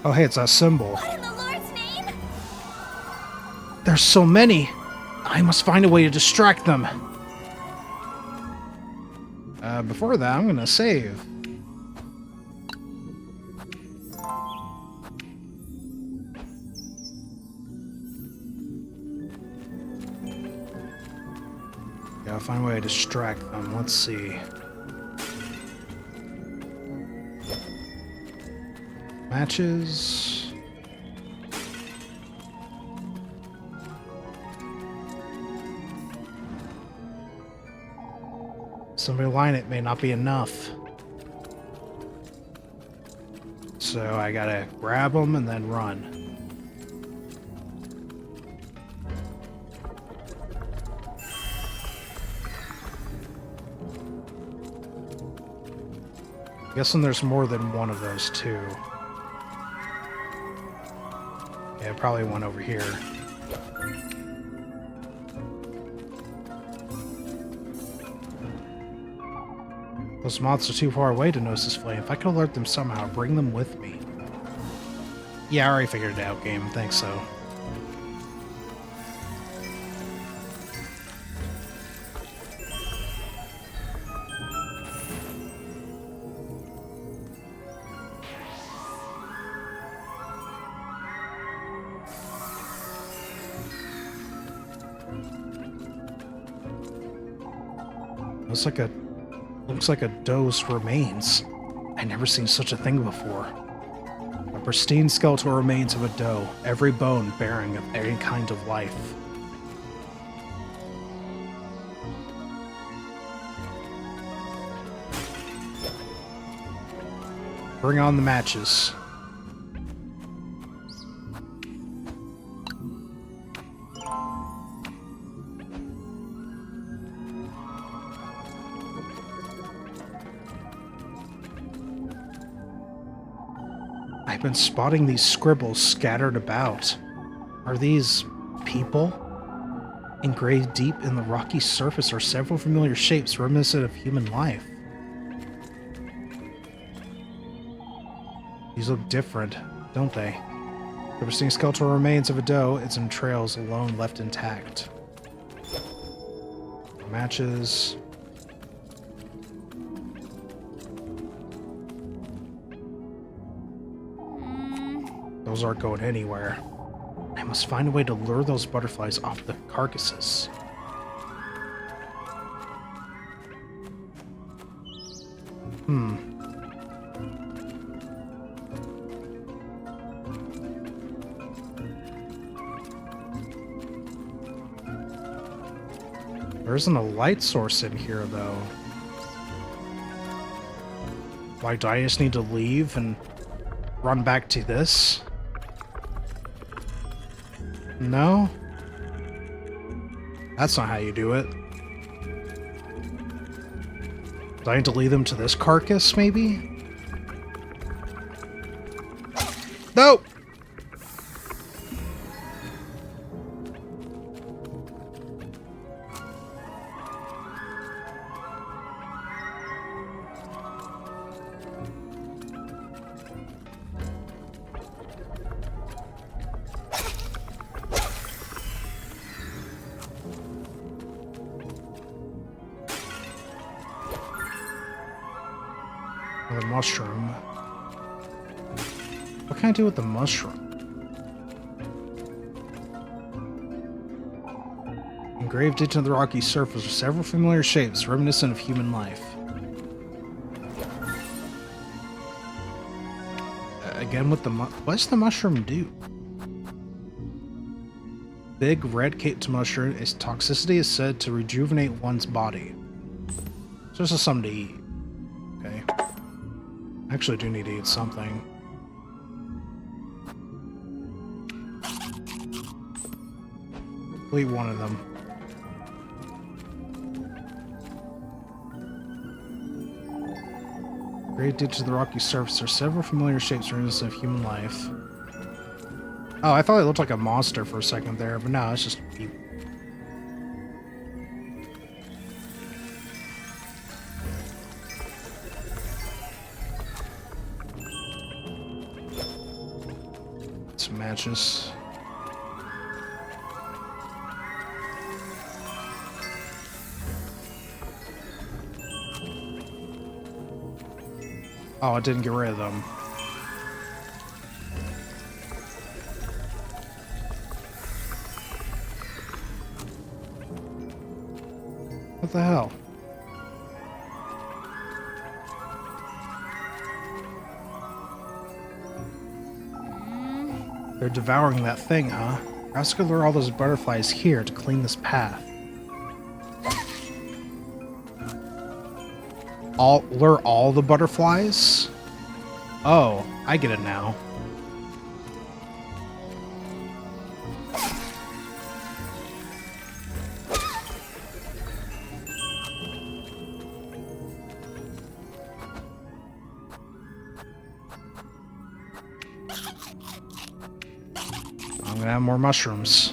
Speaker 4: Oh, hey, it's a symbol.
Speaker 2: What in the Lord's name?
Speaker 4: There's so many. I must find a way to distract them. Before that, I'm gonna save. Gotta find a way to distract them. Let's see. Matches. Somebody line it may not be enough. So I gotta grab them and then run. Guessing there's more than one of those too. Yeah, probably one over here. Those moths are too far away to notice this flame. If I could alert them somehow, bring them with me. Yeah, I already figured it out, game. Thanks, so. Looks like a doe's remains. I never seen such a thing before. A pristine skeletal remains of a doe, every bone bearing of any kind of life. Bring on the matches. I've been spotting these scribbles scattered about. Are these people? Engraved deep in the rocky surface are several familiar shapes reminiscent of human life. These look different, don't they? The pristine skeletal remains of a doe, its entrails alone left intact. Matches. Those aren't going anywhere. I must find a way to lure those butterflies off the carcasses. There isn't a light source in here, though. Like, do I just need to leave and run back to this? No? That's not how you do it. Do I need to lead them to this carcass, maybe? No! Another mushroom. What can I do with the mushroom? Engraved into the rocky surface are several familiar shapes reminiscent of human life. Again with the what does the mushroom do? Big red caked mushroom, its toxicity is said to rejuvenate one's body. So this is something to eat. Okay. I actually do need to eat something. I'll eat one of them. Great due to the rocky surface are several familiar shapes reminiscent of human life. Oh, I thought it looked like a monster for a second there, but no, it's just people. Some matches. Oh, I didn't get rid of them. What the hell? They're devouring that thing, huh? Ask if there are all those butterflies here to clean this path. Lure all the butterflies? Oh, I get it now. I'm gonna have more mushrooms.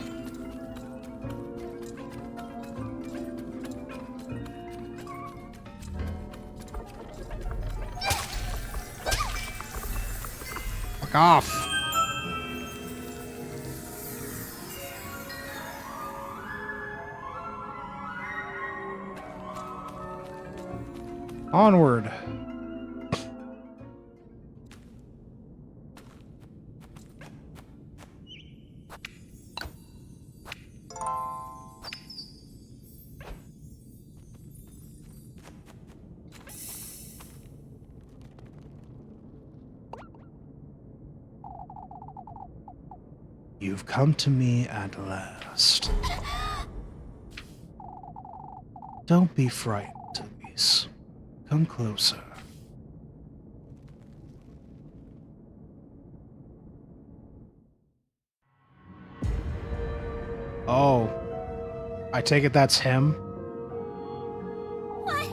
Speaker 4: Fuck off. Onward. You've come to me at last. Don't be frightened, Elise. Come closer. Oh. I take it that's him?
Speaker 2: What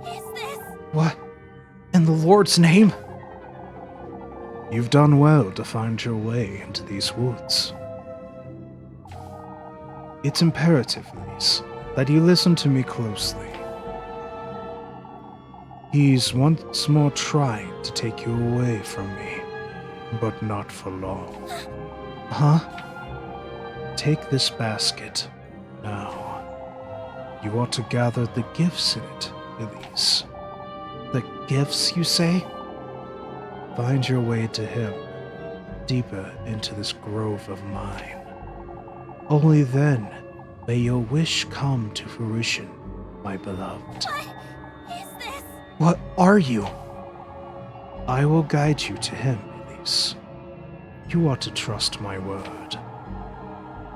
Speaker 2: is this?
Speaker 4: What? In the Lord's name? You've done well to find your way into these woods. It's imperative, Elise, that you listen to me closely. He's once more trying to take you away from me, but not for long. Huh? Take this basket. Now, you ought to gather the gifts in it, Elise. The gifts, you say? Find your way to him, deeper into this grove of mine. Only then may your wish come to fruition, my beloved.
Speaker 2: What is this?
Speaker 4: What are you? I will guide you to him, Elise. You ought to trust my word.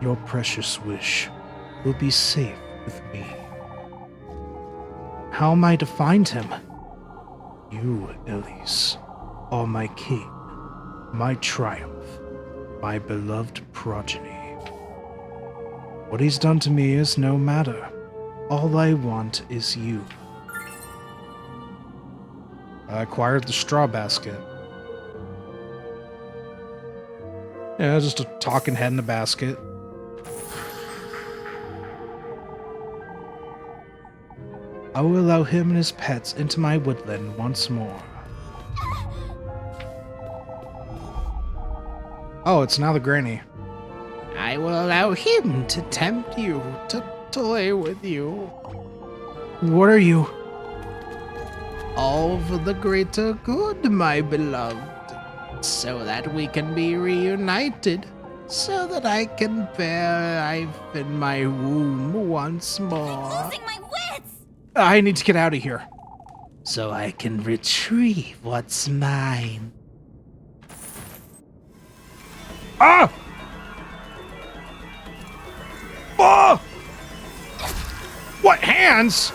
Speaker 4: Your precious wish will be safe with me. How am I to find him? You, Elise, are my king, my triumph, my beloved progeny. What he's done to me is no matter. All I want is you. I acquired the straw basket. Yeah, just a talking head in the basket. I will allow him and his pets into my woodland once more. Oh, it's now the granny. I will allow him to tempt you, to toy with you. What are you? All for the greater good, my beloved, so that we can be reunited so that I can bear life in my womb once more.
Speaker 2: Losing my wits!
Speaker 4: I need to get out of here, so I can retrieve what's mine.
Speaker 3: Ah! Ah! What hands?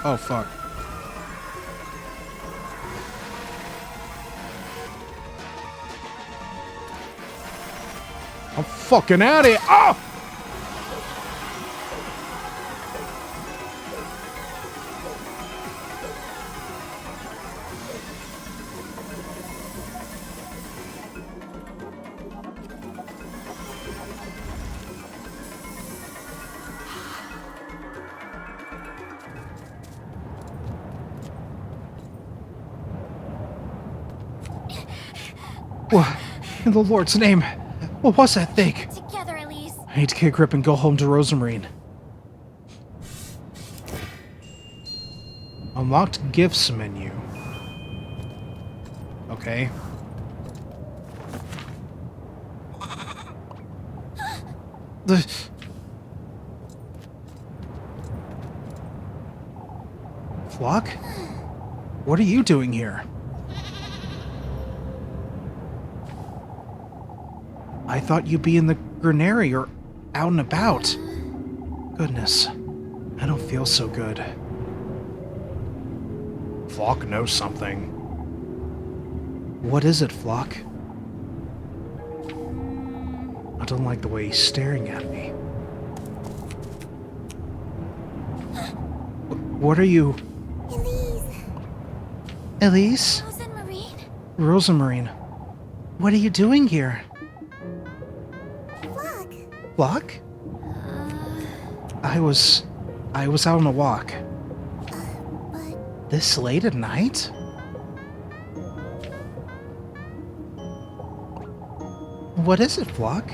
Speaker 4: Oh, fuck.
Speaker 3: I'm fucking out of here. Oh!
Speaker 4: What? In the Lord's name, what was that thing?
Speaker 2: Together, Elise.
Speaker 4: I need to get a grip and go home to Rosemarine. Unlocked gifts menu. Okay. The... Flock? What are you doing here? I thought you'd be in the granary or out and about. Goodness, I don't feel so good.
Speaker 3: Flock knows something.
Speaker 4: What is it, Flock? I don't like the way he's staring at me. What are you...
Speaker 2: Elise.
Speaker 4: Elise?
Speaker 2: Frozen Marine.
Speaker 4: Rosemarine. What are you doing here?
Speaker 2: Flock.
Speaker 4: Flock? I was out on a walk.
Speaker 2: But
Speaker 4: This late at night? What is it, Flock?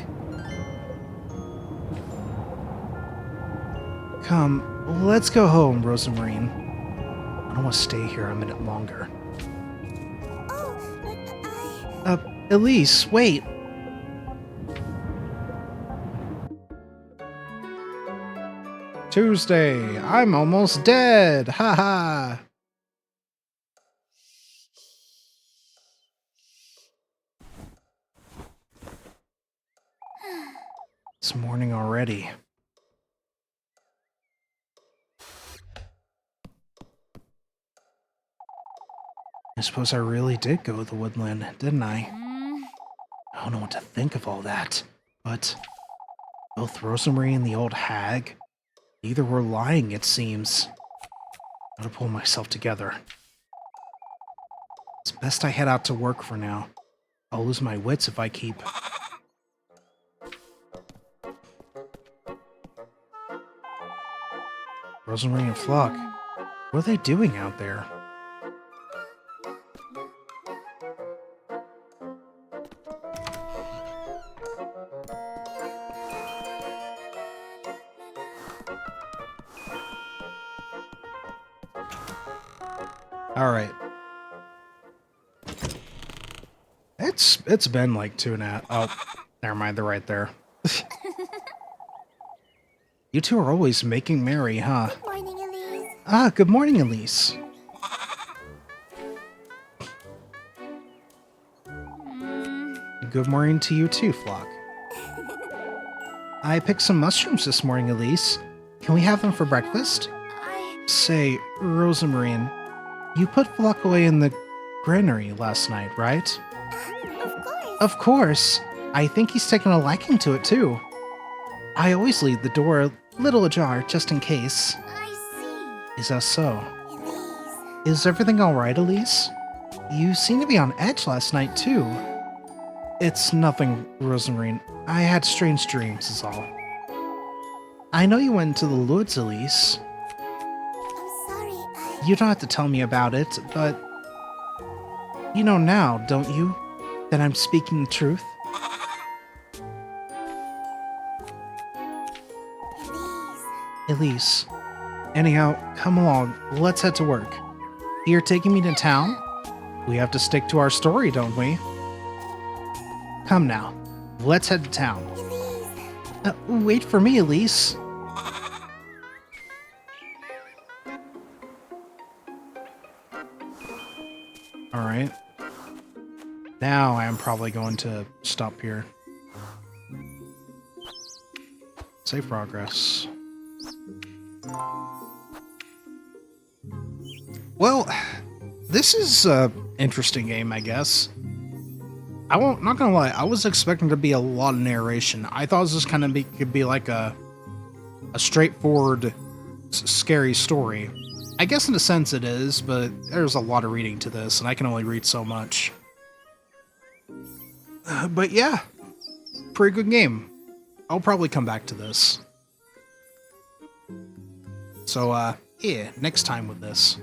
Speaker 4: Come, let's go home, Rosemarine. I don't want to stay here a minute longer.
Speaker 2: oh, but
Speaker 4: Elise, wait. Tuesday, I'm almost dead. Haha. It's morning already. I suppose I really did go to the woodland, didn't I? I don't know what to think of all that, but both Rosemary and the old hag, neither were lying, it seems. I gotta pull myself together. It's best I head out to work for now. I'll lose my wits if I keep... Rosemary and Flock, what are they doing out there? All right. It's been like 2.5. Oh, never mind. They're right there. You two are always making merry, huh?
Speaker 2: morning, Elise.
Speaker 4: Ah, good morning, Elise. Good morning to you too, Flock. I picked some mushrooms this morning, Elise. Can we have them for breakfast? Say, Rosemarine, you put Flock away in the granary last night, right?
Speaker 2: Of course.
Speaker 4: Of course. I think he's taken a liking to it too. I always leave the door a little ajar just in case.
Speaker 2: I
Speaker 4: Is that so?
Speaker 2: see. Elise.
Speaker 4: Is everything alright, Elise? You seem to be on edge last night too. It's nothing, Rosemarine. I had strange dreams, is all. I know you went into the woods, Elise.
Speaker 2: I'm sorry.
Speaker 4: You don't have to tell me about it, but... You know now, don't you? That I'm speaking the truth?
Speaker 2: Elise.
Speaker 4: Elise. Anyhow, come along. Let's head to work. You're taking me to town? We have to stick to our story, don't we? Come now, let's head to town. Wait for me, Elise. Alright. Now I am probably going to stop here. Save progress. Well, this is a interesting game, I guess. Not gonna lie, I was expecting to be a lot of narration. I thought this kind of could be like a straightforward, scary story. I guess in a sense it is, but there's a lot of reading to this, and I can only read so much. But yeah, pretty good game. I'll probably come back to this. So, yeah, next time with this.